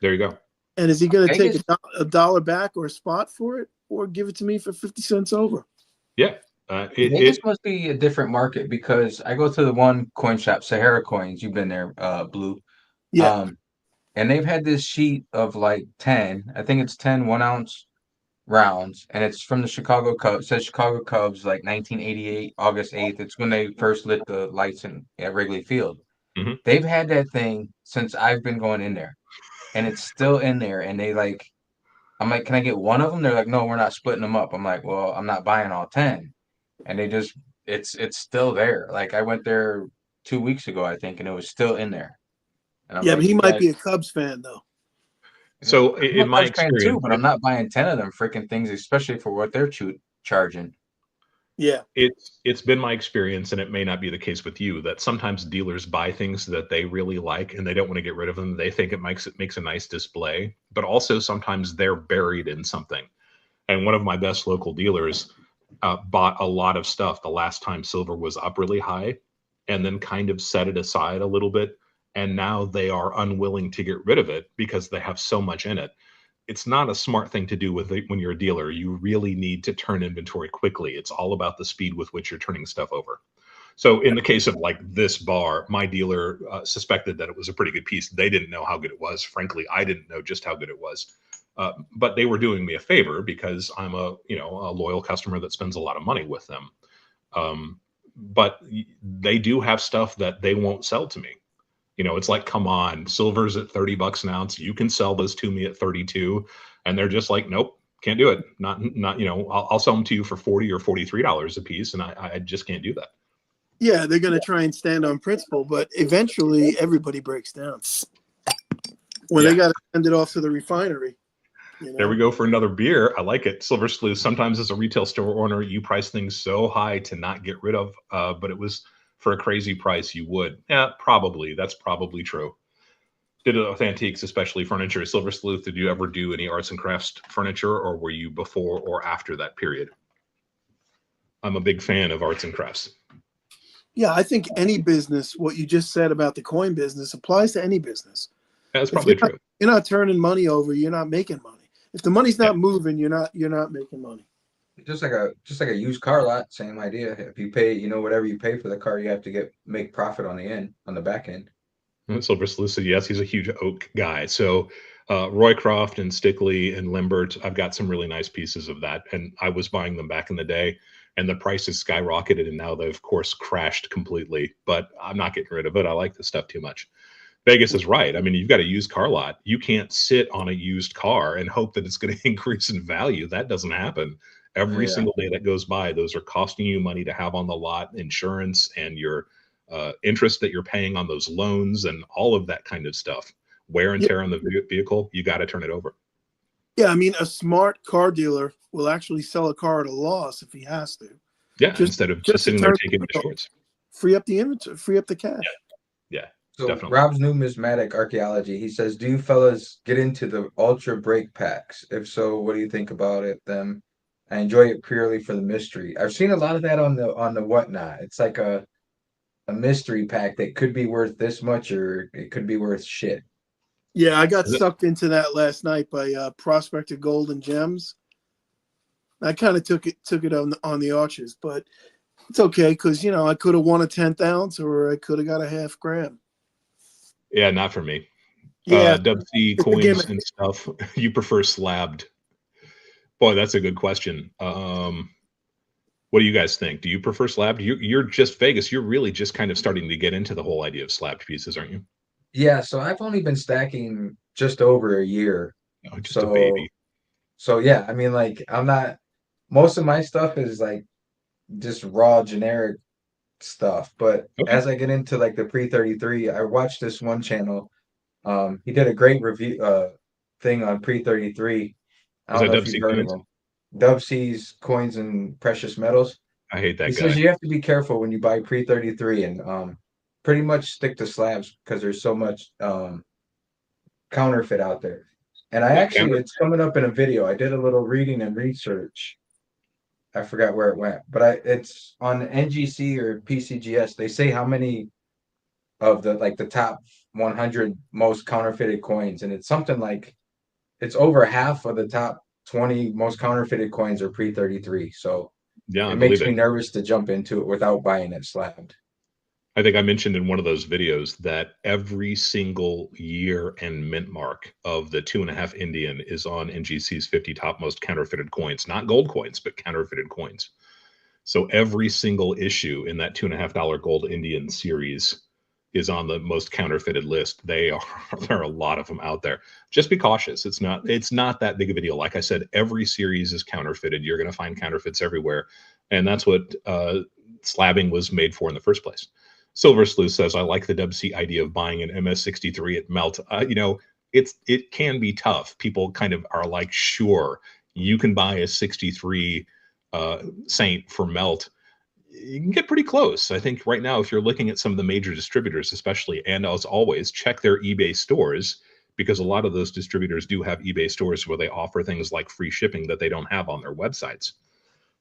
B: There you go.
A: And is he going to take a dollar back or a spot for it, or give it to me for 50 cents over?
B: Yeah.
C: Vegas must be a different market because I go to the one coin shop, Sahara Coins. You've been there, Blue.
A: Yeah.
C: And they've had this sheet of like 10, I think it's 10 1-ounce rounds, and it's from the Chicago Cubs. It says Chicago Cubs, like 1988, August 8th. It's when they first lit the lights at Wrigley Field.
B: Mm-hmm.
C: They've had that thing since I've been going in there, and it's still in there. And I'm like, can I get one of them? They're like, no, we're not splitting them up. I'm like, well, I'm not buying all 10. And it's still there. Like, I went there 2 weeks ago, I think, and it was still in there. And I'm
A: Yeah,
C: like,
A: but he might be a Cubs fan, though.
B: So
C: I'm
B: in
C: a
B: my
C: Cubs fan
B: experience,
C: too, but I'm not buying 10 of them freaking things, especially for what they're charging.
A: Yeah.
B: It's been my experience, and it may not be the case with you, that sometimes dealers buy things that they really like and they don't want to get rid of them. They think it makes a nice display, but also sometimes they're buried in something. And one of my best local dealers bought a lot of stuff the last time silver was up really high, and then kind of set it aside a little bit. And now they are unwilling to get rid of it because they have so much in it. It's not a smart thing to do with it when you're a dealer. You really need to turn inventory quickly. It's all about the speed with which you're turning stuff over. So in the case of like this bar, my dealer suspected that it was a pretty good piece. They didn't know how good it was. Frankly, I didn't know just how good it was. But they were doing me a favor because I'm a loyal customer that spends a lot of money with them. But they do have stuff that they won't sell to me. It's like, come on, silver's at $30 an ounce. You can sell this to me at 32. And they're just like, nope, can't do it. Not, I'll sell them to you for $40 or $43 a piece. And I just can't do that.
A: Yeah, they're going to try and stand on principle, but eventually everybody breaks down when they got to send it off to the refinery.
B: There we go for another beer. I like it. Silver Sleuth. Sometimes as a retail store owner, you price things so high to not get rid of, but it was for a crazy price you would. Yeah, probably. That's probably true. Did it with antiques, especially furniture. Silver Sleuth, did you ever do any arts and crafts furniture, or were you before or after that period? I'm a big fan of arts and crafts.
A: Yeah, I think any business, what you just said about the coin business applies to any business.
B: That's probably true.
A: You're not turning money over, you're not making money. If the money's not moving, you're not making money.
C: Just like a used car lot, same idea. If you pay, whatever you pay for the car, you have to make profit on the back end.
B: Silver Sleuth said yes, he's a huge oak guy. So Roycroft and Stickley and Limbert, I've got some really nice pieces of that, and I was buying them back in the day, and the prices skyrocketed, and now they've of course crashed completely. But I'm not getting rid of it. I like the stuff too much. Vegas is right. I mean, you've got a used car lot. You can't sit on a used car and hope that it's going to increase in value. That doesn't happen. Every single day that goes by, those are costing you money to have on the lot, insurance, and your interest that you're paying on those loans and all of that kind of stuff. Wear and tear on the vehicle, you got to turn it over.
A: Yeah, I mean, a smart car dealer will actually sell a car at a loss if he has to.
B: Yeah, instead of just sitting there taking the shorts.
A: Free up the inventory, free up the cash.
B: Yeah.
C: So
B: definitely.
C: Rob's Numismatic Archaeology, he says, do you fellas get into the ultra break packs? If so, what do you think about them? I enjoy it purely for the mystery. I've seen a lot of that on the whatnot. It's like a mystery pack that could be worth this much, or it could be worth shit.
A: Yeah, I got sucked into that last night by Prospector Gold and Gems. I kind of took it on the arches, but it's okay because I could have won a 10th ounce or I could have got a half gram.
B: Yeah, not for me.
A: Yeah,
B: Dub C coins and stuff. You prefer slabbed? Boy, that's a good question. What do you guys think? Do you prefer slabbed? You're just Vegas. You're really just kind of starting to get into the whole idea of slabbed pieces, aren't you?
C: Yeah, so I've only been stacking just over a year.
B: Oh, just a baby.
C: So yeah, I mean, like, I'm not. Most of my stuff is like just raw generic stuff, but as I get into like the pre-33, I watched this one channel. He did a great review thing on pre-33. I don't know if you've heard of him. Dub C's Coins and Precious Metals.
B: I hate that guy.
C: He says you have to be careful when you buy pre-33 and pretty much stick to slabs because there's so much counterfeit out there. And it's coming up in a video. I did a little reading and research. I forgot where it went, but it's on NGC or PCGS. They say how many of the top 100 most counterfeited coins, and it's something like it's over half of the top 20 most counterfeited coins are pre-33. So
B: yeah,
C: it makes me nervous to jump into it without buying it slabbed.
B: I think I mentioned in one of those videos that every single year and mint mark of the 2.5 Indian is on NGC's 50 top most counterfeited coins, not gold coins, but counterfeited coins. So every single issue in that $2.5 gold Indian series is on the most counterfeited list. There are a lot of them out there. Just be cautious. It's not that big of a deal. Like I said, every series is counterfeited. You're going to find counterfeits everywhere. And that's what slabbing was made for in the first place. Silver Sleuth says, I like the Dub C idea of buying an MS63 at melt. It can be tough. People kind of are like, sure, you can buy a 63 Saint for melt. You can get pretty close. I think right now, if you're looking at some of the major distributors, especially, and as always, check their eBay stores, because a lot of those distributors do have eBay stores where they offer things like free shipping that they don't have on their websites.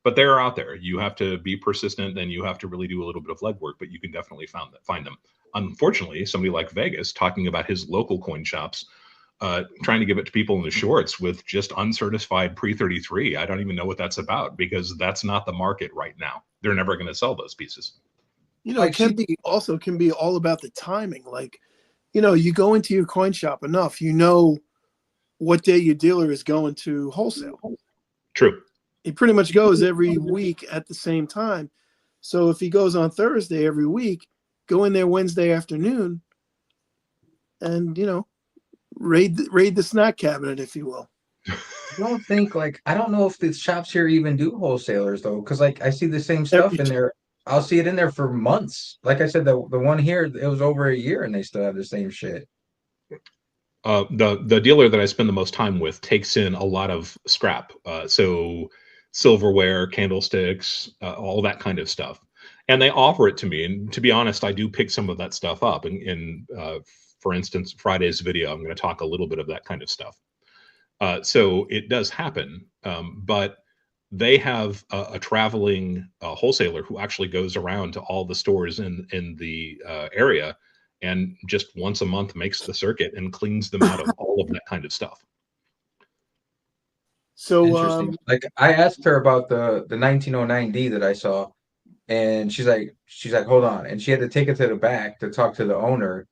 B: but they're out there. You have to be persistent, and you have to really do a little bit of legwork, but you can definitely find them. Unfortunately, somebody like Vegas talking about his local coin shops, trying to give it to people in the shorts with just uncertified pre-33. I don't even know what that's about, because that's not the market right now. They're never going to sell those pieces.
A: You know, it can be all about the timing. Like, you know, you go into your coin shop enough, you know what day your dealer is going to wholesale.
B: True.
A: He pretty much goes every week at the same time. So if he goes on Thursday every week, go in there Wednesday afternoon and, you know, raid the snack cabinet, if you will.
C: I don't think, like, I don't know if the shops here even do wholesalers though, because like I see the same stuff in there. I'll see it in there for months. Like I said, the one here, it was over a year and they still have the same shit.
B: The dealer that I spend the most time with takes in a lot of scrap. So silverware, candlesticks, all that kind of stuff. And they offer it to me. And to be honest, I do pick some of that stuff up. In for instance, Friday's video, I'm going to talk a little bit of that kind of stuff. So it does happen, but they have a traveling wholesaler who actually goes around to all the stores in the area, and just once a month makes the circuit and cleans them out of all of that kind of stuff.
A: So,
C: like I asked her about the 1909D that I saw, and she's like, hold on, and she had to take it to the back to talk to the owner,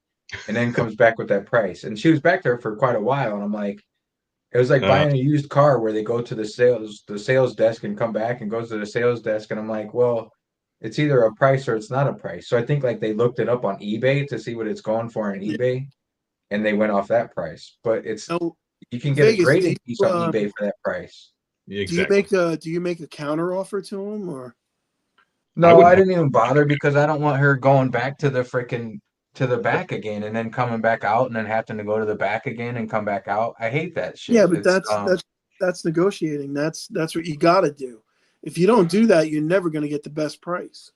C: and then comes back with that price. And she was back there for quite a while, and I'm like, it was like buying a used car where they go to the sales desk and come back and goes to the sales desk, and I'm like, well, it's either a price or it's not a price. So I think like they looked it up on eBay to see what it's going for on eBay, and they went off that price. But it's you can get
A: Vegas,
C: a graded piece on eBay for that price.
B: Exactly.
A: Do you make a counter offer to him, or?
C: No, I didn't even bother because I don't want her going back to the back again and then coming back out and then having to go to the back again and come back out. I hate that shit.
A: Yeah, but that's negotiating. That's what you got to do. If you don't do that, you're never going to get the best price.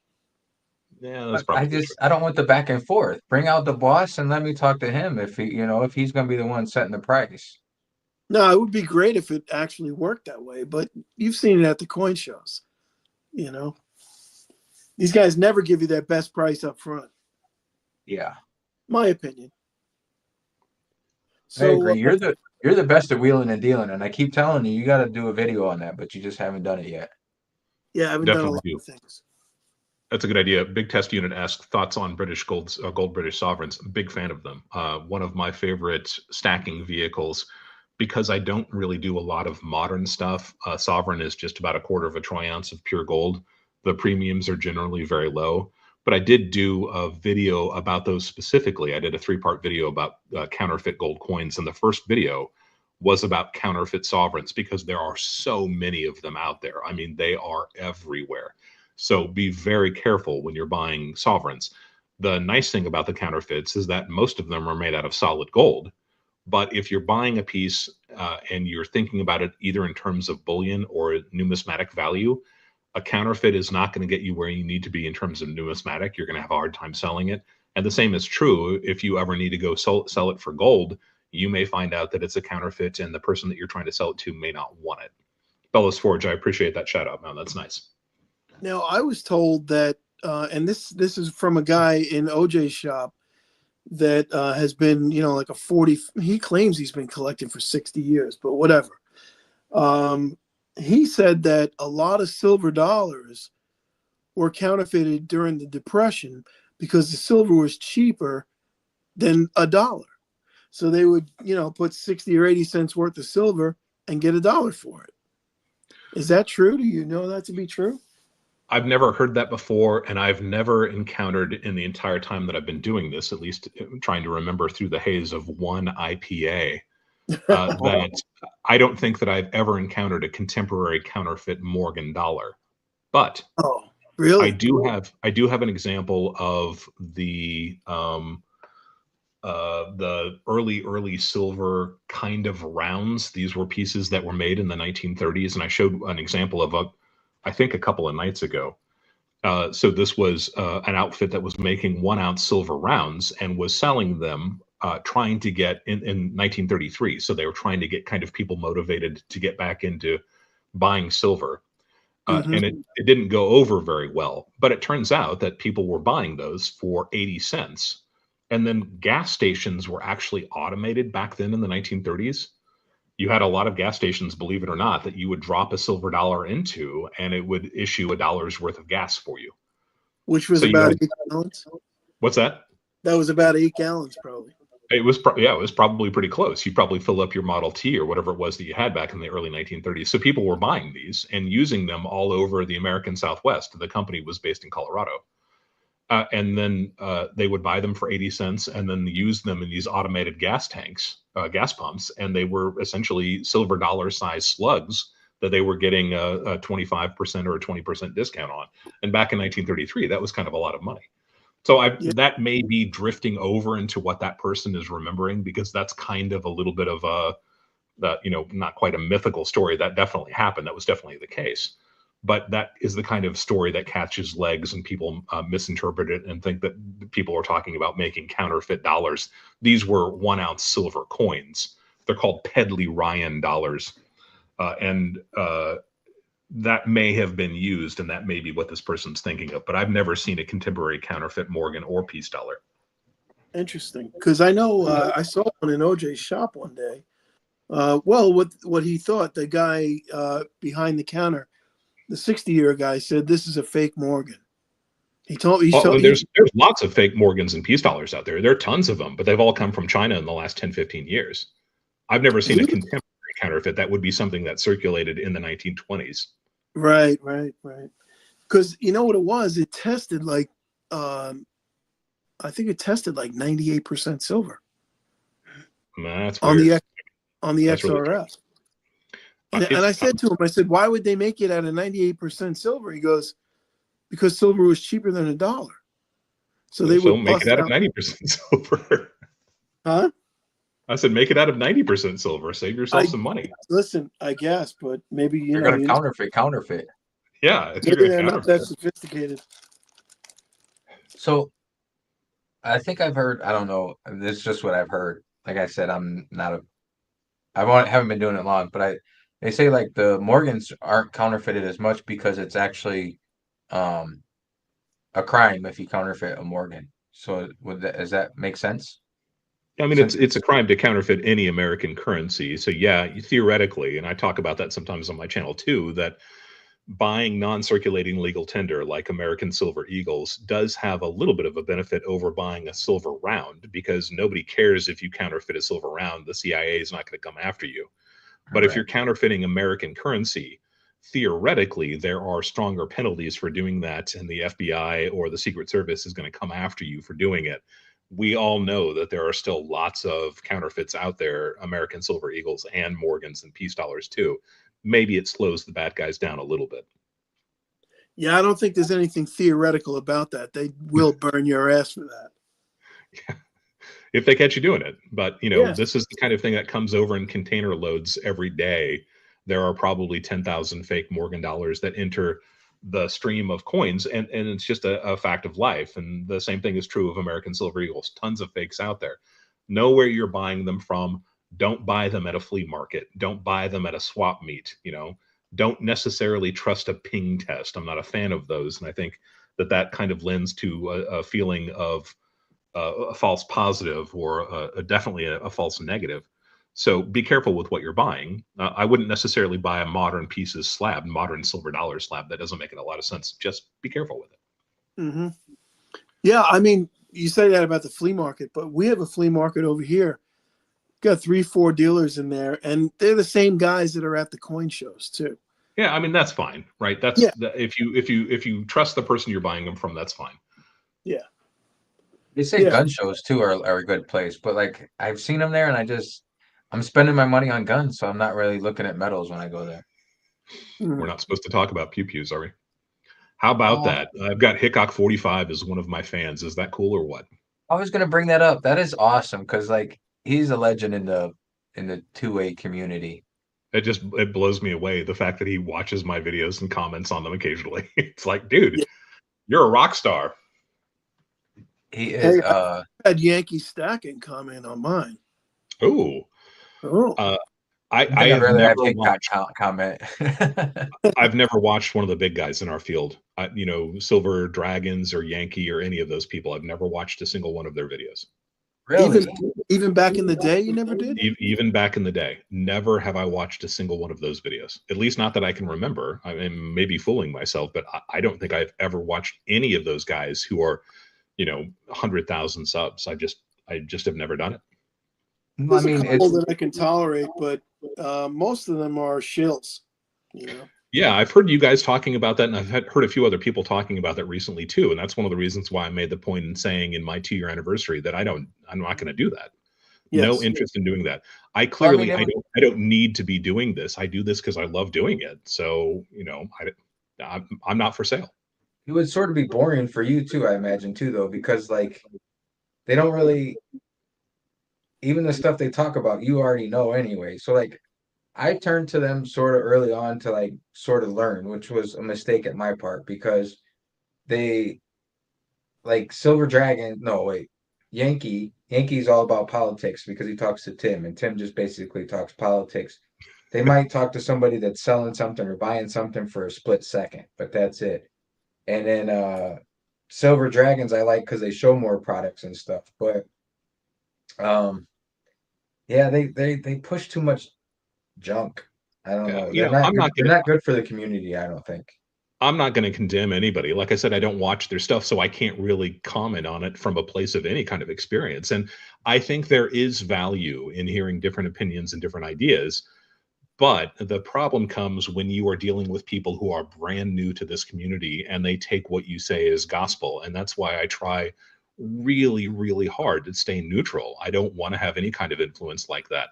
B: Yeah, that's probably
C: I don't want the back and forth. Bring out the boss and let me talk to him if if he's going to be the one setting the price.
A: No, it would be great if it actually worked that way, but you've seen it at the coin shows. You know, these guys never give you that best price up front.
C: Yeah,
A: my opinion.
C: So I agree. You're the best at wheeling and dealing, and I keep telling you, you got to do a video on that, but you just haven't done it yet.
A: Yeah, I haven't done a lot of things.
B: That's a good idea. Big Test Unit asks thoughts on British gold British sovereigns. Big fan of them. One of my favorite stacking vehicles, because I don't really do a lot of modern stuff. Sovereign is just about 1/4 of a troy ounce of pure gold. The premiums are generally very low, but I did do a video about those specifically. I did a 3-part video about counterfeit gold coins, and the first video was about counterfeit sovereigns because there are so many of them out there. I mean, they are everywhere. So be very careful when you're buying sovereigns. The nice thing about the counterfeits is that most of them are made out of solid gold. But if you're buying a piece and you're thinking about it either in terms of bullion or numismatic value, a counterfeit is not going to get you where you need to be in terms of numismatic. You're going to have a hard time selling it. And the same is true if you ever need to go sell it for gold. You may find out that it's a counterfeit and the person that you're trying to sell it to may not want it. Bellas Forge, I appreciate that shout out, man. That's nice.
A: Now, I was told that, and this is from a guy in OJ's shop that has been, like a 40, he claims he's been collecting for 60 years, but whatever. He said that a lot of silver dollars were counterfeited during the Depression because the silver was cheaper than $1. So they would, put 60 or 80 cents worth of silver and get $1 for it. Is that true? Do you know that to be true?
B: I've never heard that before, and I've never encountered in the entire time that I've been doing this, at least trying to remember through the haze of one IPA, that I don't think that I've ever encountered a contemporary counterfeit Morgan dollar. But
A: really?
B: I do have an example of the early silver kind of rounds. These were pieces that were made in the 1930s, and I showed an example of I think a couple of nights ago. So this was an outfit that was making 1 ounce silver rounds and was selling them, trying to get in 1933. So they were trying to get kind of people motivated to get back into buying silver. And it didn't go over very well. But it turns out that people were buying those for 80 cents. And then gas stations were actually automated back then in the 1930s. You had a lot of gas stations, believe it or not, that you would drop a silver dollar into and it would issue $1 worth of gas for you.
A: Which was
B: So you
A: about
B: had-
A: 8 gallons.
B: What's that?
A: That was about 8 gallons, probably.
B: It was it was probably pretty close. You probably fill up your Model T or whatever it was that you had back in the early 1930s. So people were buying these and using them all over the American Southwest. The company was based in Colorado. And then they would buy them for 80 cents and then use them in these automated gas tanks, gas pumps. And they were essentially silver dollar size slugs that they were getting a 25% or a 20% discount on. And back in 1933, that was kind of a lot of money. So that may be drifting over into what that person is remembering, because that's kind of a little bit of not quite a mythical story. That definitely happened. That was definitely the case. But that is the kind of story that catches legs and people misinterpret it and think that people are talking about making counterfeit dollars. These were 1 ounce silver coins. They're called Pedley Ryan dollars. That may have been used, and that may be what this person's thinking of. But I've never seen a contemporary counterfeit Morgan or Peace dollar.
A: Interesting, because I know I saw one in OJ's shop one day. Well, what he thought, the guy behind the counter, the 60-year guy, said this is a fake Morgan.
B: There's lots of fake Morgans and Peace dollars out there. There are tons of them, but they've all come from China in the last 10, 15 years. I've never seen a contemporary counterfeit. That would be something that circulated in the 1920s.
A: Right. Because you know what it was? It tested like, I think it tested like 98% silver.
B: That's
A: on
B: weird.
A: the
B: That's
A: XRF.
B: Really
A: and I said to him, I said, why would they make it at a 98% silver? He goes, because silver was cheaper than $1. So they would
B: make it out of 90% silver.
A: Huh?
B: I said, make it out of 90% silver. Save yourself some money.
A: Listen, I guess, but maybe
C: you're going to counterfeit.
B: Yeah,
A: maybe they're not that sophisticated.
C: So, I think I've heard. I don't know. This is just what I've heard. Like I said, I haven't been doing it long, but they say like the Morgans aren't counterfeited as much because it's actually a crime if you counterfeit a Morgan. So does that make sense?
B: I mean, it's a crime to counterfeit any American currency. So yeah, theoretically, and I talk about that sometimes on my channel too, that buying non-circulating legal tender like American Silver Eagles does have a little bit of a benefit over buying a silver round, because nobody cares if you counterfeit a silver round. The CIA is not going to come after you. But if you're counterfeiting American currency, theoretically, there are stronger penalties for doing that, and the FBI or the Secret Service is going to come after you for doing it. We all know that there are still lots of counterfeits out there, American Silver Eagles and Morgans and Peace dollars too. Maybe it slows the bad guys down a little bit.
A: Yeah, I don't think there's anything theoretical about that. They will burn your ass for that.
B: Yeah. If they catch you doing it. But, this is the kind of thing that comes over in container loads every day. There are probably 10,000 fake Morgan dollars that enter the stream of coins, and it's just a fact of life. And the same thing is true of American Silver Eagles. Tons of fakes out there. Know where you're buying them from. Don't buy them at a flea market. Don't buy them at a swap meet. Don't necessarily trust a ping test. I'm not a fan of those, and I think that kind of lends to a feeling of a false positive or definitely a false negative. So be careful with what you're buying. I wouldn't necessarily buy a modern pieces slab, modern silver dollar slab. That doesn't make a lot of sense. Just be careful with it.
A: Mm-hmm. Yeah, I mean, you say that about the flea market, but we have a flea market over here. Got 3-4 dealers in there, and they're the same guys that are at the coin shows too.
B: Yeah, I mean, that's fine, right? That's if you trust the person you're buying them from, that's fine.
A: Yeah.
C: They say gun shows too are a good place, but like I've seen them there, and I'm spending my money on guns, so I'm not really looking at medals when I go there.
B: We're not supposed to talk about pew-pews, are we? How about that? I've got Hickok 45 as one of my fans. Is that cool or what?
C: I was gonna bring that up. That is awesome, because like he's a legend in the 2A community.
B: It blows me away, the fact that he watches my videos and comments on them occasionally. It's like, dude, you're a rock star.
C: He is.
A: Hey, I had Yankee Stacking comment on mine.
B: Oh.
C: I think I'd
B: have
C: rather have
B: never
C: TikTok
B: watched.
C: comment.
B: I've never watched one of the big guys in our field. Silver Dragons or Yankee or any of those people. I've never watched a single one of their videos.
C: Really?
A: Even back in the day, you never did?
B: Even back in the day, never have I watched a single one of those videos. At least not that I can remember. I mean, maybe fooling myself, but I don't think I've ever watched any of those guys who are, 100,000 subs. I just have never done it.
C: Well, I
A: There's a
C: mean,
A: couple
C: it's
A: that I can tolerate, but most of them are shills. You know.
B: Yeah, I've heard you guys talking about that, and I've heard a few other people talking about that recently too. And that's one of the reasons why I made the point in saying in my 2-year anniversary that I'm not going to do that. No
A: Yes.
B: interest in doing that. I
C: Well, I mean,
B: clearly, I don't need to be doing this. I do this because I love doing it. So, I'm not for sale.
C: it would sort of be boring for you too, I imagine too, though, because like they don't really even the stuff they talk about, you already know anyway. So like I turned to them sort of early on to like sort of learn, which was a mistake at my part because they like Silver Dragon, no wait, Yankee's all about politics because he talks to Tim and Tim just basically talks politics. They might talk to somebody that's selling something or buying something for a split second, but that's it. And then Silver Dragons I like because they show more products and stuff. But um yeah, they push too much junk. I don't
B: Yeah,
C: know. They're not
B: I'm
C: good.
B: not
C: They're
B: gonna
C: not good for the community, I don't think.
B: I'm not going to condemn anybody. Like I said, I don't watch their stuff, so I can't really comment on it from a place of any kind of experience. And I think there is value in hearing different opinions and different ideas. But the problem comes when you are dealing with people who are brand new to this community and they take what you say as gospel. And that's why I try really, really hard to stay neutral. I don't want to have any kind of influence like that.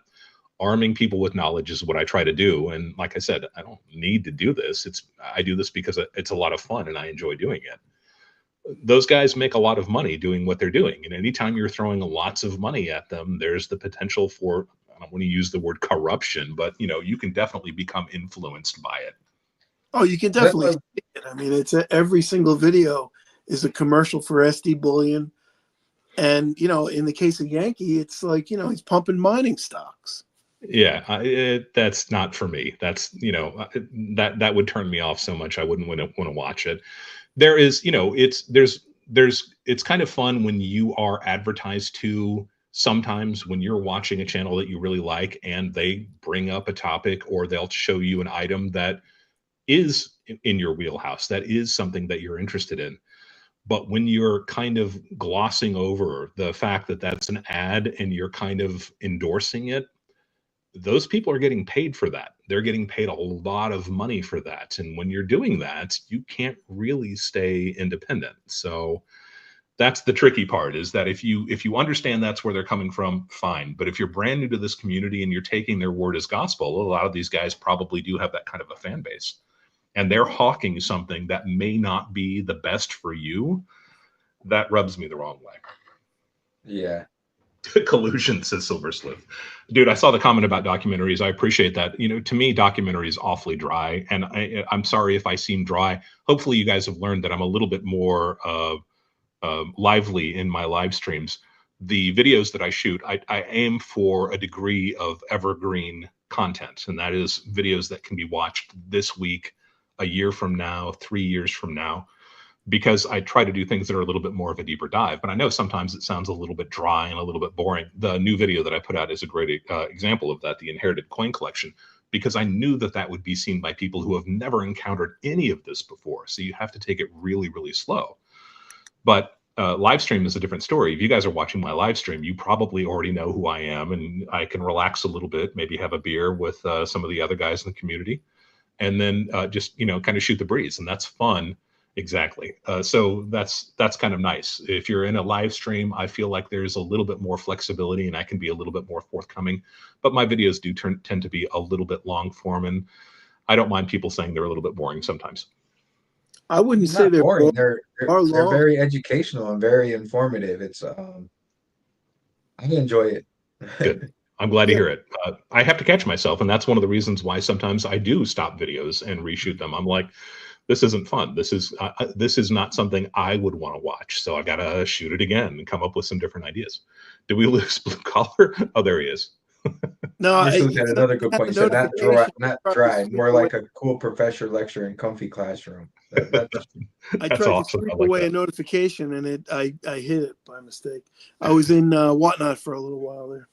B: Arming people with knowledge is what I try to do. And like I said, I don't need to do this. I do this because it's a lot of fun and I enjoy doing it. Those guys make a lot of money doing what they're doing. And anytime you're throwing lots of money at them, there's the potential for, I don't want to use the word corruption, but you can definitely become influenced by it.
A: Oh, you can
C: That
A: definitely
C: was
A: see it. I mean, every single video is a commercial for SD Bullion. And, in the case of Yankee, it's like, he's pumping mining stocks.
B: Yeah, that's not for me. That's that would turn me off so much I wouldn't want to watch it. There is, it's kind of fun when you are advertised to sometimes when you're watching a channel that you really like and they bring up a topic or they'll show you an item that is in your wheelhouse, that is something that you're interested in. But when you're kind of glossing over the fact that that's an ad and you're kind of endorsing it, those people are getting paid for that. They're getting paid a lot of money for that. And when you're doing that, you can't really stay independent. So that's the tricky part, is that if you understand that's where they're coming from, fine. But if you're brand new to this community and you're taking their word as gospel, a lot of these guys probably do have that kind of a fan base. And they're hawking something that may not be the best for you. That rubs me the wrong way.
C: yeah.
B: Collusion, says Silver Sleuth. Dude, I saw the comment about documentaries. I appreciate that. To me, documentary is awfully dry, and I'm sorry if I seem dry. Hopefully, you guys have learned that I'm a little bit more lively in my live streams. The videos that I shoot, I aim for a degree of evergreen content, and that is videos that can be watched this week, a year from now, 3 years from now, because I try to do things that are a little bit more of a deeper dive. But I know sometimes it sounds a little bit dry and a little bit boring. The new video that I put out is a great example of that, the Inherited Coin Collection, because I knew that that would be seen by people who have never encountered any of this before. So you have to take it really, really slow. But live stream is a different story. If you guys are watching my live stream, you probably already know who I am, and I can relax a little bit, maybe have a beer with some of the other guys in the community, and then just kind of shoot the breeze, and that's fun. Exactly. So that's kind of nice. If you're in a live stream, I feel like there's a little bit more flexibility and I can be a little bit more forthcoming. But my videos do tend to be a little bit long form, and I don't mind people saying they're a little bit boring sometimes.
A: I wouldn't
C: It's
A: say
C: not
A: they're
C: boring.
A: boring.
C: They're very educational and very informative. It's I enjoy it.
B: Good. I'm glad to
A: Yeah.
B: hear it. I have to catch myself, and that's one of the reasons why sometimes I do stop videos and reshoot them. I'm like, this isn't fun. This is not something I would want to watch. So I gotta shoot it again and come up with some different ideas. Did we lose Blue Collar? Oh, there he is.
A: No,
C: Just looked at another good point. You said not dry, not dry, more like a cool professor lecture in comfy classroom. That's
A: I
B: That's
A: tried
B: awesome.
A: to
B: I
A: sweep
B: like
A: away
B: that.
A: a notification, and I hit it by mistake. I was in Whatnot for a little while there.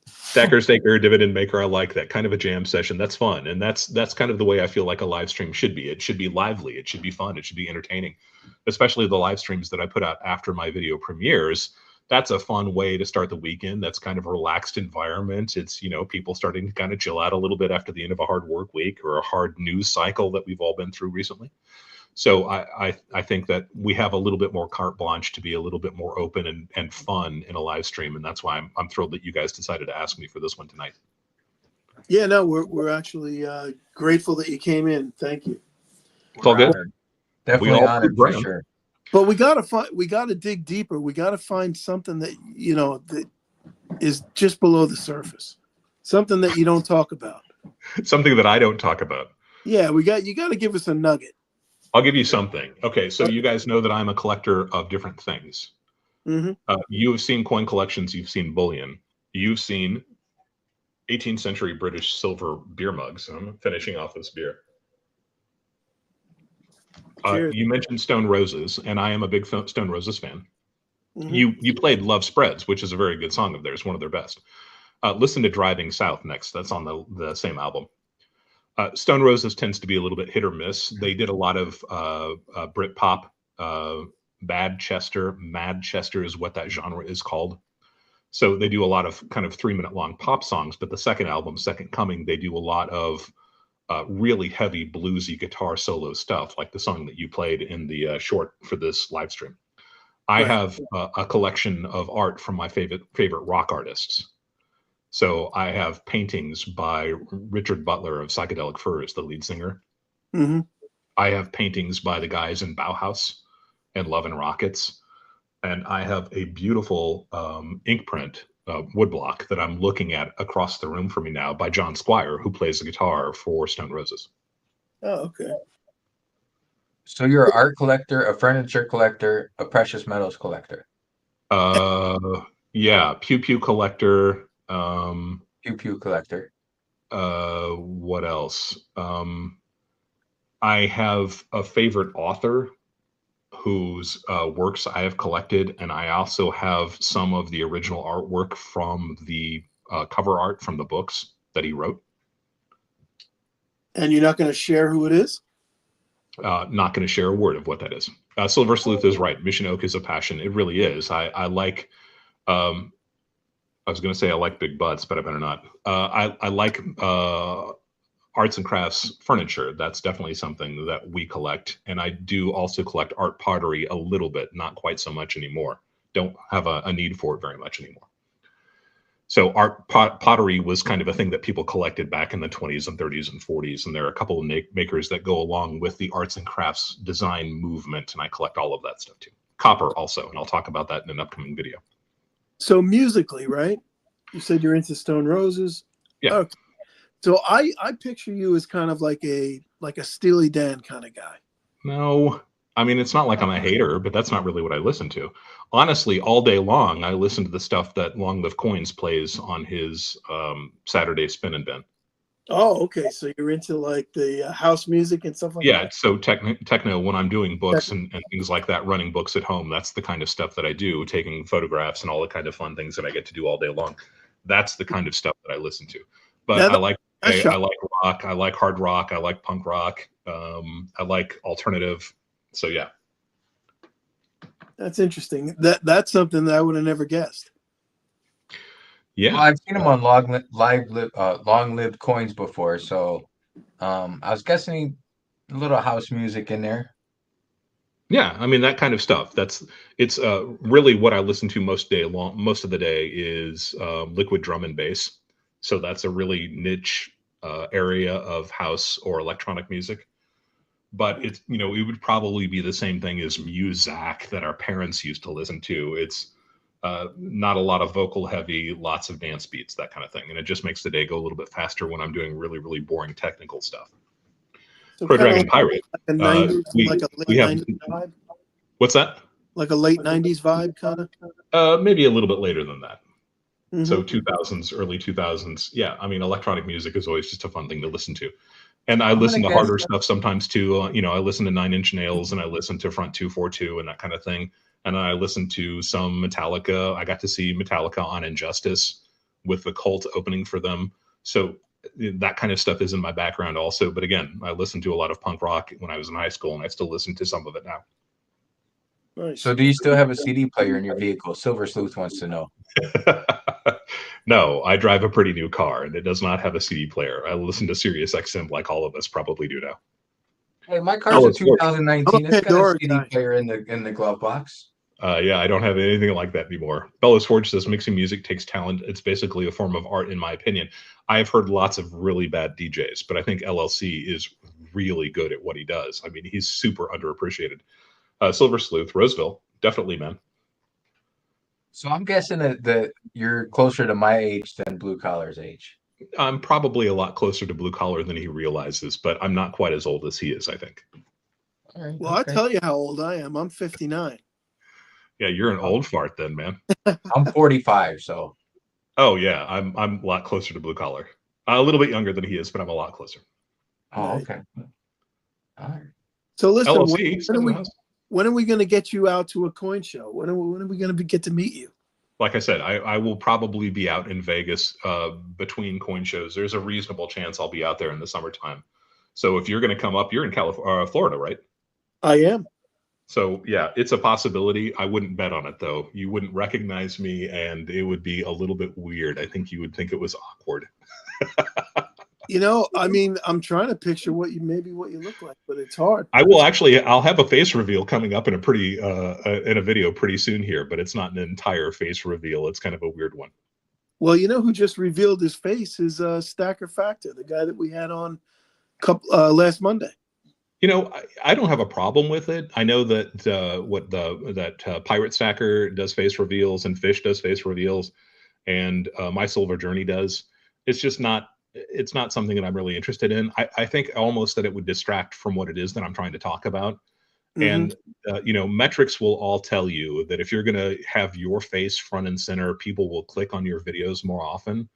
B: Stacker, staker, dividend maker. I like that kind of a jam session. That's fun, and that's kind of the way I feel like a live stream should be. It should be lively. It should be fun. It should be entertaining, especially the live streams that I put out after my video premieres. That's a fun way to start the weekend. That's kind of a relaxed environment. It's, you know, people starting to kind of chill out a little bit after the end of a hard work week or a hard news cycle that we've all been through recently. So I think that we have a little bit more carte blanche to be a little bit more open and fun in a live stream, and that's why I'm thrilled that you guys decided to ask me for this one tonight.
A: Yeah, no, we're actually grateful that you came in. Thank you.
B: It's all good.
C: honored. Definitely honored for sure.
A: But we gotta dig deeper. We gotta find something that, you know, that is just below the surface, something that you don't talk about.
B: Something that I don't talk about.
A: Yeah, you got to give us a nugget.
B: I'll give you something. Okay, so you guys know that I'm a collector of different things.
A: Mm-hmm.
B: You have seen coin collections. You've seen bullion. You've seen 18th century British silver beer mugs. I'm finishing off this beer. You mentioned Stone Roses, and I am a big Stone Roses fan. Mm-hmm. You played Love Spreads, which is a very good song of theirs, one of their best. Listen to Driving South next. That's on the same album. Stone Roses tends to be a little bit hit or miss. They did a lot of Brit pop. Madchester is what that genre is called. So they do a lot of kind of 3-minute long pop songs, but the second album, Second Coming, they do a lot of really heavy bluesy guitar solo stuff, like the song that you played in the short for this live stream. I have a collection of art from my favorite rock artists. So I have paintings by Richard Butler of Psychedelic Furs, the lead singer.
A: Mm-hmm.
B: I have paintings by the guys in Bauhaus and Love and Rockets. And I have a beautiful ink print woodblock that I'm looking at across the room from me now by John Squire, who plays the guitar for Stone Roses.
A: Oh, okay.
C: So you're an art collector, a furniture collector, a precious metals collector.
B: Yeah, pew pew collector.
C: Pew pew collector.
B: What else? I have a favorite author whose works I have collected, and I also have some of the original artwork from the cover art from the books that he wrote.
A: And you're not going to share who it is?
B: Not going to share a word of what that is. Silver Sleuth is right. Mission Oak is a passion. It really is. I like. I was going to say I like big butts, but I better not. I like arts and crafts furniture. That's definitely something that we collect. And I do also collect art pottery a little bit, not quite so much anymore. Don't have a need for it very much anymore. So art pottery was kind of a thing that people collected back in the 20s and 30s and 40s. And there are a couple of makers that go along with the arts and crafts design movement. And I collect all of that stuff too. Copper also. And I'll talk about that in an upcoming video.
A: So musically, right? You said you're into Stone Roses.
B: Yeah.
A: Okay. So I picture you as kind of like a Steely Dan kind of guy.
B: No, I mean, it's not like I'm a hater, but that's not really what I listen to. Honestly, all day long, I listen to the stuff that Long Live Coins plays on his Saturday Spin and Bin.
A: Oh, okay. So you're into like the house music and stuff like that?
B: Yeah, so techno, when I'm doing books and things like that, running books at home, that's the kind of stuff that I do, taking photographs and all the kind of fun things that I get to do all day long. That's the kind of stuff that I listen to. But I like rock, I like hard rock, I like punk rock, I like alternative. So yeah.
A: That's interesting. That's something that I would have never guessed.
B: Yeah,
C: well, I've seen them on long-lived coins before, so I was guessing a little house music in there.
B: Yeah, I mean that kind of stuff. It's really what I listen to most of the day is liquid drum and bass. So that's a really niche area of house or electronic music. But it's, it would probably be the same thing as Muzak that our parents used to listen to. It's not a lot of vocal heavy, lots of dance beats, that kind of thing. And it just makes the day go a little bit faster when I'm doing really, really boring technical stuff.
A: So
B: Pro Dragon Pirate.
A: Like a 90s, like a late 90s vibe?
B: What's that?
A: Like a late 90s vibe, kind of?
B: Maybe a little bit later than that. So 2000s, early 2000s. Yeah, I mean, electronic music is always just a fun thing to listen to. And I
C: I'm gonna
B: listen to
C: guess.
B: harder stuff sometimes too. You know, I listen to Nine Inch Nails and I listen to Front 242 and that kind of thing. And I listen to some Metallica. I got to see Metallica on Injustice with the Cult opening for them. So that kind of stuff is in my background also. But again, I listened to a lot of punk rock when I was in high school, and I still listen to some of it now.
A: Nice.
C: So do you still have a CD player in your vehicle? Silver Sleuth wants to know.
B: No, I drive a pretty new car, and it does not have a CD player. I listen to Sirius XM like all of us probably do now.
C: Hey, my car's a
B: it's working.
C: 2019.
A: I'm a
C: It's got a
A: Pandora
C: CD
A: guy.
C: player in the glove box.
B: Yeah, I don't have anything like that anymore. Bellows Forge says mixing music takes talent. It's basically a form of art, in my opinion. I've heard lots of really bad DJs, but I think LLC is really good at what he does. I mean, he's super underappreciated. Silver Sleuth, Roseville, definitely, man.
C: So I'm guessing that you're closer to my age than Blue Collar's age.
B: I'm probably a lot closer to Blue Collar than he realizes, but I'm not quite as old as he is, I think.
C: All right,
A: Well, I'll tell you how old I am. I'm 59.
B: Yeah, you're an old fart then, man.
C: I'm 45, so.
B: Oh yeah, I'm a lot closer to Blue Collar. A little bit younger than he is, but I'm a lot closer.
C: Oh,
A: Right.
C: okay. All right.
A: So listen,
B: LLC,
A: when are we going to get you out to a coin show? When are we going to get to meet you?
B: like I said, I will probably be out in Vegas between coin shows. There's a reasonable chance I'll be out there in the summertime. So if you're going to come up, you're in Florida, right?
A: I am.
B: So yeah, it's a possibility. I wouldn't bet on it though. You wouldn't recognize me, and it would be a little bit weird. I think you would think it was awkward.
A: You know, I mean, I'm trying to picture what you look like, but it's hard.
B: I'll have a face reveal coming up in a video pretty soon here, but it's not an entire face reveal. It's kind of a weird one.
A: Well, you know who just revealed his face is Stacker Factor, the guy that we had on last Monday.
B: You know, I don't have a problem with it. I know that Pirate Stacker does face reveals and Fish does face reveals, and My Silver Journey does. It's just not. It's not something that I'm really interested in. I think almost that it would distract from what it is that I'm trying to talk about. And you know, metrics will all tell you that if you're going to have your face front and center, people will click on your videos more often.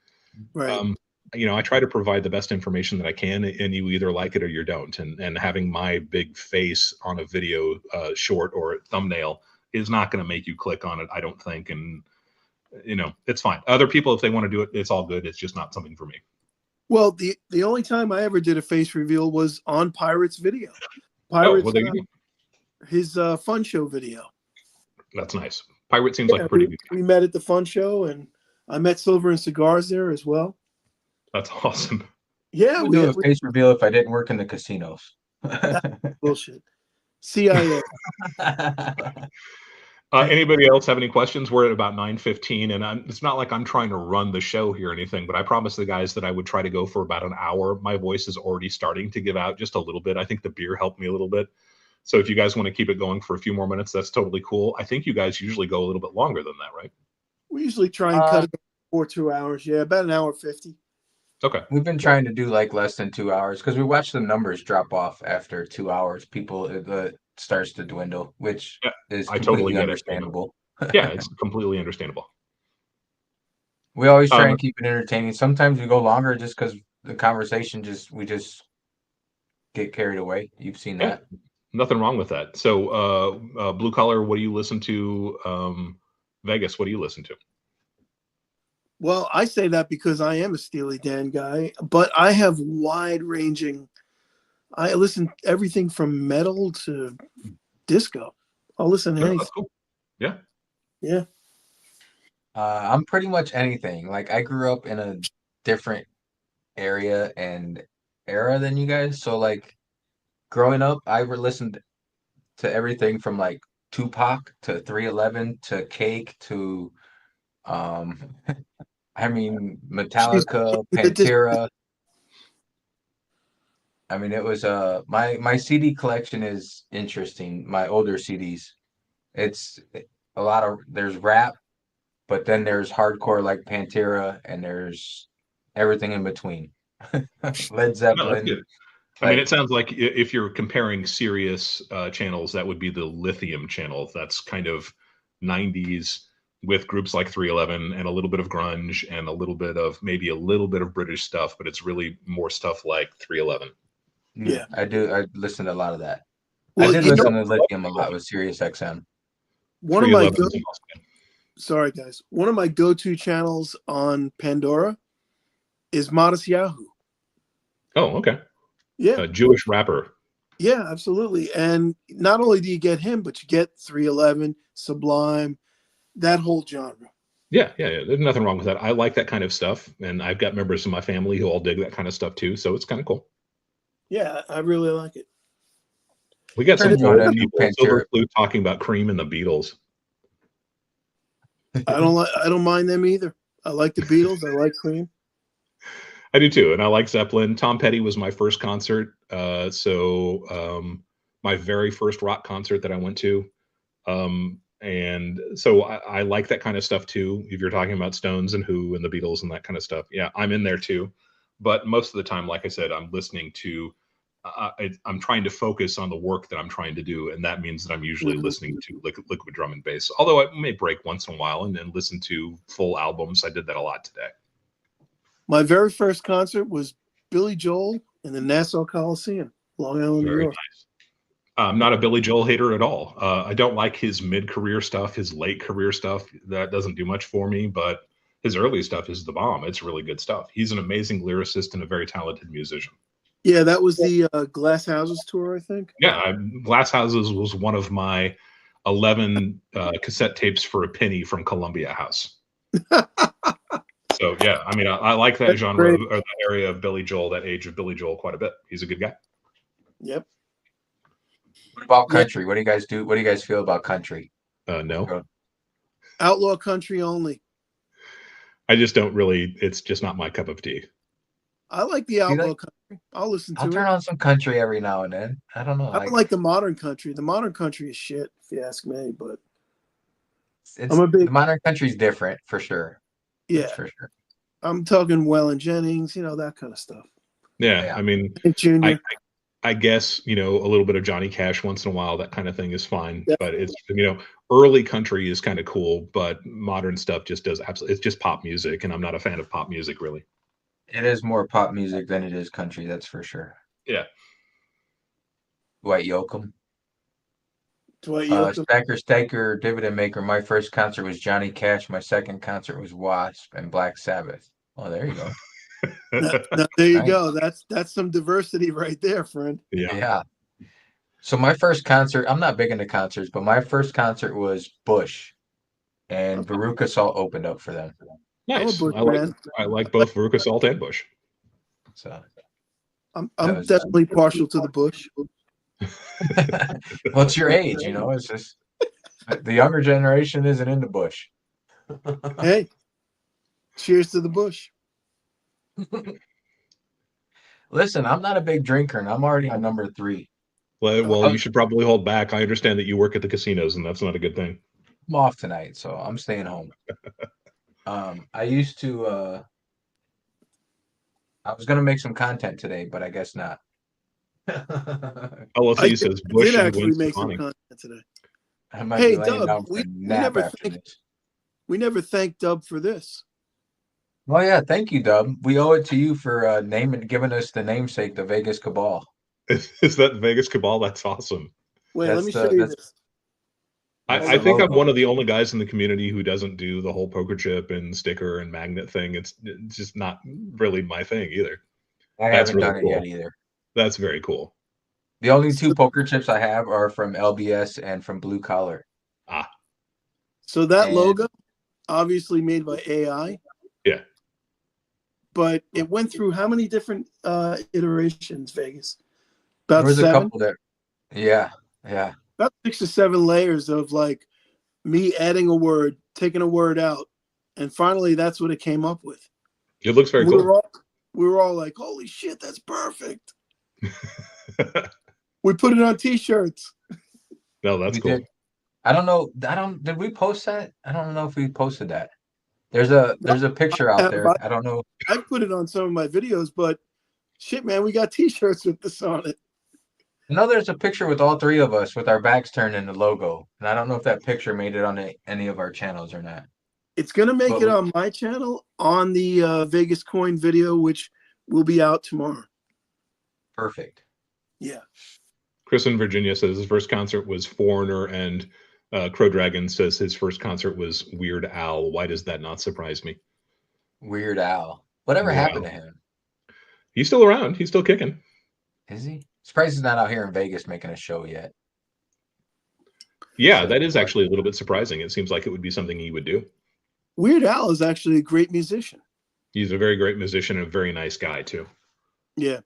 A: Right.
B: You know, I try to provide the best information that I can, and you either like it or you don't. And having my big face on a video short or thumbnail is not going to make you click on it, I don't think. And you know, it's fine. Other people, if they want to do it, it's all good. It's just not something for me.
A: Well, the only time I ever did a face reveal was on Pirate's video. Pirate's his fun show video.
B: That's nice. Pirate seems like a pretty good guy.
A: We met at the fun show, and I met Silver and Cigars there as well.
B: That's awesome.
A: Yeah,
C: we do a face reveal if I didn't work in the casinos.
A: Bullshit. CIA.
B: Anybody else have any questions? We're at about 9:15, and it's not like I'm trying to run the show here or anything, but I promised the guys that I would try to go for about an hour. My voice is already starting to give out just a little bit. I think the beer helped me a little bit. So if you guys want to keep it going for a few more minutes, that's totally cool. I think you guys usually go a little bit longer than that, right?
A: We usually try and cut it for 2 hours. Yeah, about an hour 50.
B: Okay.
C: We've been trying to do like less than 2 hours because we watch the numbers drop off after 2 hours. People, it starts to dwindle, which is completely understandable.
B: Yeah, it's completely understandable.
C: We always try and keep it entertaining. Sometimes we go longer just because the conversation we just get carried away. You've seen that.
B: Nothing wrong with that. So, Blue Collar, what do you listen to? Vegas, what do you listen to?
A: Well, I say that because I am a Steely Dan guy, but I have wide-ranging. I listen to everything from metal to disco. I'll listen to anything.
B: That's cool. Yeah.
A: Yeah.
C: I'm pretty much anything. Like I grew up in a different area and era than you guys. So like growing up, I listened to everything from like Tupac to 311 to Cake to I mean Metallica, Pantera. I mean it was my CD collection is interesting. My older CDs. It's a lot of there's rap, but then there's hardcore like Pantera, and there's everything in between. Led Zeppelin.
B: No, I mean, it sounds like if you're comparing Sirius channels, that would be the Lithium channel. That's kind of 90s with groups like 311 and a little bit of grunge and a little bit of maybe a little bit of British stuff, but it's really more stuff like 311.
A: Yeah.
C: I do. I listen to a lot of that.
A: Well,
C: I did
A: you know,
C: listen to Lithium a lot with Sirius XM.
A: one of my
B: 311 is awesome.
A: sorry guys, one of my go-to channels on Pandora is Modest Yahoo.
B: Oh, okay.
A: Yeah,
B: A Jewish rapper.
A: yeah, absolutely. And not only do you get him, but you get 311, Sublime, that whole genre.
B: Yeah. There's nothing wrong with that. I like that kind of stuff, and I've got members of my family who all dig that kind of stuff too. So it's kind of cool.
A: Yeah, I really like it.
B: We got some
C: Turning on
B: old
C: a new
B: people,
C: Pantera.
B: Silver Flute, talking about Cream and the Beatles.
A: I don't mind them either. I like the Beatles. I like Cream.
B: I do too, and I like Zeppelin. Tom Petty was my first concert, my very first rock concert that I went to, and so I like that kind of stuff too. If you're talking about Stones and Who and the Beatles and that kind of stuff, yeah, I'm in there too. But most of the time, like I said, I'm listening to. I'm trying to focus on the work that I'm trying to do, and that means that I'm usually listening to liquid drum and bass. Although I may break once in a while and then listen to full albums. I did that a lot today.
A: My very first concert was Billy Joel in the Nassau Coliseum, Long Island, New
B: Very
A: York.
B: nice. I'm not a Billy Joel hater at all. I don't like his mid-career stuff, his late career stuff. That doesn't do much for me, but his early stuff is the bomb. It's really good stuff. He's an amazing lyricist and a very talented musician.
A: Yeah, that was the Glass Houses tour, I think.
B: Yeah, Glass Houses was one of my 11 cassette tapes for a penny from Columbia House. So yeah, I mean, I like that genre or that area of Billy Joel, that age of Billy Joel, quite a bit. He's a good guy.
A: Yep.
C: What about country? What do you guys do? What do you guys feel about country?
B: No,
A: Outlaw country only.
B: I just don't really. It's just not my cup of tea.
A: I like the outlaw country. I'll listen to
C: I'll
A: it.
C: turn on some country every now and then. I don't know.
A: I don't like the modern country. The modern country is shit, if you ask me. But
C: the modern country's different for sure.
A: Yeah,
C: that's for sure.
A: I'm talking Waylon Jennings, that kind of stuff.
B: Yeah. I mean, I guess, a little bit of Johnny Cash once in a while, that kind of thing is fine. Yeah. But it's, early country is kind of cool, but modern stuff just does absolutely, it's just pop music. And I'm not a fan of pop music, really.
C: It is more pop music than it is country. That's for sure.
B: Yeah.
C: Dwight Yoakam. Stacker, Dividend Maker. My first concert was Johnny Cash. My second concert was Wasp and Black Sabbath. Oh, there you go.
A: now, there you go. That's some diversity right there, friend.
C: Yeah. So my first concert, I'm not big into concerts, but my first concert was Bush, and Veruca Salt opened up for them.
B: Nice. I like both Veruca Salt and Bush.
C: So
A: I'm definitely partial to the Bush.
C: Well, it's your age, it's just the younger generation isn't into Bush.
A: Hey, cheers to the Bush.
C: Listen, I'm not a big drinker, and I'm already on number 3.
B: Well, you should probably hold back. I understand that you work at the casinos, and that's not a good thing.
C: I'm off tonight, so I'm staying home. I used to. I was gonna make some content today, but I guess not.
B: LFC says Bush
A: did actually make some content today. Hey, Dub, we never thanked Dub for this.
C: Well, yeah, thank you, Dub. We owe it to you for giving us the namesake, the Vegas Cabal.
B: Is that Vegas Cabal? That's awesome.
A: Wait, let me show you this.
B: I think I'm one of the only guys in the community who doesn't do the whole poker chip and sticker and magnet thing. It's just not really my thing either.
C: I haven't done it yet either.
B: That's very cool.
C: The only 2 poker chips I have are from LBS and from Blue Collar.
A: So that logo, obviously made by AI.
B: Yeah.
A: But it went through how many different iterations, Vegas?
C: About 7? A couple there. Yeah.
A: About 6 or 7 layers of me adding a word, taking a word out, and finally that's what it came up with.
B: It looks very cool.
A: We were all like, "Holy shit, that's perfect!" We put it on T-shirts.
B: No, that's cool.
C: Did. I don't know. Did we post that? I don't know if we posted that. There's a picture out there. I don't know.
A: I put it on some of my videos, but shit, man, we got T-shirts with this on it.
C: I know there's a picture with all 3 of us with our backs turned in the logo, and I don't know if that picture made it on any of our channels or not.
A: It's going to make
C: Well,
A: it on my channel on the Vegas coin video, which will be out tomorrow.
C: perfect.
A: Yeah.
B: Chris in Virginia says his first concert was Foreigner, and Crow Dragon says his first concert was Weird Al. Why does that not surprise me?
C: Weird Al. Whatever
B: Weird
C: happened
B: Al.
C: to him?
B: He's still around. He's still kicking.
C: Is he? Surprised he's not out here in Vegas making a show yet.
B: Yeah, that is actually a little bit surprising. It seems like it would be something he would do.
A: Weird Al is actually a great musician.
B: He's a very great musician and a very nice guy too.
A: Yeah.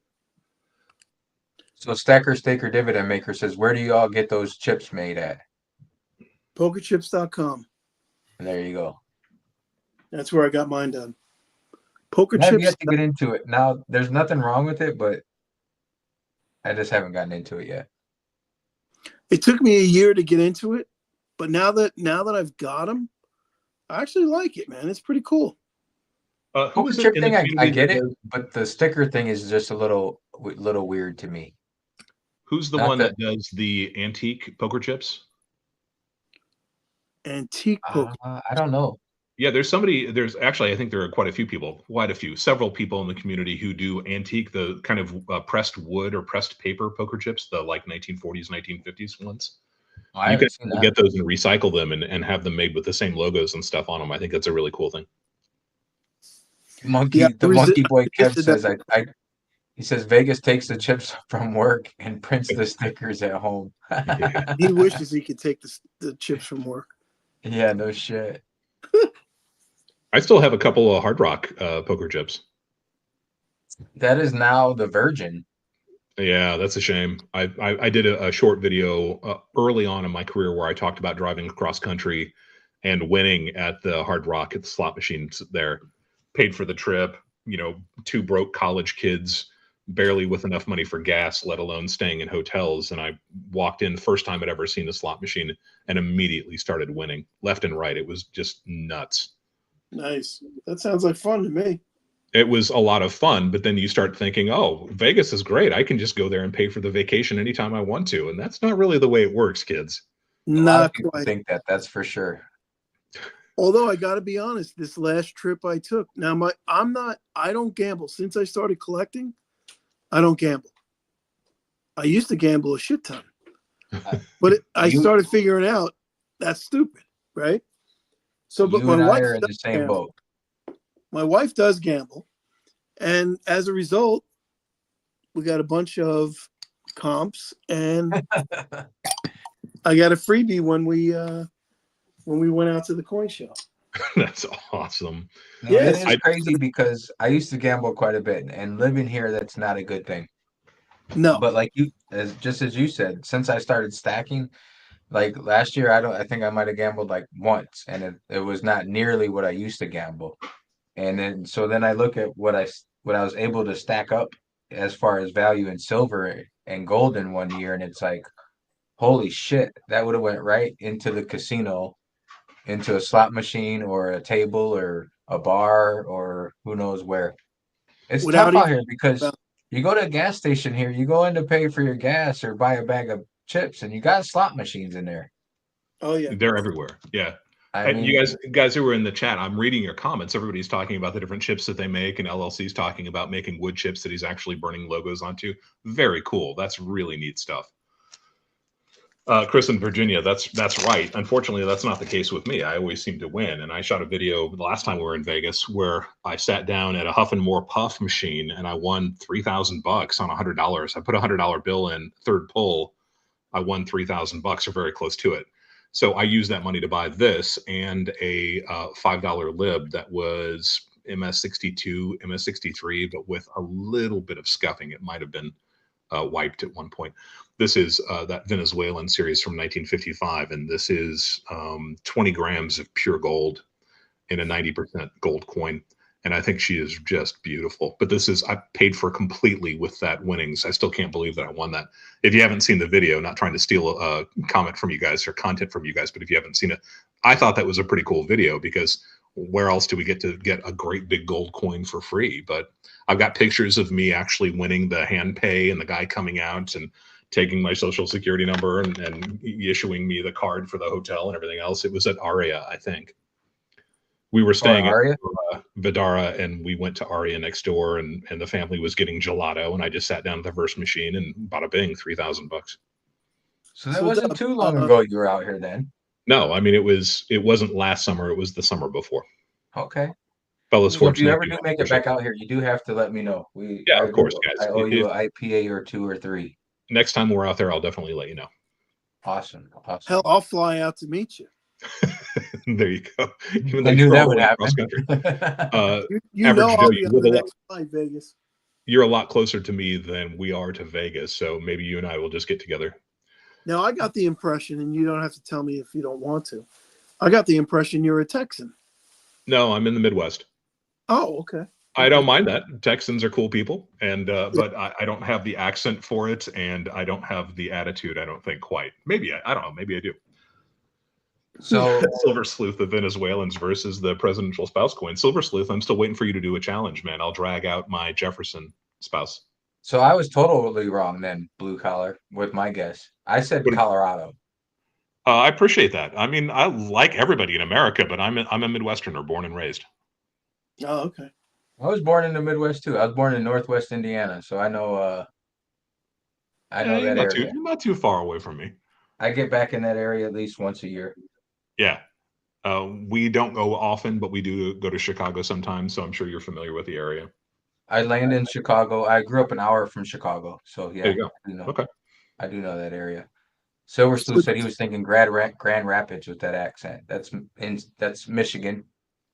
C: So Staker Dividend Maker says, where do you all get those chips made at?
A: Pokerchips.com.
C: There you go.
A: That's where I got mine done.
C: I have
A: Pokerchips.
C: yet to get into it. Now, there's nothing wrong with it, but I just haven't gotten into it yet.
A: It took me a year to get into it, but now that I've got them, I actually like it, man. It's pretty cool.
B: Who
C: Poker
B: is it
C: chip
B: in the
C: thing, I
B: community
C: get
B: that
C: it,
B: does-
C: but the sticker thing is just a little weird to me.
B: Who's the
C: Not
B: one
C: that-
B: that does the antique poker chips?
A: Antique poker.
C: I don't know.
B: Yeah, there's actually, I think there are quite a few, several people in the community who do antique, the kind of pressed wood or pressed paper poker chips, the like 1940s, 1950s ones.
C: I
B: You can
C: haven't seen that.
B: get those and recycle them and have them made with the same logos and stuff on them. I think that's a really cool thing.
A: Yeah,
C: The monkey boy Kev
A: resisted
C: says
A: that.
C: he says Vegas takes the chips from work and prints the stickers at home.
B: Yeah.
A: He wishes he could take the chips from work.
C: Yeah, no shit.
B: I still have a couple of Hard Rock poker chips.
C: That is now the Virgin.
B: Yeah, that's a shame. I did a short video early on in my career where I talked about driving across country and winning at the Hard Rock at the slot machines there. Paid for the trip, two broke college kids, barely with enough money for gas, let alone staying in hotels. And I walked in, first time I'd ever seen a slot machine, and immediately started winning left and right. It was just nuts.
A: Nice. That sounds like fun to me.
B: It was a lot of fun, but then you start thinking, oh, Vegas is great. I can just go there and pay for the vacation anytime I want to. And that's not really the way it works, kids.
C: A lot
A: Not
C: of people
A: quite.
C: think that's for sure.
A: Although I got to be honest, this last trip I took, now I don't gamble. Since I started collecting, I don't gamble. I used to gamble a shit ton, but I started figuring out that's stupid, right? So, but
C: You
A: my
C: and I
A: wife
C: are in the
A: does
C: same
A: gamble.
C: boat.
A: My wife does gamble, and as a result, we got a bunch of comps, and I got a freebie when we went out to the coin shop.
B: That's awesome.
C: No,
A: Yes.
C: it is crazy because I used to gamble quite a bit, and living here, that's not a good thing.
A: No,
C: But like just as you said, since I started stacking, like last year, I think I might have gambled like once, and it was not nearly what I used to gamble. And then I look at what I was able to stack up as far as value in silver and gold in one year, and it's like, holy shit, that would have went right into the casino, into a slot machine or a table or a bar or who knows where. It's
A: Without
C: tough out
A: even-
C: here because you go to a gas station here, you go in to pay for your gas or buy a bag of chips, and you got slot machines in there.
A: oh yeah,
B: They're everywhere. Yeah.
C: I
B: And
C: mean,
B: you guys who were in the chat, I'm reading your comments. Everybody's talking about the different chips that they make, and LLC's talking about making wood chips that he's actually burning logos onto. Very cool. That's really neat stuff. Chris in Virginia, that's right. Unfortunately, that's not the case with me. I always seem to win. And I shot a video the last time we were in Vegas where I sat down at a Huff and More puff machine and I won $3,000 on $100. I put a $100 bill in, third pull, I won $3,000 or very close to it. So I used that money to buy this and a $5 lib that was MS62, MS63, but with a little bit of scuffing. It might have been wiped at one point. This is that Venezuelan series from 1955, and this is 20 grams of pure gold in a 90% gold coin. And I think she is just beautiful. But I paid for completely with that winnings. I still can't believe that I won that. If you haven't seen the video, not trying to steal a comment from you guys or content from you guys, but if you haven't seen it, I thought that was a pretty cool video because where else do we get to get a great big gold coin for free? But I've got pictures of me actually winning the hand pay and the guy coming out and taking my social security number and issuing me the card for the hotel and everything else. It was at Aria, I think. We were staying at
C: Aria?
B: Vidara, and we went to Aria next door, and the family was getting gelato, and I just sat down at the verse machine and bada bing, $3,000.
C: So that
A: So,
C: wasn't
A: Dub,
C: too long ago you were out here then.
B: No, I mean it wasn't last summer, it was the summer before.
C: Okay.
B: Fellas,
C: So if you
B: fortunate
C: ever do make it
B: appreciate
C: back out here, you do have to let me know.
B: Yeah, of course, guys.
C: I owe you an IPA or 2 or 3.
B: Next time we're out there, I'll definitely let you know.
C: Awesome.
A: hell, I'll fly out to meet you.
B: There you go. Even though
C: I knew
B: you're
C: that
B: all the
C: would
B: way
C: happen.
B: across country.
A: You
B: Average
A: know
B: Joe,
A: I'll be
B: you
A: on
B: live
A: the
B: a lot.
A: next flight, Vegas.
B: You're a lot closer to me than we are to Vegas, so maybe you and I will just get together.
A: Now, I got the impression, and you don't have to tell me if you don't want to. I got the impression you're a Texan.
B: No, I'm in the Midwest.
A: Oh, okay.
B: I don't mind that. Texans are cool people, and but I don't have the accent for it, and I don't have the attitude. I don't think quite. Maybe I don't know. Maybe I do.
C: So
B: Silver Sleuth, the Venezuelans versus the presidential spouse coin. Silver Sleuth, I'm still waiting for you to do a challenge, man. I'll drag out my Jefferson spouse.
C: so I was totally wrong then, blue collar, with my guess. I said
B: What-
C: Colorado.
B: I appreciate that. I mean, I like everybody in America, but I'm a Midwesterner, born and raised.
A: Oh, okay.
C: I was born in the Midwest too. I was born in Northwest Indiana, so I know
B: Yeah,
C: that area.
B: you're not too far away from me.
C: I get back in that area at least once a year.
B: Yeah. We don't go often, but we do go to Chicago sometimes, so I'm sure you're familiar with the area.
C: I land in Chicago. I grew up an hour from Chicago, so yeah,
B: There you go.
C: I do know.
B: Okay.
C: I do know that area. Silver Sleuth said he was thinking Grand Rapids with that accent. That's Michigan.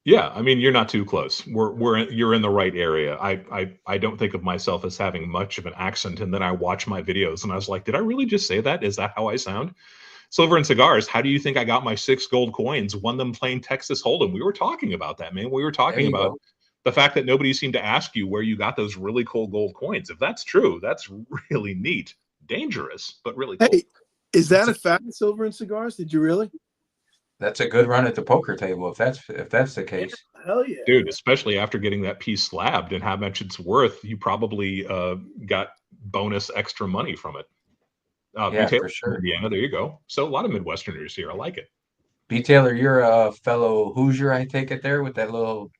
B: Yeah, I mean, you're not too close. You're in the right area. I don't think of myself as having much of an accent, and then I watch my videos and I was like, did I really just say that? Is that how I sound? Silver and Cigars, how do you think I got my 6 gold coins? Won them playing Texas Hold'em. We were talking about that, man. We were talking about
C: go.
B: the fact that nobody seemed to ask you where you got those really cool gold coins. If that's true, that's really neat. Dangerous, but really cool.
A: Hey, is that a fact, Silver and Cigars? Did you really?
C: That's a good run at the poker table if that's the case.
A: Hell yeah.
B: Dude, especially after getting that piece slabbed and how much it's worth, you probably got bonus extra money from it.
C: Yeah,
B: B.
C: for sure.
B: Indiana, there you go. So a lot of Midwesterners here. I like it.
C: B. Taylor, you're a fellow Hoosier, I take it there with that little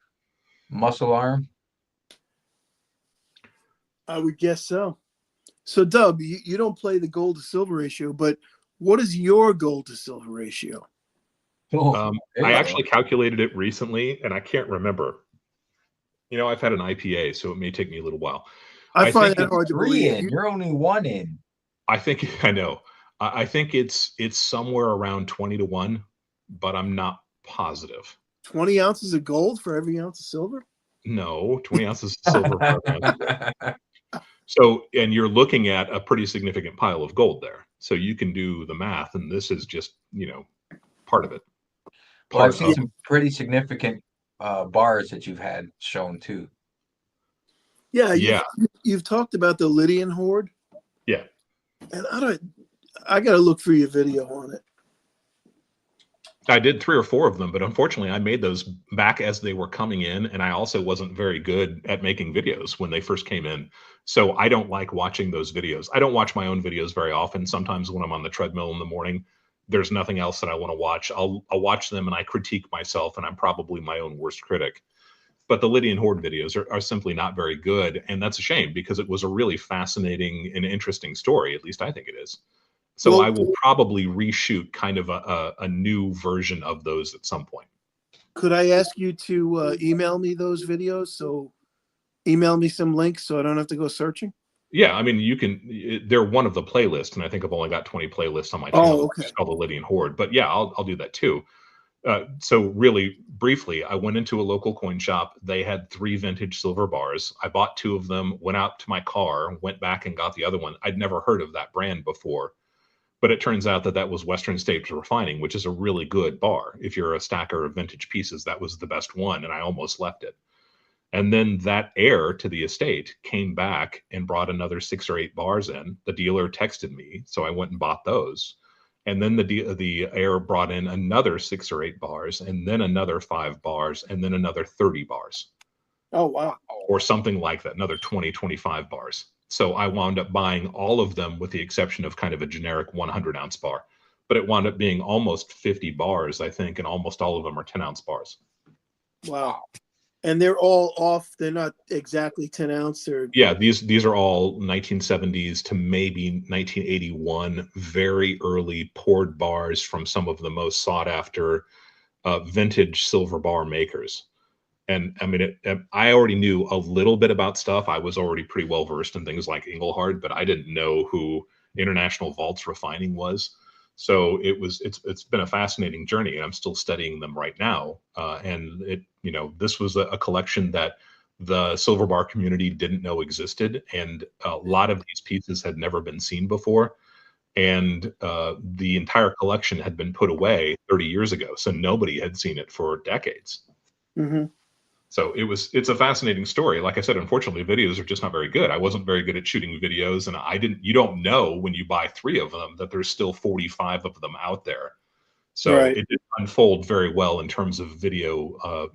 C: muscle arm.
A: I would guess so. So, Dub, you don't play the gold to silver ratio, but what is your gold to silver ratio?
B: I actually calculated it recently, and I can't remember. You know, I've had an IPA, so it may take me a little while.
A: I find that hard to
C: 3
A: believe.
C: in. You're only 1 in.
B: I think I know. I think it's somewhere around 20 to 1, but I'm not positive.
A: 20 ounces of gold for every ounce of silver?
B: No, 20 ounces of silver for every ounce of gold. So, and you're looking at a pretty significant pile of gold there. So you can do the math, and this is just, part of it.
C: Well, I've seen some pretty significant bars that you've had shown too.
A: Yeah, you've talked about the Lydian hoard.
B: Yeah.
A: And I got to look for your video on it.
B: I did 3 or 4 of them, but unfortunately I made those back as they were coming in, and I also wasn't very good at making videos when they first came in. So I don't like watching those videos. I don't watch my own videos very often. Sometimes when I'm on the treadmill in the morning, there's nothing else that I want to watch. I'll watch them and I critique myself, and I'm probably my own worst critic. But the Lydian Horde videos are simply not very good, and that's a shame because it was a really fascinating and interesting story. At least I think it is. So I will probably reshoot kind of a new version of those at some point.
A: Could I ask you to email me those videos? So email me some links so I don't have to go searching?
B: Yeah, I mean, you can. They're one of the playlists, and I think I've only got 20 playlists on my channel.
A: Oh, okay.
B: It's called the Lydian Horde. But yeah, I'll do that too. So really briefly, I went into a local coin shop. They had 3 vintage silver bars. I bought 2 of them, went out to my car, went back and got the other one. I'd never heard of that brand before. But it turns out that was Western States Refining, which is a really good bar. If you're a stacker of vintage pieces, that was the best one, and I almost left it. And then that heir to the estate came back and brought another 6 or 8 bars in. The dealer texted me, so I went and bought those. And then the heir brought in another 6 or 8 bars, and then another 5 bars, and then another 30 bars.
A: Oh, wow.
B: Or something like that, another 20, 25 bars. So I wound up buying all of them with the exception of kind of a generic 100-ounce bar. But it wound up being almost 50 bars, I think, and almost all of them are 10-ounce bars.
A: Wow. And they're all off. They're not exactly 10 ounce. Or
B: Yeah, these are all 1970s to maybe 1981, very early poured bars from some of the most sought after vintage silver bar makers. And I mean, I already knew a little bit about stuff. I was already pretty well versed in things like Engelhard, but I didn't know who International Vaults Refining was. So it's been a fascinating journey, and I'm still studying them right now. And this was a collection that the silver bar community didn't know existed, and a lot of these pieces had never been seen before. And the entire collection had been put away 30 years ago, so nobody had seen it for decades.
A: Mm-hmm.
B: So it's a fascinating story. Like I said, unfortunately, videos are just not very good. I wasn't very good at shooting videos, and you don't know when you buy 3 of them that there's still 45 of them out there. So
A: Right.
B: it didn't unfold very well in terms of video,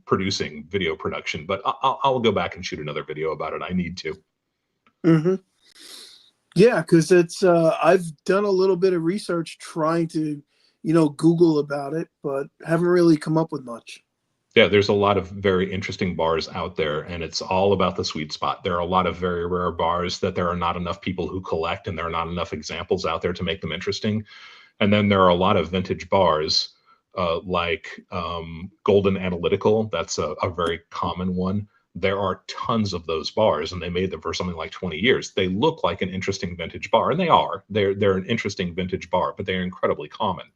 B: producing video production. But I'll go back and shoot another video about it. I need to.
A: Mm-hmm. Yeah, because it's I've done a little bit of research trying to, Google about it, but haven't really come up with much.
B: Yeah, there's a lot of very interesting bars out there, and it's all about the sweet spot. There are a lot of very rare bars that there are not enough people who collect, and there are not enough examples out there to make them interesting. And then there are a lot of vintage bars, like Golden Analytical. That's a very common one. There are tons of those bars, and they made them for something like 20 years. They look like an interesting vintage bar, and they are. They're an interesting vintage bar, but they're incredibly common.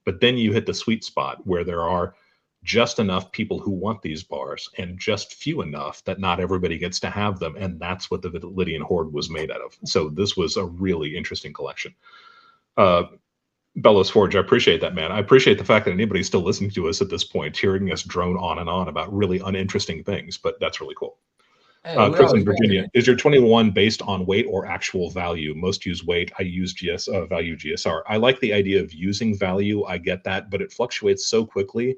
B: But then you hit the sweet spot where there are just enough people who want these bars and just few enough that not everybody gets to have them. And that's what the Lydian Hoard was made out of. So this was a really interesting collection. Bellows Forge, I appreciate that, man. I appreciate the fact that anybody's still listening to us at this point, hearing us drone on and on about really uninteresting things, but that's really cool.
C: Hey, we
B: Chris in
C: always
B: Virginia, is your 21 based on weight or actual value? Most use weight. I use value GSR. I like the idea of using value. I get that, but it fluctuates so quickly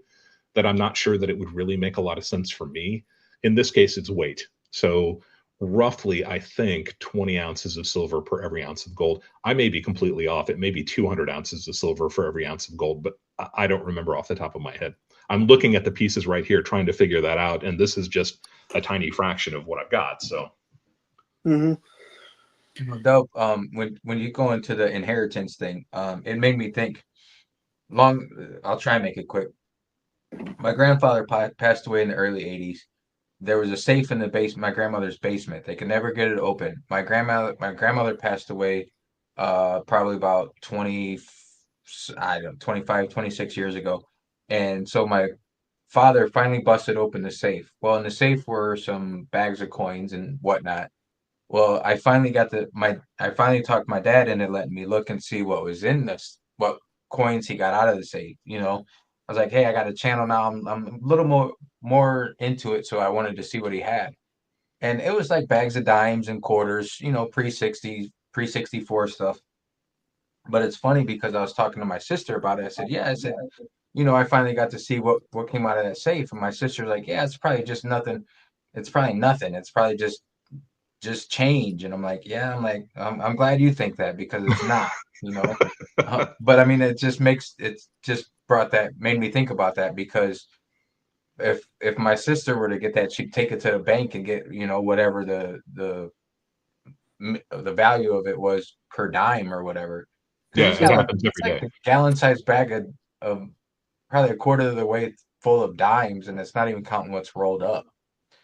B: that I'm not sure that it would really make a lot of sense for me. In this case, it's weight. So roughly, I think 20 ounces of silver per every ounce of gold. I may be completely off. It may be 200 ounces of silver for every ounce of gold, but I don't remember off the top of my head. I'm looking at the pieces right here, trying to figure that out. And this is just a tiny fraction of what I've got. So.
A: Mm-hmm.
C: Dope. When you go into the inheritance thing, it made me think I'll try and make it quick. My grandfather passed away in the early 80s. There was a safe in the my grandmother's basement. They could never get it open. My grandmother passed away probably about 25, 26 years ago. And so my father finally busted open the safe. Well, in the safe were some bags of coins and whatnot. Well, I finally talked my dad into letting me look and see what was in this, what coins he got out of the safe. I was like, hey, I got a channel now. I'm a little more into it, so I wanted to see what he had. And it was like bags of dimes and quarters, pre-60, pre-64 stuff. But it's funny because I was talking to my sister about it. I said, yeah, I finally got to see what came out of that safe. And my sister's like, yeah, it's probably just nothing. It's probably nothing. It's probably just change. And I'm like, yeah, I'm glad you think that, because it's not, but I mean, it just made me think about that, because if my sister were to get that, she'd take it to the bank and get, whatever the value of it was per dime or whatever.
B: Yeah,
C: It's
B: it
C: got
B: happens every day.
C: a gallon-sized bag of probably a quarter of the way full of dimes, and it's not even counting what's rolled up.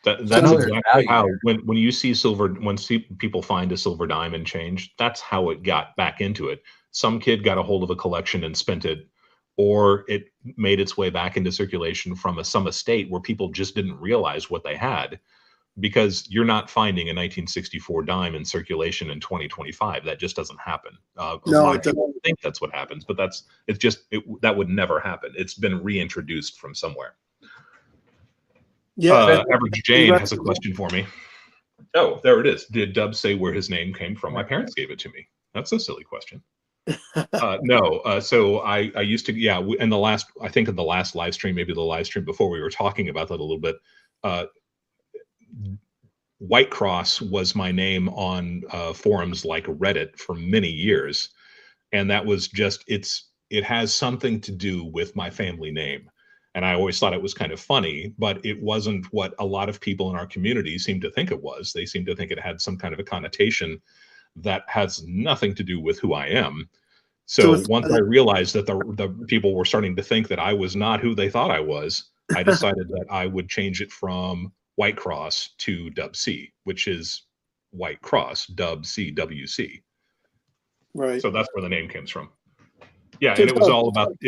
B: That's exactly how when you see silver, when people find a silver dime and change, that's how it got back into it. Some kid got a hold of a collection and spent it, or it made its way back into circulation from some estate where people just didn't realize what they had, because you're not finding a 1964 dime in circulation in 2025. That just doesn't happen. A lot of people think that's what happens, but that would never happen. It's been reintroduced from somewhere.
A: Yeah.
B: Average Jane has a question for me. Oh, there it is. Did Dub say where his name came from? My parents gave it to me. That's a silly question. No. So I used to, in the last live stream, maybe the live stream before, we were talking about that a little bit. White Cross was my name on forums like Reddit for many years. And that was just, it has something to do with my family name. And I always thought it was kind of funny, but it wasn't what a lot of people in our community seemed to think it was. They seemed to think it had some kind of a connotation that has nothing to do with who I am.
A: So
B: So once I realized that the people were starting to think that I was not who they thought I was, I decided that I would change it from White Cross to Dub C, which is White Cross, Dub C, WC.
A: right.
B: So that's where the name comes from. Yeah,
A: So
B: and it was all about the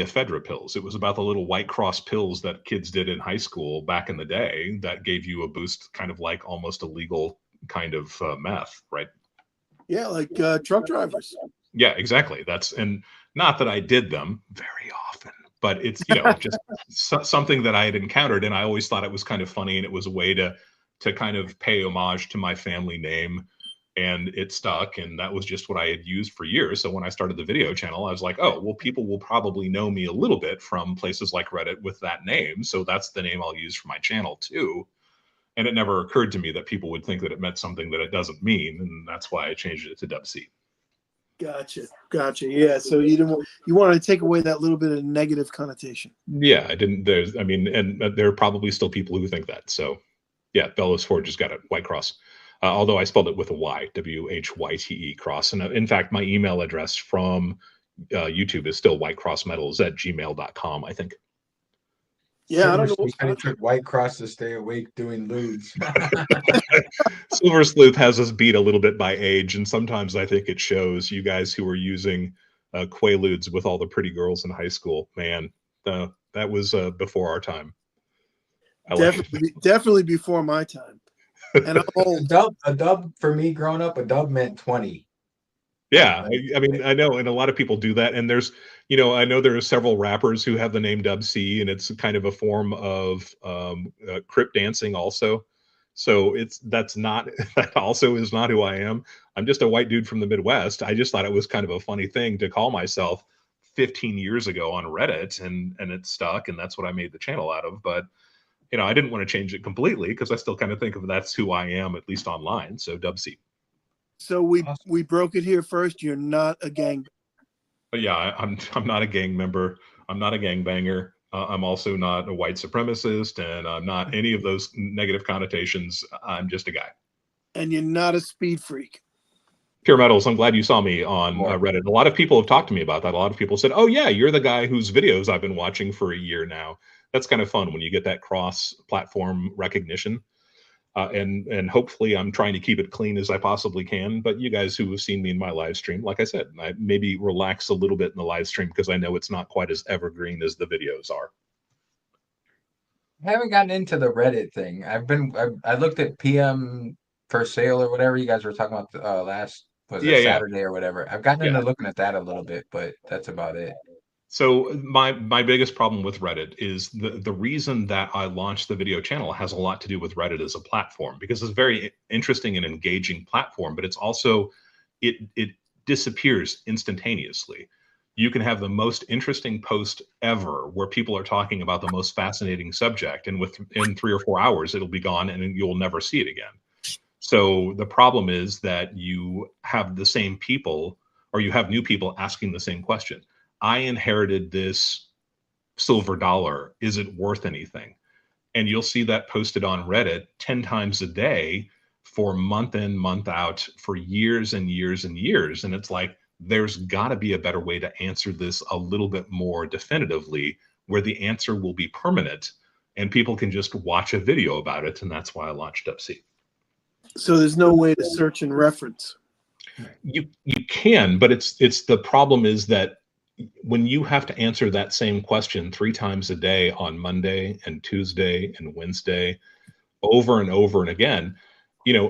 B: ephedra pills. It was about the little White Cross pills that kids did in high school back in the day that gave you a boost, kind of like almost a legal kind of meth, right?
A: Yeah, like truck drivers.
B: Yeah, exactly. That's, and not that I did them very often, but it's, just something that I had encountered, and I always thought it was kind of funny, and it was a way to kind of pay homage to my family name, and it stuck, and that was just what I had used for years. So when I started the video channel, I was like, oh, well, people will probably know me a little bit from places like Reddit with that name, so that's the name I'll use for my channel too. And it never occurred to me that people would think that it meant something that it doesn't mean, and that's why I changed it to Dub C.
A: Gotcha. Yeah. So you wanted to take away that little bit of negative connotation.
B: Yeah, I didn't. And there are probably still people who think that. So, yeah, Bellows Ford just got it. White Cross. Although I spelled it with a Y, WHYTE cross. And in fact, my email address from YouTube is still whitecrossmetals@gmail.com, I think.
A: Yeah, I don't know.
C: It took White Cross to stay awake doing lewds.
B: Silver Sleuth has us beat a little bit by age, and sometimes I think it shows. You guys who are using Quaaludes with all the pretty girls in high school, man, that was before our time.
A: Definitely before my time. And I'm old.
C: A dub for me growing up, a dub meant 20.
B: Yeah, I mean, I know, and a lot of people do that. And there's, I know there are several rappers who have the name Dub C, and it's kind of a form of crip dancing also. So that also is not who I am. I'm just a white dude from the Midwest. I just thought it was kind of a funny thing to call myself 15 years ago on Reddit, and it stuck, and that's what I made the channel out of. But I didn't want to change it completely because I still kind of think of that's who I am, at least online. So Dub C.
A: So we broke it here first. You're not a gang.
B: But yeah, I'm not a gang member. I'm not a gangbanger. I'm also not a white supremacist, and I'm not any of those negative connotations. I'm just a guy.
A: And you're not a speed freak.
B: Pure Metals, I'm glad you saw me on Reddit. A lot of people have talked to me about that. A lot of people said, oh yeah, you're the guy whose videos I've been watching for a year now. That's kind of fun when you get that cross-platform recognition. And hopefully I'm trying to keep it clean as I possibly can. But you guys who have seen me in my live stream, like I said, I maybe relax a little bit in the live stream because I know it's not quite as evergreen as the videos are.
C: I haven't gotten into the Reddit thing. I looked at PM for sale or whatever you guys were talking about last Saturday or whatever. I've gotten into looking at that a little bit, but that's about it.
B: So my biggest problem with Reddit is the reason that I launched the video channel has a lot to do with Reddit as a platform, because it's a very interesting and engaging platform, but it's also, it disappears instantaneously. You can have the most interesting post ever where people are talking about the most fascinating subject, and in 3 or 4 hours, it'll be gone and you'll never see it again. So the problem is that you have the same people, or you have new people asking the same question. I inherited this silver dollar. Is it worth anything? And you'll see that posted on Reddit 10 times a day for month in, month out, for years and years and years. And it's like, there's got to be a better way to answer this a little bit more definitively, where the answer will be permanent and people can just watch a video about it. And that's why I launched UpC.
A: So there's no way to search and reference.
B: You can, but it's the problem is that when you have to answer that same question 3 times a day on Monday and Tuesday and Wednesday over and over and again,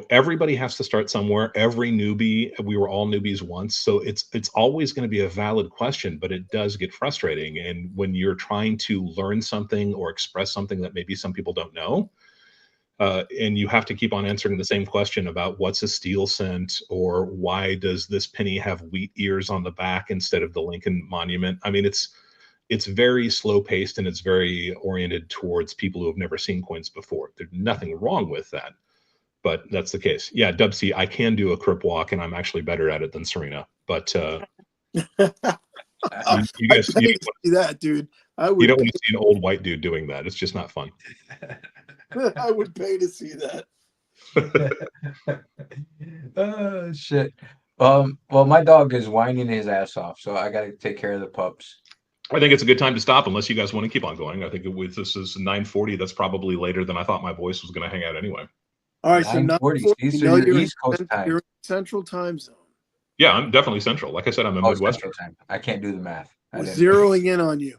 B: everybody has to start somewhere. Every newbie, we were all newbies once. So it's always going to be a valid question, but it does get frustrating. And when you're trying to learn something or express something that maybe some people don't know, and you have to keep on answering the same question about what's a steel cent, or why does this penny have wheat ears on the back instead of the Lincoln Monument? I mean, it's very slow paced, and it's very oriented towards people who have never seen coins before. There's nothing wrong with that, but that's the case. Yeah, Dub C, I can do a crip walk, and I'm actually better at it than Serena. But You
A: I'd
B: guys,
A: pay to see that, dude. I
B: you
A: would.
B: don't want to see an old white dude doing that. It's just not fun.
A: I would pay to see that.
C: Oh shit. Well, my dog is whining his ass off, so I gotta take care of the pups.
B: I think it's a good time to stop unless you guys want to keep on going. I think with this is 9:40. That's probably later than I thought my voice was going to hang out anyway.
A: All right, so
C: 9:40.
A: 9:40,
C: See,
A: you
C: so
A: know
C: you're East Coast time.
A: you're in Central Time Zone.
B: Yeah, I'm definitely Central. Like I said, I'm a
C: Oh,
B: Midwestern.
C: Central time. I can't do the math.
A: We're zeroing in on you.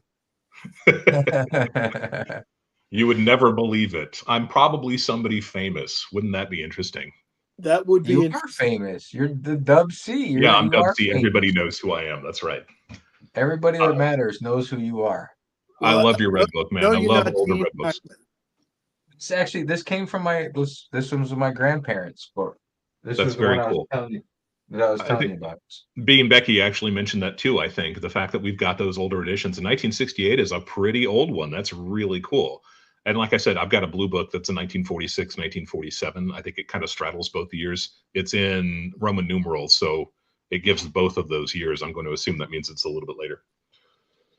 B: You would never believe it. I'm probably somebody famous. Wouldn't that be interesting?
A: That would be
C: You are
A: interesting.
C: famous. You're the Dub C.
B: Yeah, I'm
C: you
B: Dub
C: are
B: C.
C: famous.
B: Everybody knows who I am. That's right.
C: Everybody that matters knows who you are.
B: I
A: Well,
B: love your Red Book, man. I
A: you're
B: love
A: not
B: older
A: Gene
B: Red Books.
A: Hackman.
C: It's actually this came from this was my grandparents' book. This
B: That's
C: was the
B: very
C: one
B: cool.
C: I was
B: I
C: telling
B: think
C: you about.
B: B and Becky actually mentioned that too. I think the fact that we've got those older editions in 1968 is a pretty old one. That's really cool. And like I said, I've got a blue book that's a 1946, 1947. I think it kind of straddles both the years. It's in Roman numerals, so it gives both of those years. I'm going to assume that means it's a little bit later.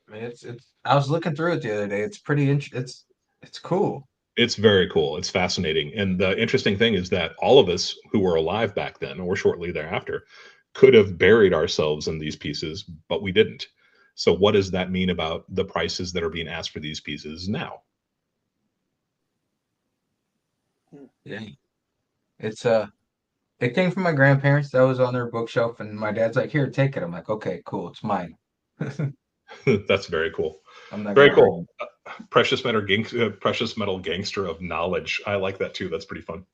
C: I mean, it's. I was looking through it the other day. It's pretty. It's cool.
B: It's very cool. It's fascinating. And the interesting thing is that all of us who were alive back then or shortly thereafter could have buried ourselves in these pieces, but we didn't. So what does that mean about the prices that are being asked for these pieces now?
C: Yeah. It's It came from my grandparents. That was on their bookshelf, and my dad's like, "Here, take it." I'm like, "Okay, cool. It's mine."
B: That's very cool.
C: I'm not
B: Very
C: gonna
B: cool. Precious metal gangster of knowledge. I like that too. That's pretty fun.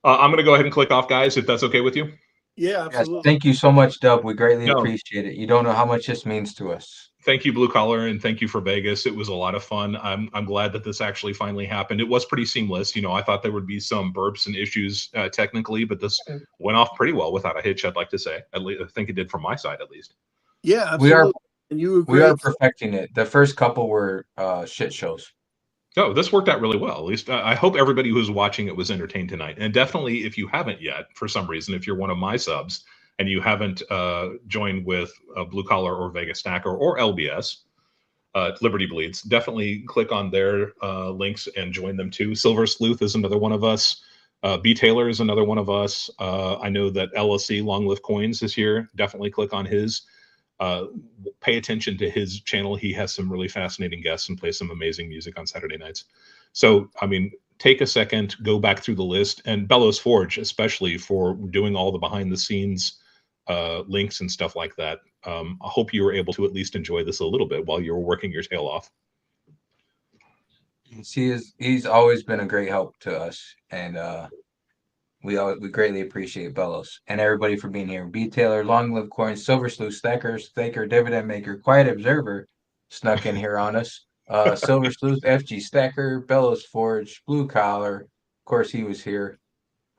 B: I'm going to go ahead and click off, guys, if that's okay with you.
A: Yeah,
C: Yes,
A: absolutely.
C: thank you so much, Dub. We greatly
B: No.
C: appreciate it. You don't know how much this means to us.
B: Thank you, Blue Collar, and thank you for Vegas. It was a lot of fun. I'm glad that this actually finally happened. It was pretty seamless. You know, I thought there would be some burps and issues technically, but this went off pretty well without a hitch. I'd like to say, at least I think it did from my side, at least.
A: Yeah,
C: We are
A: absolutely. And you were
C: we are
A: great.
C: perfecting it. The first couple were shit shows.
B: Oh, this worked out really well. At least I hope everybody who's watching it was entertained tonight. And definitely, if you haven't yet, for some reason, if you're one of my subs and you haven't joined with Blue Collar or Vegas Stacker or LBS, Liberty Bleeds, definitely click on their links and join them too. Silver Sleuth is another one of us. B Taylor is another one of us. I know that LSC Long Live Coins is here. Definitely click on his. Pay attention to his channel. He has some really fascinating guests and plays some amazing music on Saturday nights. So, I mean, take a second, go back through the list, and Bellows Forge, especially for doing all the behind the scenes links and stuff like that. I hope you were able to at least enjoy this a little bit while you were working your tail off.
C: He's always been a great help to us, and we greatly appreciate Bellows and everybody for being here. B Taylor, Long Live Coins, Silver Sleuth, Staker, Dividend Maker, Quiet Observer snuck in here on us. Silver Sleuth, FG Stacker, Bellows Forge, Blue Collar. Of course, he was here.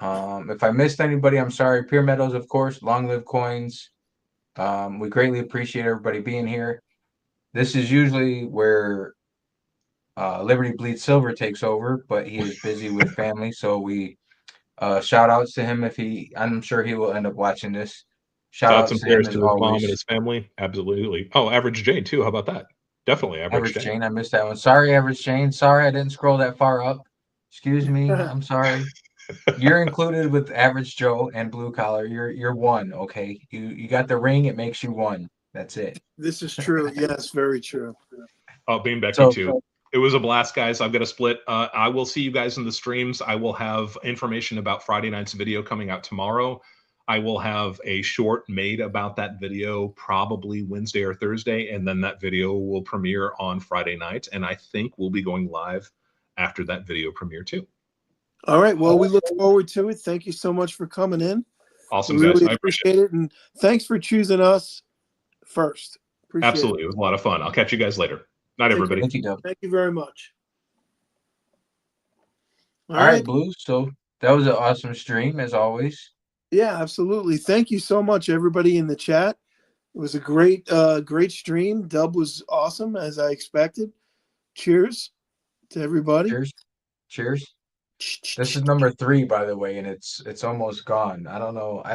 C: If I missed anybody, I'm sorry. Pure Meadows, of course. Long Live Coins. We greatly appreciate everybody being here. This is usually where Liberty Bleed Silver takes over, but he is busy with family, so we shout outs to him I'm sure he will end up watching this. Shout
B: Thoughts
C: outs
B: and
C: to him
B: prayers
C: as
B: to his mom
C: always.
B: and his family. Absolutely. Oh, Average Jane too. How about that? Definitely Average Jane.
C: I missed that one. Sorry, Average Jane. Sorry, I didn't scroll that far up. Excuse me. I'm sorry. You're included with Average Joe and Blue Collar. You're one. Okay, you got the ring. It makes you one. That's it.
A: This is true. Yes, very true.
B: Oh, Bean Becky
C: So-
B: too. It was a blast, guys. I've got a split. I will see you guys in the streams. I will have information about Friday night's video coming out tomorrow. I will have a short made about that video probably Wednesday or Thursday, and then that video will premiere on Friday night. And I think we'll be going live after that video premiere too.
A: All right. Well, we look forward to it. Thank you so much for coming in.
B: Awesome,
A: We really
B: guys. I
A: appreciate it. And thanks for choosing us first. Appreciate
B: Absolutely. It was a lot of fun. I'll catch you guys later. Night, everybody.
C: Thank you, Dub.
A: Thank you very much.
C: All right, Blue. So that was an awesome stream as always.
A: Yeah, absolutely. Thank you so much, everybody in the chat. It was a great stream. Dub was awesome, as I expected. Cheers to everybody.
C: Cheers. This is number 3, by the way, and it's almost gone. I don't know. I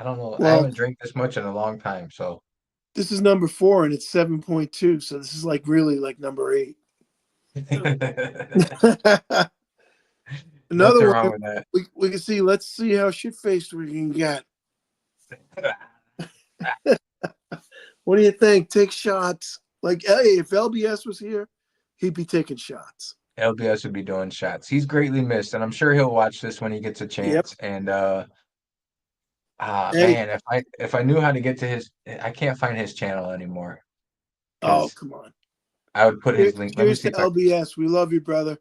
C: don't know.
A: Well,
C: I haven't drank this much in a long time. So
A: This is number 4 and it's 7.2. So this is like really like number 8. Another
C: Nothing
A: one.
C: wrong with that.
A: We can see. Let's see how shit faced we can get. What do you think? Take shots. Like, hey, if LBS was here, he'd be taking shots.
C: LBS would be doing shots. He's greatly missed, and I'm sure he'll watch this when he gets a chance.
A: Yep.
C: And
A: Hey.
C: man, if I knew how to get to his, I can't find his channel anymore.
A: Oh, come on.
C: I would put his link. Let me
A: Cheers
C: see
A: to
C: if I,
A: LBS. We love you, brother.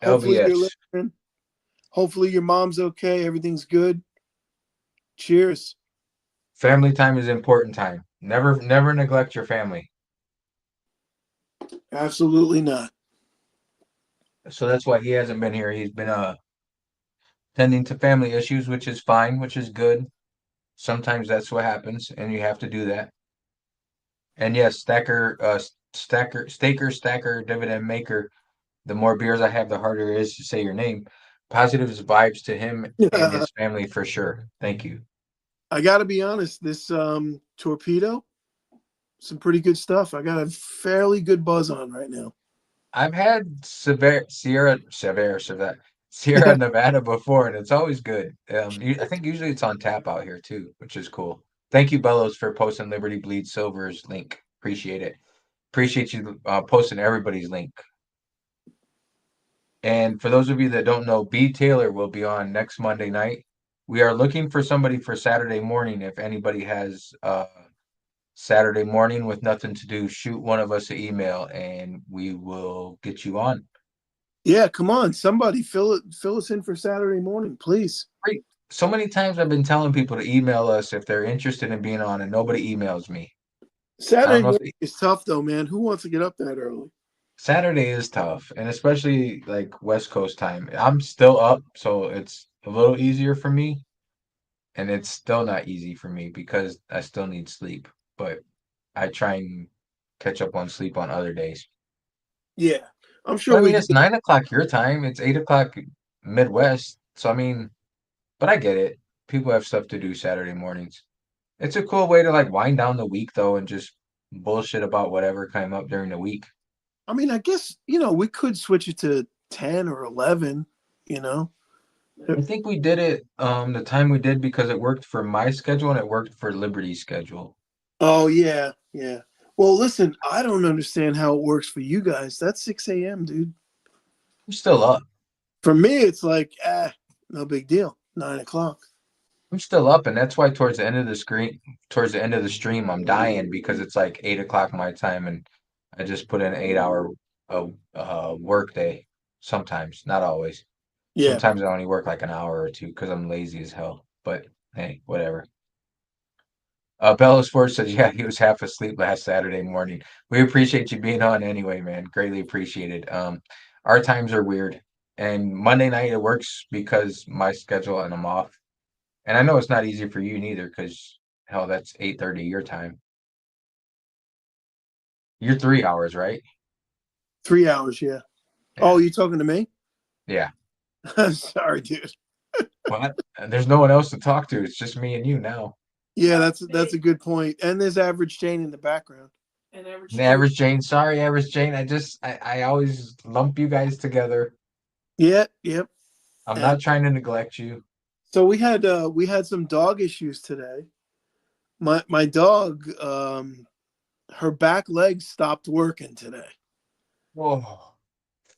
A: Hopefully you're
C: LBS.
A: listening. Hopefully your mom's okay. Everything's good. Cheers.
C: Family time is important time. Never neglect your family.
A: Absolutely not.
C: So that's why he hasn't been here. He's been tending to family issues, which is fine, which is good. Sometimes that's what happens, and you have to do that. And yes, staker, dividend maker. The more beers I have, the harder it is to say your name. Positive vibes to him and his family for sure. Thank you.
A: I got to be honest. This torpedo, some pretty good stuff. I got a fairly good buzz on right now.
C: I've had Sierra Nevada before, and it's always good. I think usually it's on tap out here too, which is cool. Thank you, Bellows, for posting Liberty Bleed Silver's link. Appreciate it. Appreciate you posting everybody's link. And for those of you that don't know, B. Taylor will be on next Monday night. We are looking for somebody for Saturday morning. If anybody has Saturday morning with nothing to do, shoot one of us an email and we will get you on.
A: Yeah, come on. Somebody fill us in for Saturday morning, please.
C: Great. So many times I've been telling people to email us if they're interested in being on, and nobody emails me.
A: Saturday morning is tough though, man. Who wants to get up that early?
C: Saturday is tough, and especially like West Coast time. I'm still up, so it's a little easier for me, and it's still not easy for me because I still need sleep, but I try and catch up on sleep on other days.
A: Yeah, I'm sure
C: But I
A: we
C: mean, it's 9 o'clock your time. It's 8 o'clock Midwest. So I mean, but I get it. People have stuff to do Saturday mornings. It's a cool way to like wind down the week though, and just bullshit about whatever came up during the week.
A: I mean, I guess, we could switch it to 10 or 11,
C: I think we did it the time we did because it worked for my schedule and it worked for Liberty's schedule.
A: Oh, yeah, yeah. Well, listen, I don't understand how it works for you guys. That's 6 a.m., dude.
C: I'm still up.
A: For me, it's like, no big deal. 9 o'clock.
C: I'm still up, and that's why towards the end of the stream, I'm dying because it's like 8 o'clock my time, and I just put in an 8 hour work day. Sometimes, not always.
A: Yeah.
C: Sometimes I only work like an hour or two because I'm lazy as hell. But hey, whatever. Bella Sports says, yeah, he was half asleep last Saturday morning. We appreciate you being on anyway, man. Greatly appreciated. Our times are weird, and Monday night it works because my schedule and I'm off. And I know it's not easy for you neither, because hell, that's 8:30 your time. You're 3 hours, right?
A: 3 hours, yeah. Oh, you talking to me?
C: Yeah.
A: Sorry, dude.
C: What? There's no one else to talk to. It's just me and you now.
A: Yeah, that's a good point. And there's Average Jane in the background.
D: And
C: Average Jane. Sorry, Average Jane. I always lump you guys together.
A: Yeah, yep.
C: I'm not trying to neglect you.
A: So we had some dog issues today. My dog, her back legs stopped working today.
C: Whoa.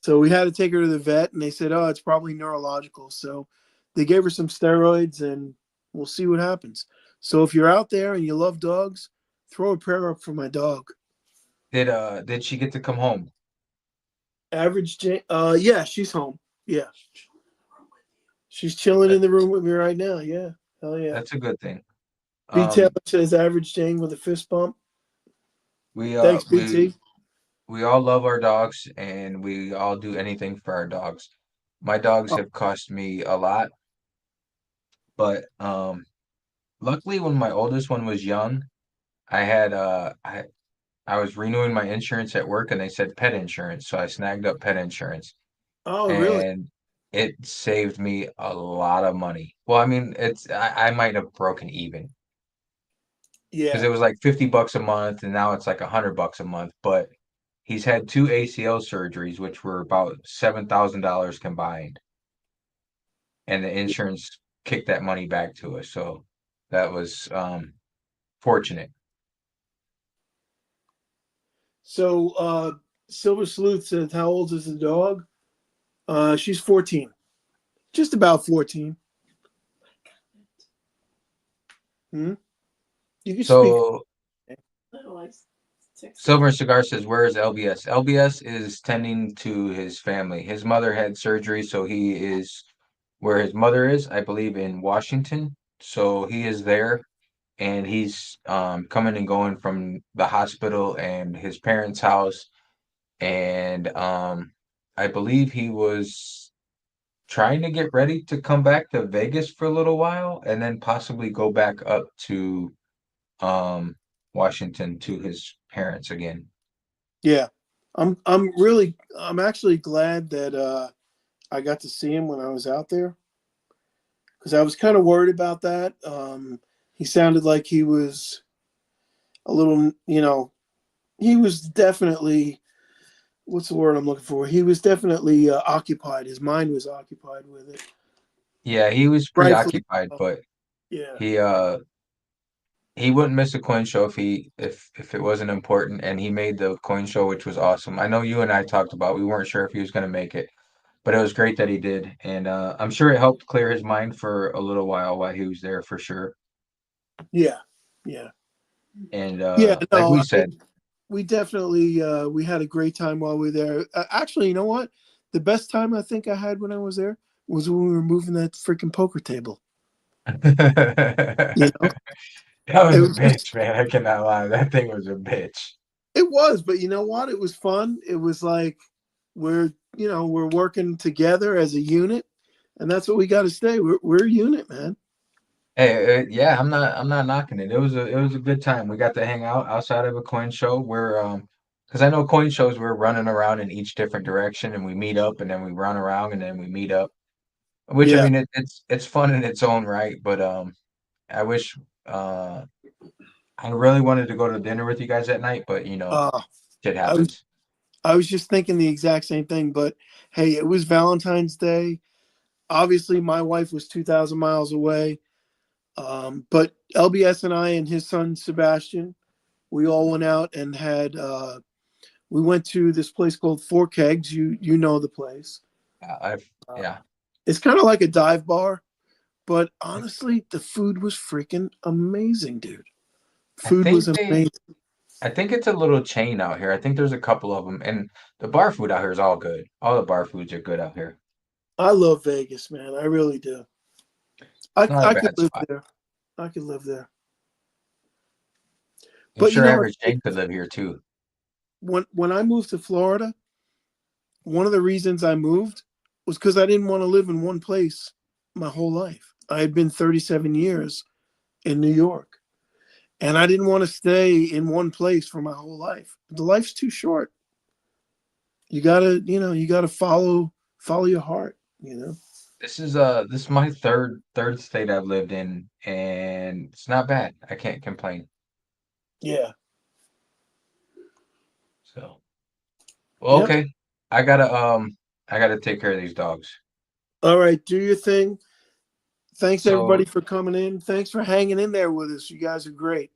A: So we had to take her to the vet, and they said, "Oh, it's probably neurological." So they gave her some steroids, and we'll see what happens. So if you're out there and you love dogs, throw a prayer up for my dog.
C: Did she get to come home?
A: Average Jane, yeah, she's home. Yeah, she's chilling in the room with me right now. Yeah, hell yeah.
C: That's a good thing.
A: B Taylor says Average Jane with a fist bump. Thanks, BT.
C: We all love our dogs, and we all do anything for our dogs. My dogs have cost me a lot, but luckily when my oldest one was young, I had I was renewing my insurance at work, and they said pet insurance, so I snagged up pet insurance.
A: Oh, really?
C: And it saved me a lot of money. Well, I mean, I might have broken even. because
A: Yeah.
C: it was like $50 a month, and now it's like $100 a month. But he's had 2 ACL surgeries, which were about $7,000 combined, and the insurance kicked that money back to us. So that was fortunate.
A: So Silver Sleuth says, how old is the dog? She's 14. Just about 14. Hmm? You can speak.
C: So
D: Otherwise,
C: Silver Cigar says, where is LBS? LBS is tending to his family. His mother had surgery, so he is where his mother is, I believe, in Washington. So he is there, and he's coming and going from the hospital and his parents' house. And I believe he was trying to get ready to come back to Vegas for a little while and then possibly go back up to um, Washington to his parents again.
A: Yeah. I'm actually glad that I got to see him when I was out there, because I was kind of worried about that. He sounded like he was a little, he was definitely, what's the word I'm looking for? He was definitely occupied. His mind was occupied with it.
C: Yeah, he was
A: Rightfully
C: preoccupied,
A: so.
C: but
A: Yeah.
C: he he wouldn't miss a coin show if it wasn't important, and he made the coin show, which was awesome. I know you and I talked about we weren't sure if he was going to make it, but it was great that he did, and I'm sure it helped clear his mind for a little while he was there for sure.
A: Yeah. Yeah.
C: And
A: Yeah.
C: like
A: No,
C: we
A: I
C: said,
A: mean, we definitely we had a great time while we were there. Actually, you know what? The best time I think I had when I was there was when we were moving that freaking poker table. You know,
C: that was
A: it
C: a
A: was just,
C: bitch, man. I cannot lie, that thing was a bitch.
A: it was, but you know what? It was fun. It was like we're working together as a unit, and that's what we got to stay. We're a unit, man.
C: Hey, yeah, I'm not knocking it. It was a good time. We got to hang out outside of a coin show. Because I know coin shows we're running around in each different direction, and we meet up, and then we run around, and then we meet up. Which I
A: Yeah.
C: mean, it's fun in its own right, but I wish uh I really wanted to go to dinner with you guys that night, but
A: Uh,
C: shit
A: I was
C: happens.
A: I was just thinking the exact same thing, but hey, it was Valentine's Day. Obviously, my wife was 2,000 miles away. But LBS and I and his son Sebastian, we all went out and had. We went to this place called Four Kegs. You know the place.
C: I've
A: Uh,
C: Yeah.
A: it's kind of like a dive bar, but honestly, the food was freaking amazing, dude.
C: I
A: Food was
C: think they
A: amazing.
C: I think it's a little chain out here. I think there's a couple of them, and the bar food out here is all good. All the bar foods are good out here.
A: I love Vegas, man. I really do.
C: It's not a
A: I could
C: bad
A: live
C: spot.
A: there. I could live there.
C: I'm
A: But you
C: sure
A: know what?
C: Average Jane could live here too.
A: When I moved to Florida, one of the reasons I moved was because I didn't want to live in one place my whole life. I had been 37 years in New York, and I didn't want to stay in one place for my whole life. The life's too short. You gotta follow your heart.
C: This is my third state I've lived in, and it's not bad. I can't complain.
A: Yeah.
C: So, well,
A: Yep.
C: okay. I gotta take care of these dogs.
A: All right. Do your thing. Thanks
C: So
A: everybody for coming in. Thanks for hanging in there with us. You guys are great.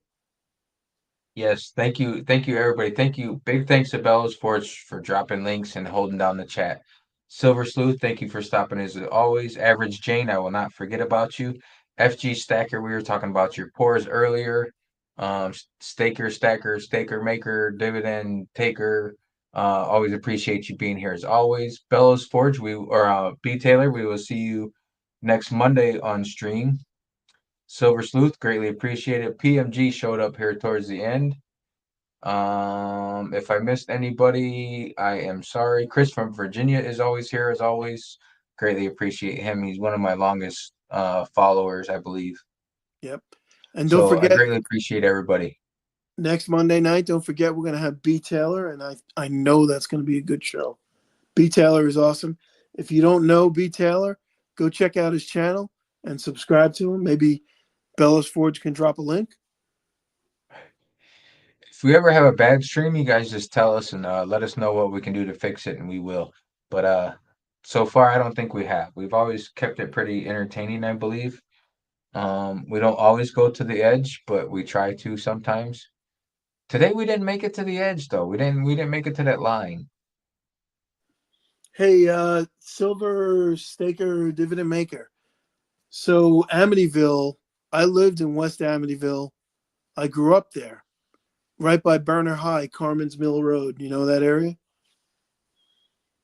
C: yes, thank you everybody. Thank you. Big thanks to Bellows for dropping links and holding down the chat. Silver Sleuth, thank you for stopping as always. Average Jane, I will not forget about you. FG Stacker, we were talking about your pours earlier. Staker, Stacker, Staker Maker, Dividend Taker. Always appreciate you being here as always. Bellows Forge, B Taylor, we will see you next Monday on stream. Silver Sleuth, greatly appreciate it. PMG showed up here towards the end. If I missed anybody, I am sorry. Chris from Virginia is always here as always. Greatly appreciate him. He's one of my longest followers, I believe.
A: Yep. And don't
C: So I
A: forget,
C: greatly appreciate everybody.
A: next Monday night, don't forget we're gonna have B Taylor, and I know that's gonna be a good show. B Taylor is awesome. If you don't know B Taylor, go check out his channel and subscribe to him. Maybe Bellas Forge can drop a link.
C: we ever have a bad stream, you guys just tell us and let us know what we can do to fix it, and we will. But so far, I don't think we have. We've always kept it pretty entertaining, I believe. We don't always go to the edge, but we try to sometimes. Today we didn't make it to the edge though. We didn't make it to that line.
A: Hey, Silver Staker Dividend Maker. So Amityville, I lived in West Amityville. I grew up there, right by Burner High, Carmen's Mill Road. You know that area?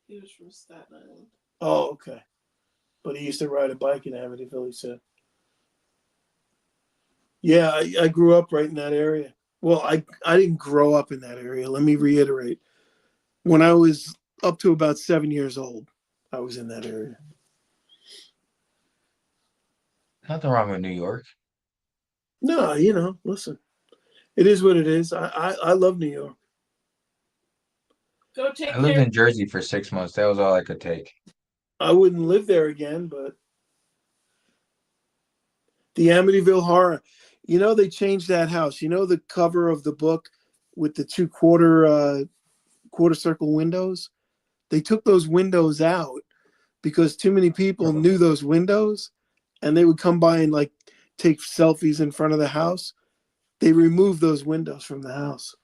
D: He was from Staten Island.
A: Oh, okay. But he used to ride a bike in Amityville, he said. Yeah, I grew up right in that area. Well, I didn't grow up in that area. Let me reiterate. When I was up to about 7 years old, I was in that area.
C: Nothing wrong with New York.
A: No, listen. It is what it is. I love New York.
D: Go take
C: I lived
D: care.
C: in Jersey for 6 months. That was all I could take.
A: I wouldn't live there again, but the Amityville Horror. They changed that house. The cover of the book with the two quarter circle windows? They took those windows out because too many people knew those windows and they would come by and like take selfies in front of the house. They removed those windows from the house.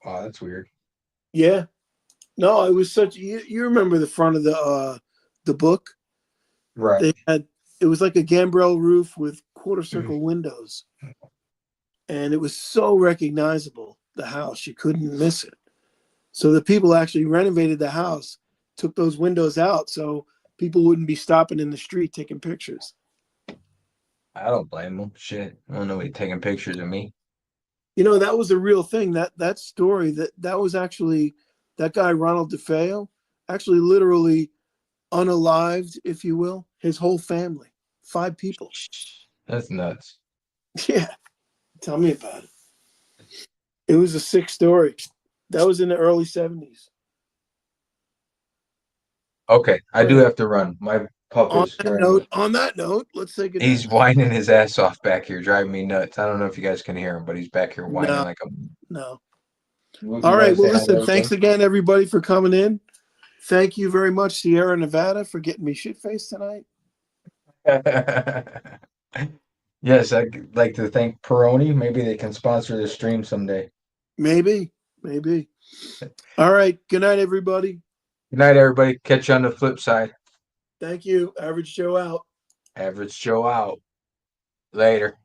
C: Oh, that's weird.
A: Yeah. No, it was such you remember the front of the book?
C: Right.
A: It was like a gambrel roof with quarter circle windows. And it was so recognizable, the house, you couldn't miss it. So the people actually renovated the house, took those windows out so people wouldn't be stopping in the street taking pictures.
C: I don't blame them. Shit. I don't know what taking pictures of me.
A: That was a real thing. That story, that was actually that guy Ronald DeFeo, actually literally unalived, if you will, his whole family, 5 people.
C: That's nuts.
A: Yeah, tell me about it. It was a sick story. That was in the early 70s.
C: Okay, I do have to run. My pup
A: On
C: is
A: that note, let's say goodnight.
C: he's whining his ass off back here, driving me nuts. I don't know if you guys can hear him, but he's back here whining like a.
A: No.
C: You
A: All right.
C: wanna
A: Well,
C: say hi to
A: listen, thanks again, everybody, for coming in. Thank you very much, Sierra Nevada, for getting me shit-faced tonight.
C: everything? Yes, I'd like to thank Peroni. Maybe they can sponsor the stream someday.
A: Maybe. All right. Good night, everybody.
C: Good night, everybody. Catch you on the flip side.
A: Thank you. Average Joe out.
C: Average Joe out. Later.